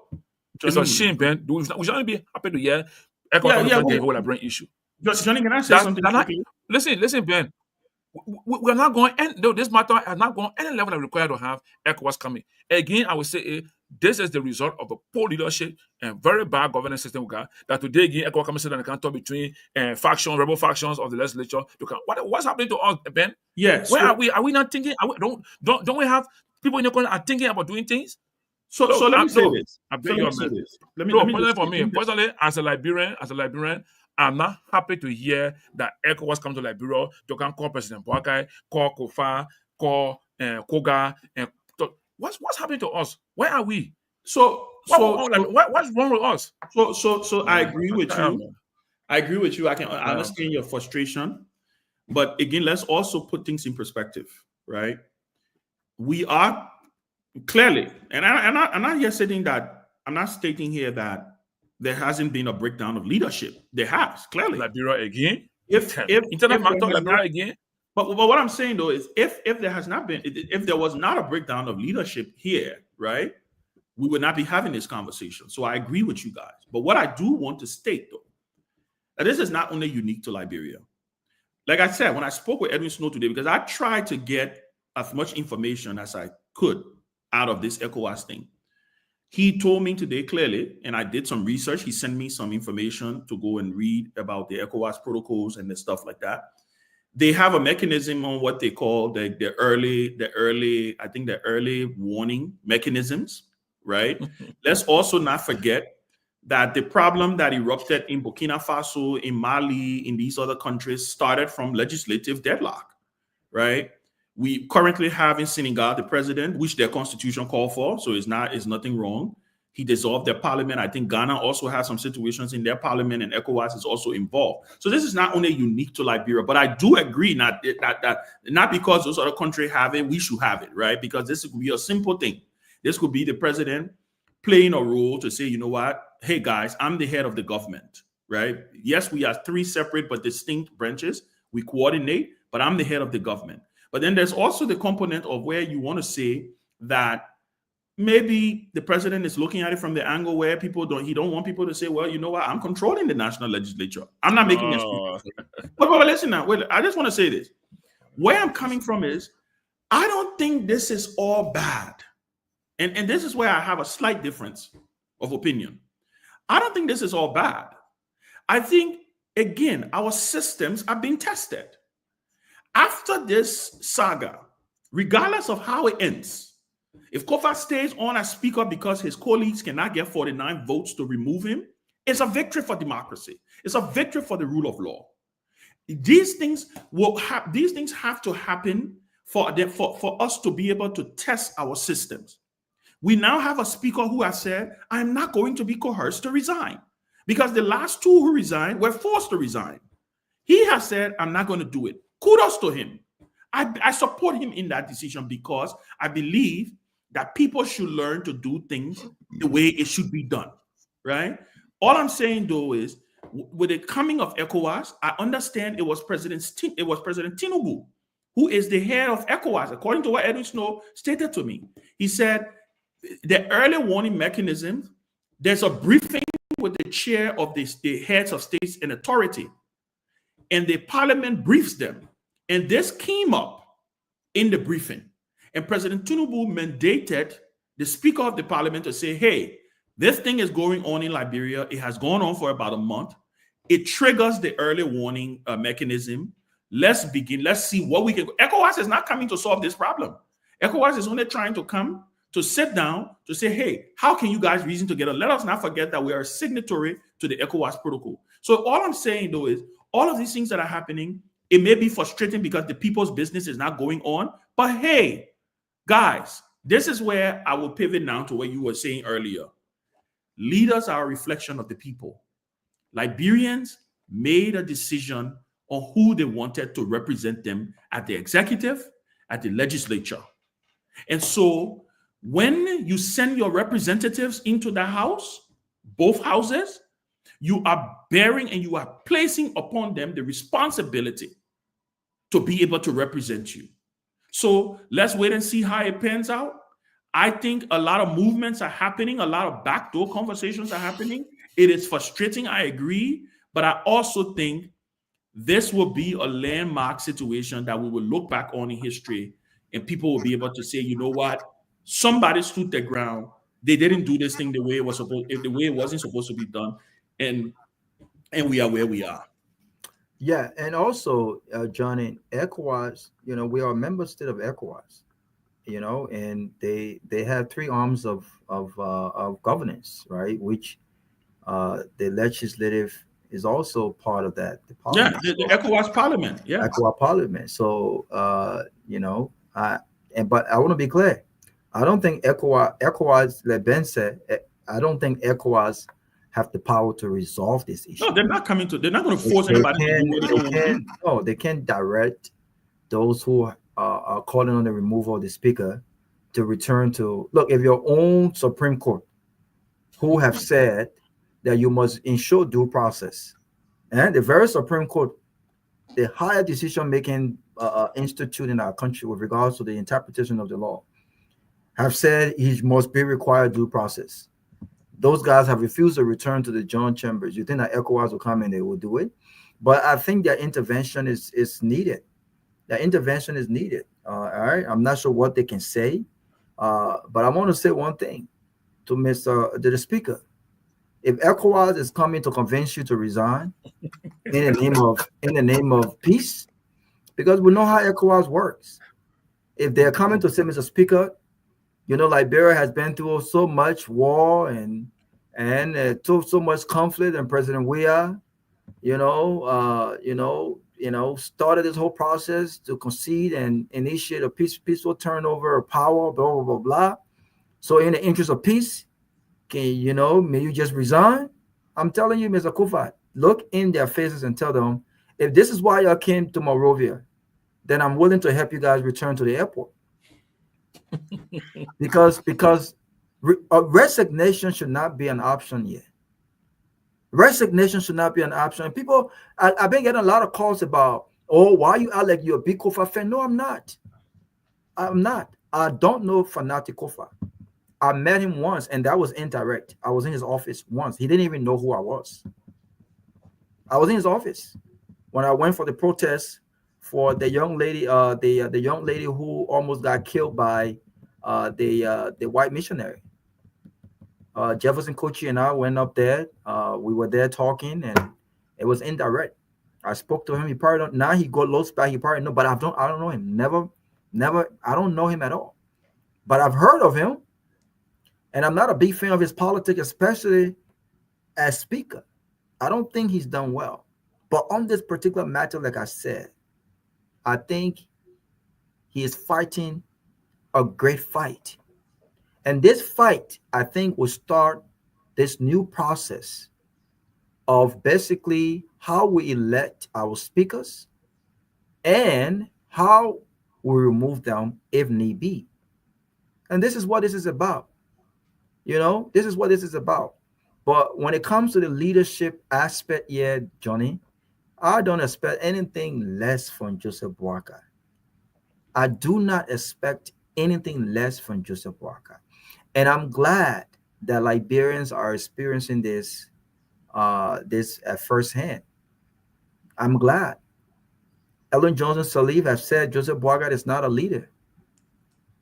it's a shame, Ben. We should only be happy to hear ECOWAS will bring issue. Johnny, can I say something? Listen, Ben. We're not going, this matter has not gone any level that required to have ECOWAS coming. Again, I would say this is the result of a poor leadership and very bad governance system we got. That today, again, ECOWAS coming and can talk between rebel factions of the legislature. What's happening to us, Ben? Yes. Where are we? Are we not thinking? Don't we have people in the country are thinking about doing things? So let me say this. I beg you, man. Personally, as a Liberian, I'm not happy to hear that ECOWAS come to Liberia to call President Buckeye, call Kofa, call Togar, and what's happening to us? Where are we? What's wrong with us? So I agree with you. I understand your frustration, but again, let's also put things in perspective, right? We are clearly, and I'm not here saying that. I'm not stating here that there hasn't been a breakdown of leadership. There has, clearly. Liberia again? If Liberia again? But what I'm saying, though, is if there has not been, if there was not a breakdown of leadership here, right, we would not be having this conversation. So I agree with you guys. But what I do want to state, though, that this is not only unique to Liberia. Like I said, when I spoke with Edwin Snow today, because I tried to get as much information as I could out of this ECOWAS thing, he told me today clearly, and I did some research. He sent me some information to go and read about the ECOWAS protocols and the stuff like that. They have a mechanism on what they call the early warning mechanisms, right? Let's also not forget that the problem that erupted in Burkina Faso, in Mali, in these other countries started from legislative deadlock, right? We currently have in Senegal the president, which their constitution called for, so it's nothing wrong. He dissolved their parliament. I think Ghana also has some situations in their parliament, and ECOWAS is also involved. So this is not only unique to Liberia, but I do agree not because those other countries have it, we should have it, right? Because this could be a simple thing. This could be the president playing a role to say, you know what? Hey guys, I'm the head of the government, right? Yes, we are three separate but distinct branches. We coordinate, but I'm the head of the government. But then there's also the component of where you want to say that maybe the president is looking at it from the angle where he don't want people to say, well, you know what, I'm controlling the national legislature. I'm not making excuses. But listen now, wait, I just want to say this. Where I'm coming from is, I don't think this is all bad. And this is where I have a slight difference of opinion. I don't think this is all bad. I think, again, our systems are being tested. After this saga, regardless of how it ends, if Kofa stays on as speaker because his colleagues cannot get 49 votes to remove him, it's a victory for democracy. It's a victory for the rule of law. These things have to happen for us to be able to test our systems. We now have a speaker who has said, I'm not going to be coerced to resign, because the last two who resigned were forced to resign. He has said, I'm not going to do it. Kudos to him. I support him in that decision, because I believe that people should learn to do things the way it should be done, right? All I'm saying, though, is with the coming of ECOWAS, I understand it was President Tinubu, who is the head of ECOWAS, according to what Edwin Snow stated to me. He said, the early warning mechanism, there's a briefing with the chair of the heads of states and authority, and the parliament briefs them. And this came up in the briefing. And President Tinubu mandated the Speaker of the Parliament to say, hey, this thing is going on in Liberia. It has gone on for about a month. It triggers the early warning mechanism. Let's begin. Let's see what we can do. ECOWAS is not coming to solve this problem. ECOWAS is only trying to come to sit down to say, hey, how can you guys reason together? Let us not forget that we are a signatory to the ECOWAS protocol. So all I'm saying, though, is all of these things that are happening, it may be frustrating because the people's business is not going on. But hey, guys, this is where I will pivot now to what you were saying earlier. Leaders are a reflection of the people. Liberians made a decision on who they wanted to represent them at the executive, at the legislature. And so when you send your representatives into the house, both houses, you are bearing and you are placing upon them the responsibility to be able to represent you. So let's wait and see how it pans out. I think a lot of movements are happening. A lot of backdoor conversations are happening. It is frustrating, I agree. But I also think this will be a landmark situation that we will look back on in history, and people will be able to say, you know what? Somebody stood their ground. They didn't do this thing the way it was supposed, the way it wasn't supposed to be done. And we are where we are. Yeah, and also, Johnny, ECOWAS, we are a member state of ECOWAS, and they have three arms of governance, right? Which the legislative is also part of that. The parliament. Yeah, the ECOWAS Parliament. Yeah, ECOWAS Parliament. So, but I want to be clear. I don't think ECOWAS, like Ben said, I don't think ECOWAS have the power to resolve this issue. No, they're not going to force anybody to do what they want to do. No, they can't direct those who are calling on the removal of the speaker to return to, look, if your own Supreme Court, who have said that you must ensure due process, and the very Supreme Court, the higher decision-making institute in our country with regards to the interpretation of the law, have said he must be required due process. Those guys have refused to return to the joint chambers. You think that ECOWAS will come and they will do it? But I think their intervention is needed. That intervention is needed. All right. I'm not sure what they can say, but I want to say one thing to the speaker. If ECOWAS is coming to convince you to resign in the name of peace, because we know how ECOWAS works. If they're coming to say, Mr. Speaker, Liberia has been through so much war and so much conflict, and President Weah, started this whole process to concede and initiate a peaceful turnover of power, blah, blah, blah, blah. So in the interest of peace, may you just resign? I'm telling you, Mr. Kufa, look in their faces and tell them, if this is why y'all came to Monrovia, then I'm willing to help you guys return to the airport. because resignation should not be an option yet. Resignation should not be an option. And people, I've been getting a lot of calls about, why you act like you're a big Kofa fan? No, I'm not. I'm not. I don't know Fanatic Kofa. I met him once, and that was indirect. I was in his office once. He didn't even know who I was. I was in his office when I went for the protest for the young lady, the young lady who almost got killed by the white missionary. Jefferson Kochi and I went up there. We were there talking, and it was indirect. I spoke to him. He probably don't. Now he go lost back. He probably know, but I don't know him. Never. I don't know him at all. But I've heard of him, and I'm not a big fan of his politics, especially as speaker. I don't think he's done well. But on this particular matter, like I said, I think he is fighting a great fight. And this fight, I think, will start this new process of basically how we elect our speakers and how we remove them if need be. And this is what this is about. This is what this is about. But when it comes to the leadership aspect, Johnny, I don't expect anything less from Joseph Boakai. I do not expect anything less from Joseph Boakai. And I'm glad that Liberians are experiencing this at firsthand. I'm glad. Ellen Johnson Sirleaf has said Joseph Boakai is not a leader.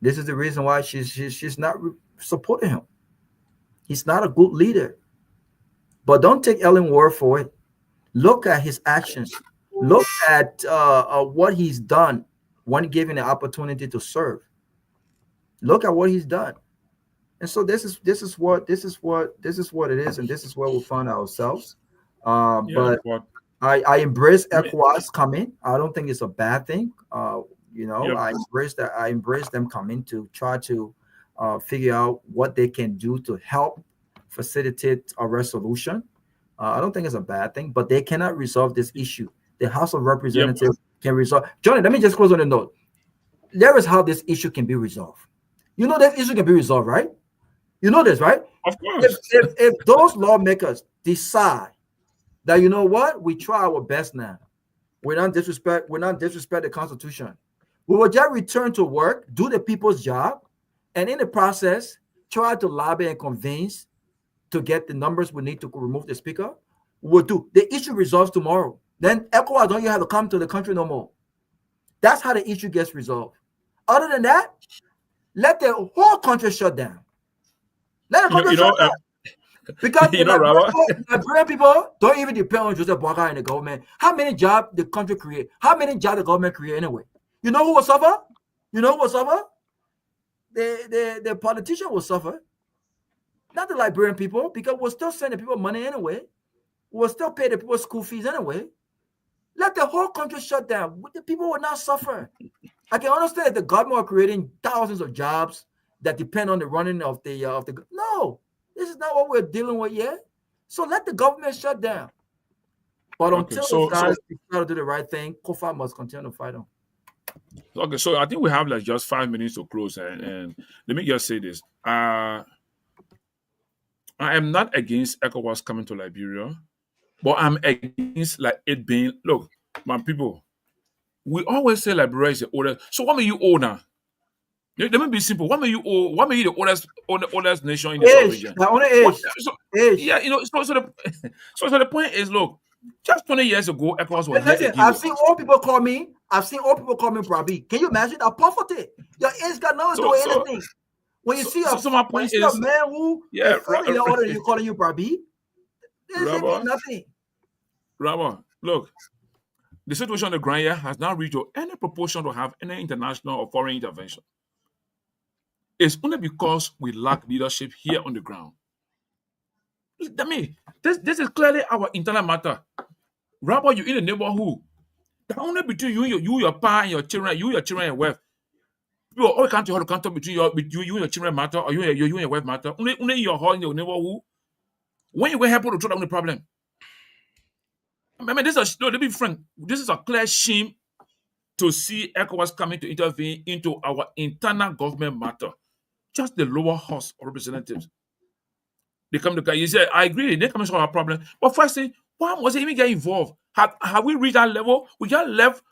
This is the reason why she's not supporting him. He's not a good leader. But don't take Ellen's word for it. Look at his actions. Look at what he's done when given the opportunity to serve. Look at what he's done. And so this is what it is, and this is where we find ourselves. But I embrace ECOWAS coming. I don't think it's a bad thing. I embrace that. I embrace them coming to try to figure out what they can do to help facilitate a resolution. I don't think it's a bad thing, but they cannot resolve this issue. The House of Representatives can resolve. Johnny, let me just close on a note. There is how this issue can be resolved. That issue can be resolved, right? You know this, right? Of course. If those lawmakers decide that, we try our best now. We're not disrespect the Constitution. We will just return to work, do the people's job, and in the process, try to lobby and convince to get the numbers we need to remove the speaker. We'll do. The issue resolves tomorrow. Then ECOWAS don't even have to come to the country no more. That's how the issue gets resolved. Other than that, let the whole country shut down. Let the country shut down. Because Liberian people don't even depend on Joseph Boakai and the government. How many jobs the country create? How many jobs the government create anyway? You know who will suffer? The politician will suffer. Not the Liberian people, because we'll still send the people money anyway. We'll still pay the people school fees anyway. Let the whole country shut down. The people will not suffer. I can understand if the government are creating thousands of jobs that depend on the running of the no, this is not what we're dealing with yet. So let the government shut down. But until those guys try to do the right thing, Kofa must continue to fight them. Okay, so I think we have like just 5 minutes to close, and let me just say this. I am not against ECOWAS coming to Liberia, but I'm against like it being, look, my people, we always say Liberia is the older. So what are you old now? Let me be simple. What may you the oldest nation in the South region? The only What, age. so, Age. yeah, so the point is, look, just 20 years ago, ECOWAS was Listen, here again. I've seen old people call me Brabi. Can you imagine that poverty? Your age got nothing to do with anything. When you see a my point is, a man who is 40 years older than you calling you Brabi, this ain't nothing. Rabba, look, the situation on the ground here has not reached any proportion to have any international or foreign intervention. It's only because we lack leadership here on the ground. I mean, this is clearly our internal matter. Rabba, you in the neighborhood. The only between your pa and your children, your children and your wife. You all can't talk between you and your children matter, or you and your wife matter. Only your home in your neighborhood. When you go help to throw down the problem. I mean, this is to be frank. This is a clear shame to see ECOWAS coming to intervene into our internal government matter. Just the lower house of representatives. They come to you say, I agree, they come to solve our problem. But firstly, why must they even get involved? Have we reached that level? We just left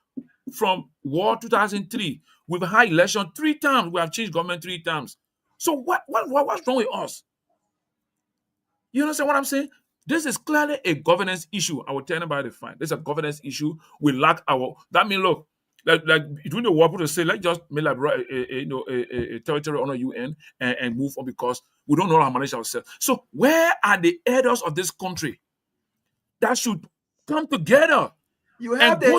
from war 2003. We've had election 3 times. We have changed government 3 times. So what's wrong with us? You understand what I'm saying? This is clearly a governance issue. I will tell anybody to find. This is a governance issue. We lack that means, look, like during the war, people say, let's just make a territory under UN and move on because we don't know how to manage ourselves. So where are the elders of this country that should come together? You have you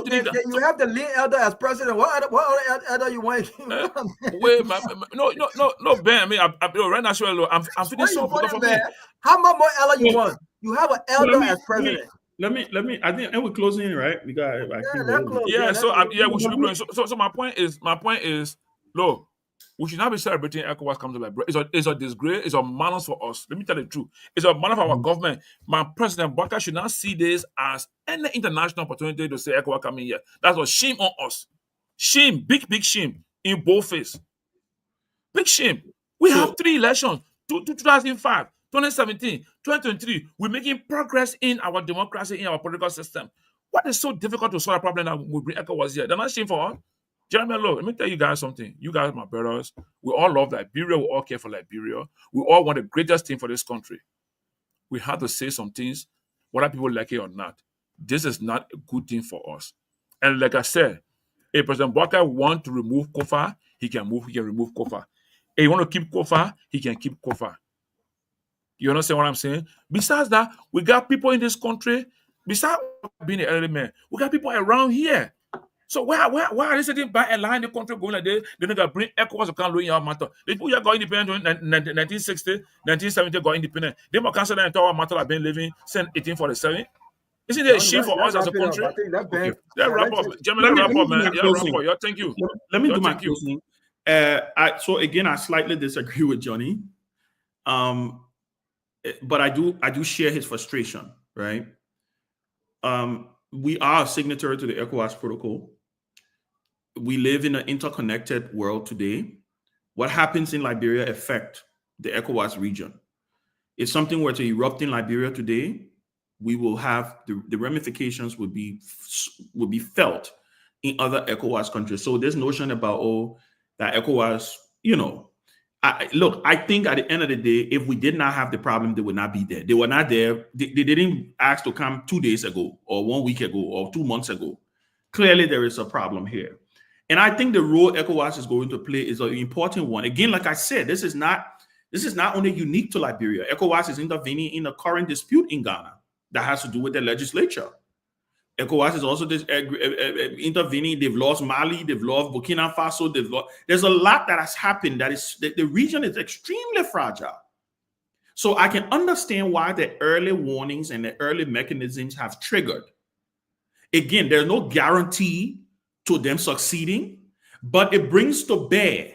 have the lead elder as president. What other elder you want? Wait, no, Ben. I mean, right now, I'm feeling so for me. How much more elder you want? You have an elder as president. Let me. I think, and we're closing, right? We got. We should be closing. So my point is, look, we should not be celebrating ECOWAS comes to Liberia. It's a disgrace. It's a manners for us. Let me tell you the truth. It's a manner for our government. My President Baka should not see this as any international opportunity to say ECOWAS coming here. That's a shame on us. Shame, big shame in both faces. Big shame. We have 3 elections: 2005, 2017, 2023. We're making progress in our democracy, in our political system. What is so difficult to solve a problem that we bring ECOWAS here? They're not shame for us. Jeremy, look, let me tell you guys something. You guys, my brothers, we all love Liberia. We all care for Liberia. We all want the greatest thing for this country. We have to say some things, whether people like it or not. This is not a good thing for us. And like I said, if President Baka wants to remove Kofa, he can remove Kofa. If he want to keep Kofa, he can keep Kofa. You understand what I'm saying? Besides that, we got people in this country, besides being an elderly man, we got people around here. So why are they sitting by a line in the country going like this? They're going to bring ECOWAS to come in our matter. The people here got independent in 1960, 1970 got independent. They might cancel that entire matter I've been living since 1847. Isn't it a shame for us as a country? Wrap up. German, wrap up, man. Yeah, wrap up. Yeah, thank you. Let me do my closing. So again, I slightly disagree with Johnny. But I do share his frustration, right? We are a signatory to the ECOWAS protocol. We live in an interconnected world today. What happens in Liberia affects the ECOWAS region. If something were to erupt in Liberia today, we will have the ramifications would be felt in other ECOWAS countries. So this notion about that ECOWAS, I think at the end of the day, if we did not have the problem, they would not be there. They were not there. They didn't ask to come 2 days ago or 1 week ago or 2 months ago. Clearly, there is a problem here. And I think the role ECOWAS is going to play is an important one. Again, like I said, this is not only unique to Liberia. ECOWAS is intervening in a current dispute in Ghana that has to do with the legislature. ECOWAS is also intervening. They've lost Mali. They've lost Burkina Faso. There's a lot that has happened. The region is extremely fragile. So I can understand why the early warnings and the early mechanisms have triggered. Again, there's no guarantee to them succeeding, but it brings to bear,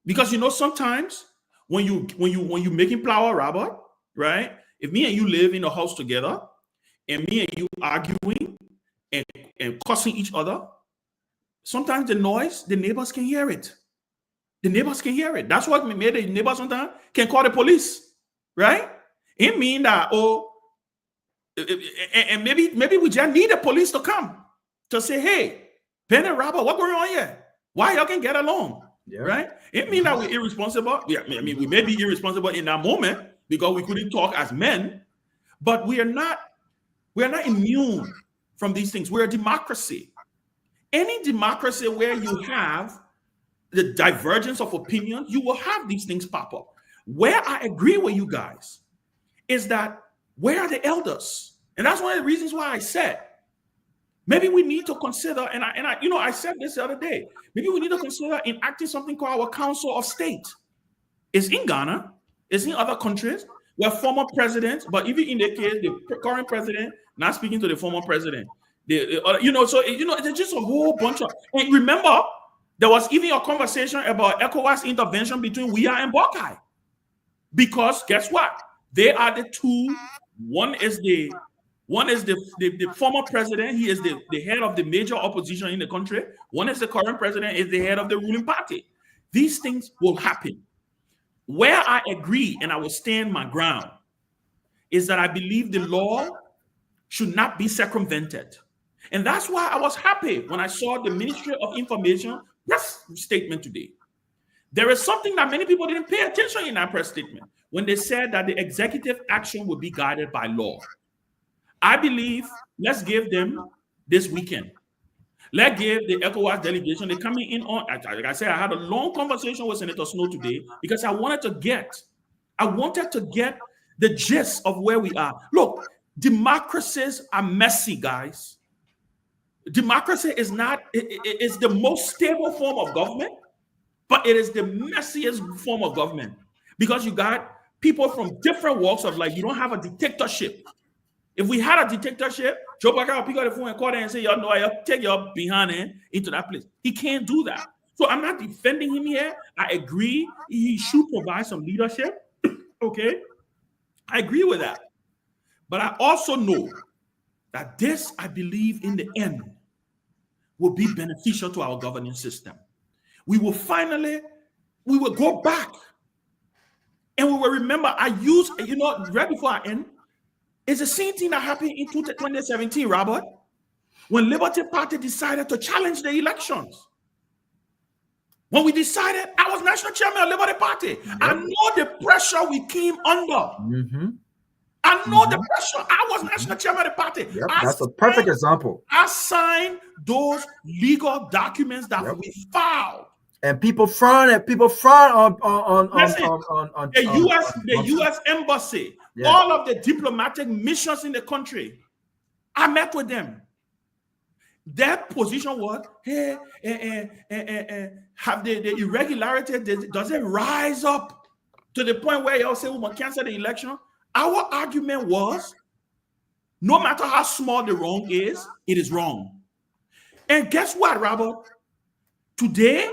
because sometimes when you making flour, Robert, right? If me and you live in a house together, and me and you arguing and cussing each other, sometimes the noise, the neighbors can hear it. The neighbors can hear it. That's what made the neighbors sometimes can call the police, right? It mean that, and maybe we just need the police to come to say, hey, Ben and Robert, what's going on here? Why y'all can get along? Yeah. Right? It means that we're irresponsible. I mean, we may be irresponsible in that moment because we couldn't talk as men, but we are not immune from these things. We're a democracy. Any democracy where you have the divergence of opinion, you will have these things pop up. Where I agree with you guys is that where are the elders? And that's one of the reasons why I said maybe we need to consider, and I said this the other day, maybe we need to consider enacting something called our Council of State. It's in Ghana, it's in other countries where former presidents, but even in the case, the current president not speaking to the former president. There's just a whole bunch of, and remember, there was even a conversation about ECOWAS intervention between Myean and Boakai. Because guess what? They are the two. One is the former president. He is the head of the major opposition in the country. One is the current president, is the head of the ruling party. These things will happen. Where I agree and I will stand my ground is that I believe the law should not be circumvented. And that's why I was happy when I saw the Ministry of Information press statement today. There is something that many people didn't pay attention in that press statement when they said that the executive action would be guided by law. I believe let's give them this weekend. Let's give the ECOWAS delegation, they're coming in on, like I said, I had a long conversation with Senator Snow today because I wanted to get the gist of where we are. Look, democracies are messy, guys. Democracy is not, it is the most stable form of government, but it is the messiest form of government because you got people from different walks of life. You don't have a dictatorship. If we had a dictatorship, Joe Biden will pick up the phone and call them and say, y'all know, I'll take your behind into that place. He can't do that. So I'm not defending him here. I agree. He should provide some leadership. Okay. I agree with that. But I also know that this, I believe, in the end, will be beneficial to our governing system. We will go back and we will remember, right before I end, it's the same thing that happened in 2017, Robert, when Liberty Party decided to challenge the elections. When we decided, I was national chairman of Liberty Party. Yep. I know the pressure we came under. Mm-hmm. I know the pressure. I was national chairman of the party. Yep. That's a perfect example. I signed those legal documents that we filed. And people frown on the U.S. embassy, all of the diplomatic missions in the country. I met with them. Their position was, have the irregularity, does it rise up to the point where y'all say we must cancel the election? Our argument was, no matter how small the wrong is, it is wrong. And guess what, Robert? Today,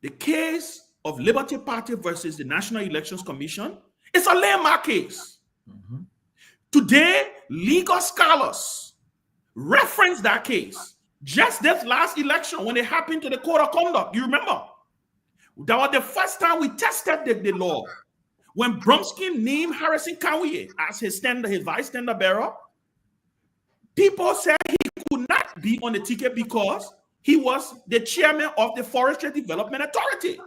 the case of Liberty Party versus the National Elections Commission is a landmark case. Mm-hmm. Today, legal scholars reference that case. Just this last election, when it happened to the Code of Conduct, you remember? That was the first time we tested the law. When Bromsky named Harrison Kawiye as his vice standard bearer, people said he could not be on the ticket because he was the chairman of the Forestry Development Authority.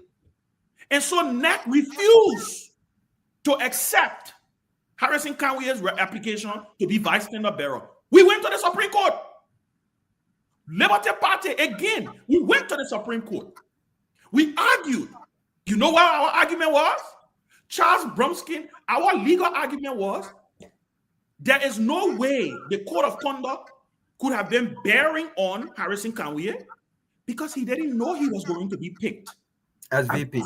And so NEC refused to accept Harrison Kawiye's application to be vice standard bearer. We went to the Supreme Court. Liberty Party, again, we went to the Supreme Court. We argued. You know what our argument was? Charles Bromsky, our legal argument was, there is no way the Code of Conduct could have been bearing on Harrison Kawiye because he didn't know he was going to be picked as VP.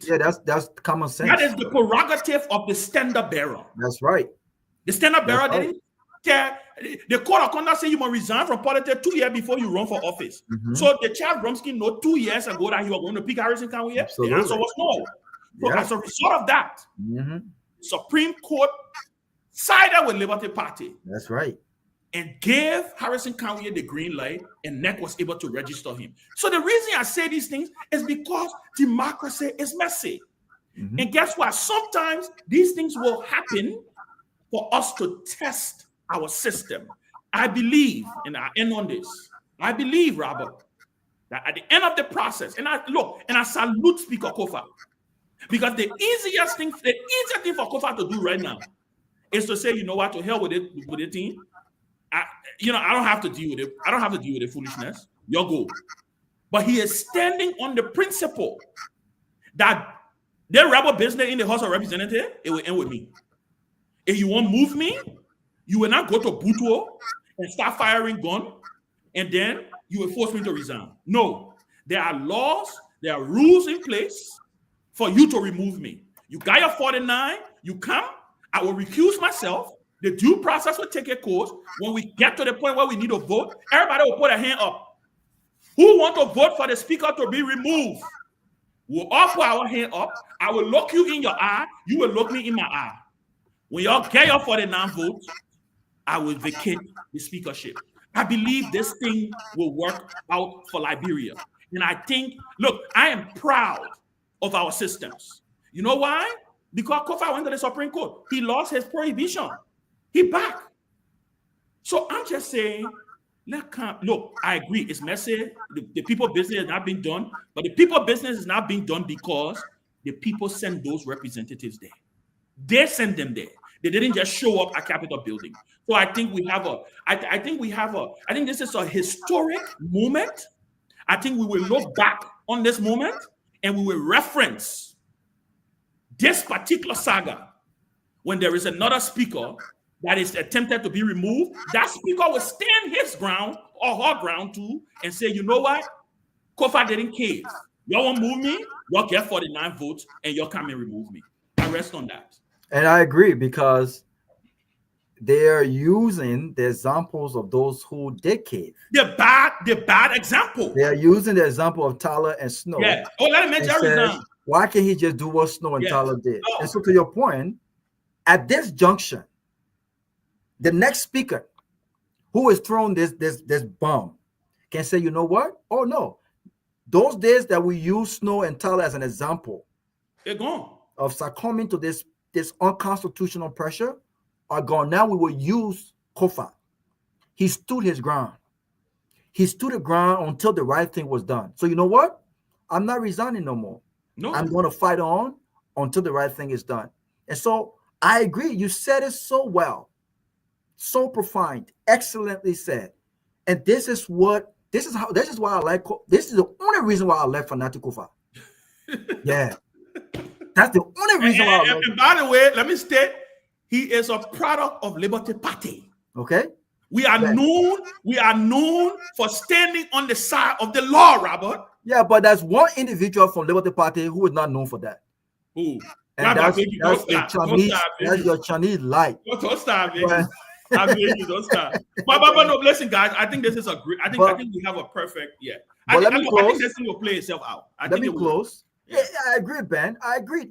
Yeah, that's common sense. That is the prerogative of the standard bearer. That's right. The standard bearer didn't care. The Code of Conduct says you must resign from politics 2 years before you run for office. Mm-hmm. So the Charles Bromsky know 2 years ago that he was going to pick Harrison Kawiye. Absolutely. The answer was no. So as a result of that, Supreme Court sided with Liberty Party. That's right. And gave Harrison Kawiye the green light, and NEC was able to register him. So the reason I say these things is because democracy is messy. Mm-hmm. And guess what? Sometimes these things will happen for us to test our system. I believe, and I end on this, I believe, Robert, that at the end of the process, and I salute Speaker Kofa, because the easiest thing for Kofa to do right now is to say, you know what, to hell with it, with the team. I don't have to deal with it. I don't have to deal with the foolishness. You'll go. But he is standing on the principle that their rebel business in the House of Representatives, it will end with me. If you won't move me, you will not go to Butuo and start firing gun, and then you will force me to resign. No, there are laws, there are rules in place for you to remove me. You got your 49, you come, I will recuse myself. The due process will take a course. When we get to the point where we need to vote, everybody will put a hand up. Who want to vote for the speaker to be removed? We'll all put our hand up. I will look you in your eye. You will look me in my eye. When y'all get your 49 votes, I will vacate the speakership. I believe this thing will work out for Liberia. And I think, look, I am proud of our systems. You know why? Because Kofa went to the Supreme Court. He lost his prohibition. He back. So I'm just saying, look, I agree. It's messy. The people business is not being done. But the people business is not being done because the people send those representatives there. They send them there. They didn't just show up at Capitol building. So I think I think this is a historic moment. I think we will look back on this moment and we will reference this particular saga when there is another speaker that is attempted to be removed. That speaker will stand his ground or her ground too and say, you know what? Kofa didn't cave. Y'all won't move me, y'all get 49 votes and y'all come and remove me. I rest on that. And I agree, because they are using the examples of those who did cave. The bad example. They are using the example of Tyler and Snow. Yeah. Oh, let him mention everything. Why can't he just do what Snow and Tyler did? Oh. And so, to your point, at this junction, the next speaker who is throwing this bomb can say, you know what? Oh no, those days that we use Snow and Tyler as an example, they're gone, of succumbing to this unconstitutional pressure are gone. Now we will use Kofa. He stood his ground. He stood the ground until the right thing was done. So you know what? I'm not resigning no more. No, I'm going to fight on until the right thing is done. And so I agree. You said it so well, so profound, excellently said. And this is why I like. This is the only reason why I left Fanatic Kofa. Yeah. That's the only reason why. And by the way, let me state, he is a product of Liberty Party. Okay. We are known for standing on the side of the law, Robert. Yeah, but there's one individual from Liberty Party who is not known for that. Who? And that's your Chinese light. Don't stop, baby. I mean, you don't stop. But no, listen, guys. I think this is a great. I think we have a perfect. Yeah. I think this thing will play itself out. Let me close. Yeah, I agree, Ben. I agree.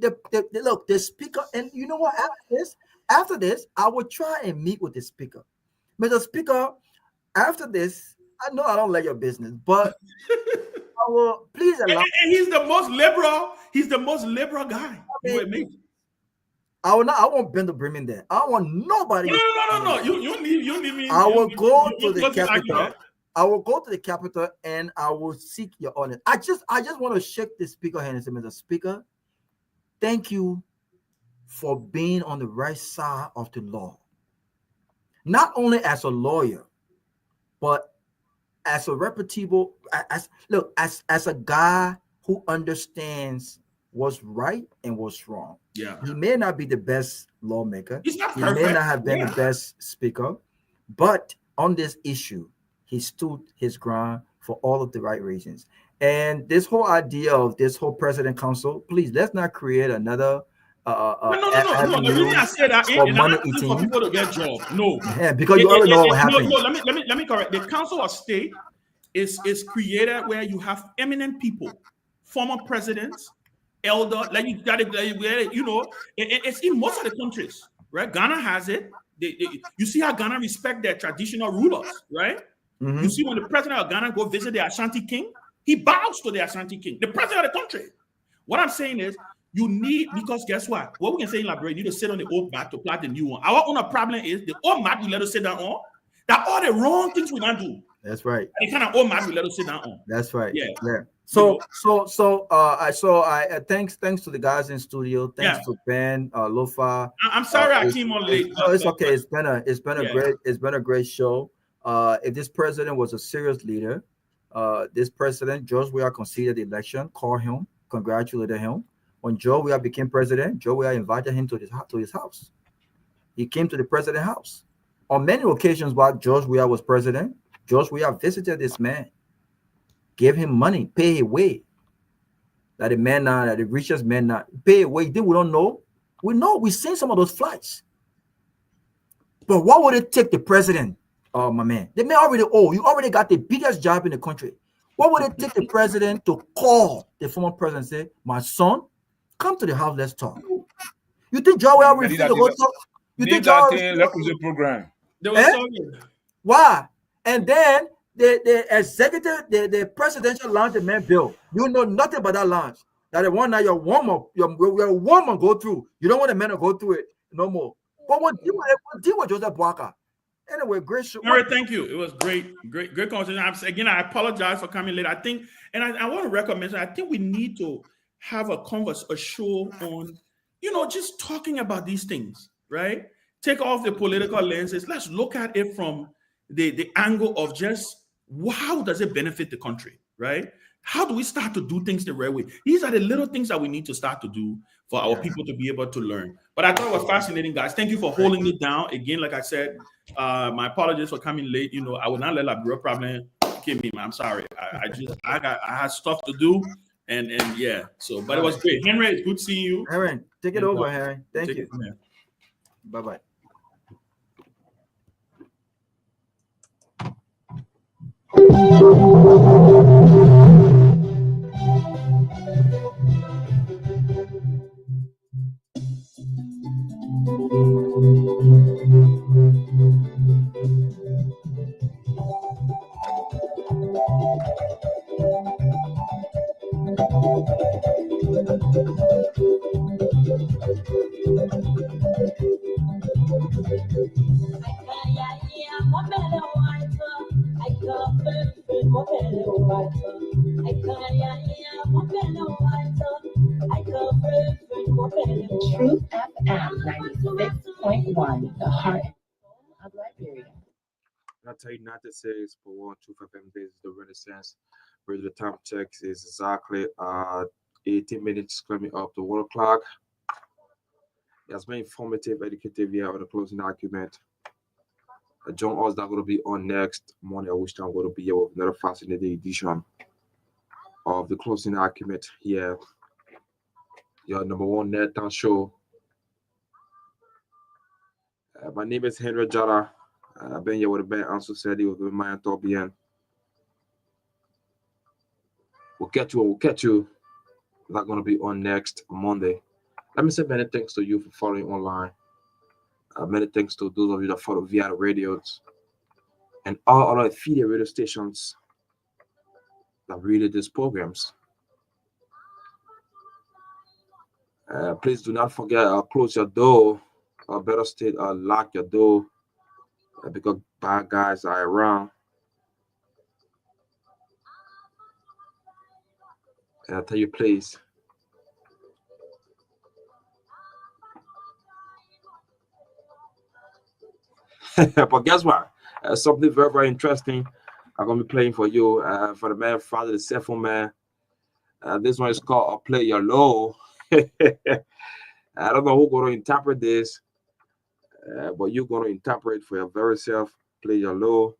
Look, the speaker, and you know what? After this, I will try and meet with the speaker. But the speaker, after this, I know I don't like your business, but I will please allow. And he's the most liberal. He's the most liberal guy. You with me? I won't bend the brim in there. I don't want nobody. No. You need me. I will go to the Capitol. I will go to the Capitol and I will seek your honor. I just want to shake the speaker hand and say, Mr. Speaker, thank you for being on the right side of the law. Not only as a lawyer, but as a reputable, as a guy who understands what's right and what's wrong. Yeah. He may not be the best lawmaker. He's not perfect. He may not have been the best speaker, but on this issue, he stood his ground for all of the right reasons. And this whole idea of this whole president council, please, let's not create another no. The reason I say that is not for people to get jobs. No. Yeah, because you already know what happened. No, let me correct. The Council of State is created where you have eminent people, former presidents, elder, like you got it, you know, it's in most of the countries, right? Ghana has it. You see how Ghana respect their traditional rulers, right? Mm-hmm. You see when the president of Ghana go visit the Ashanti king, he bows to the Ashanti king, the president of the country. What I'm saying is, you need, because guess what? What we can say in Liberia, you need to sit on the old mat to plant the new one. Our only problem is the old mat we let us sit down on, that all the wrong things we don't do. That's right. And it kind of old man we let us sit down on. That's right. Yeah. Yeah. So thanks to the guys in studio. Thanks to Ben, Lofa. I'm sorry I came on late. No, it's okay. It's been a great show. If this president was a serious leader, this president, George Weah conceded the election, called him, congratulated him. When Joe Weah became president, Joe Weah invited him to his house. He came to the president's house. On many occasions while George Weah was president, George Weah visited this man, gave him money, pay his way. That the richest man now pay away. We don't know. We know. We've seen some of those flights. But what would it take the president? Oh, my man. The man you already got the biggest job in the country. What would it take the president to call the former president and say, my son, come to the house, let's talk? You think Joe will refuse to go talk? You think Joe will program? Why? And then the executive, the presidential lounge, the man bill. You know nothing about that lounge. That the one that your woman go through. You don't want the man to go through it no more. But what deal with Joseph Boaka? Anyway, great show. All right, thank you. It was great conversation. Again, I apologize for coming late. I think, and I want to recommend, I think we need to have a show on, just talking about these things, right? Take off the political lenses. Let's look at it from the angle of just how does it benefit the country, right? How do we start to do things the right way? These are the little things that we need to start to do for our people to be able to learn. But I thought it was fascinating, guys. Thank you for holding it down. Again, like I said, my apologies for coming late. I would not let a real problem kill me, man. I'm sorry. I had stuff to do, and yeah. So, but it was great. Henry, it's good seeing you. Henry, take it over, Henry. Thank you. Bye-bye. Truth FM 96.1, the heart of Liberia. I'll tell you not to say it's for one, Truth FM. This is the Renaissance. Where the time checks is exactly 18 minutes coming up to 1 o'clock. It's been informative, educative here on the closing argument. John Oz not going to be on next morning, which I'm going to be here with another fascinating edition of the closing argument here. Your number one net down show. My name is Henry Jallah. I've been here with Ben Ansu Sirleaf with Myean Torgbean. We'll catch you. That's going to be on next Monday. Let me say many thanks to you for following online. Many thanks to those of you that follow via the radios and all other affiliate radio stations that read these programs. Please do not forget, close your door, or better state, lock your door, because bad guys are around. And I tell you, please, but guess what? Something very, very interesting I'm going to be playing for you, for the man, Father, the cell phone man. This one is called Play Your Low. I don't know who's going to interpret this, but you're going to interpret for your very self. Play Your Low.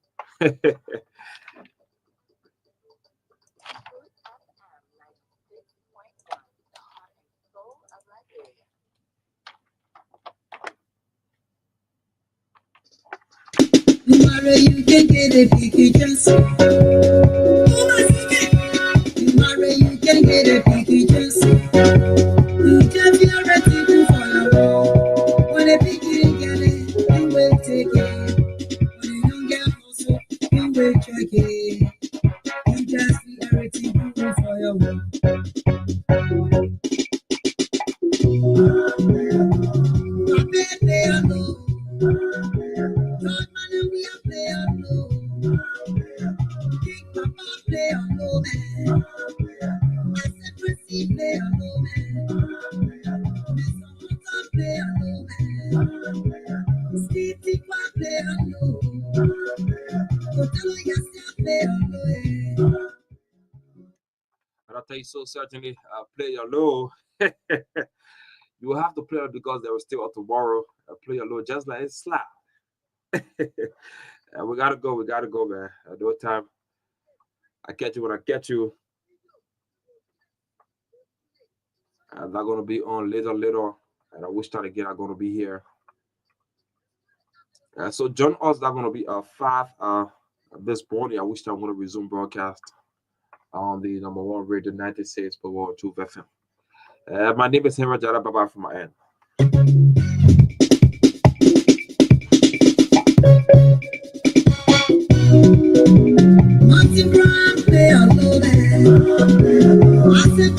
Tomorrow you can get a picky just. Tomorrow you can get a picky just. You just feel ready to follow. When a picky get it, you will take it. When you don't get also, you will check it. You just feel ready to do for your work. Play alone. And I'll tell you so certainly, player low. You will have to play it because there was still a tomorrow. Player low, just like it's slap. We gotta go, man. No time. I catch you when I catch you. I'm not gonna be on later. And I wish that again I'm gonna be here. So join us. That's gonna be 5 this morning. I wish I'm gonna resume broadcast on the number 1 radio 96.2 FM. My name is Henry Jallah. Bye bye from my end. Martin Brown, play a low there. I said,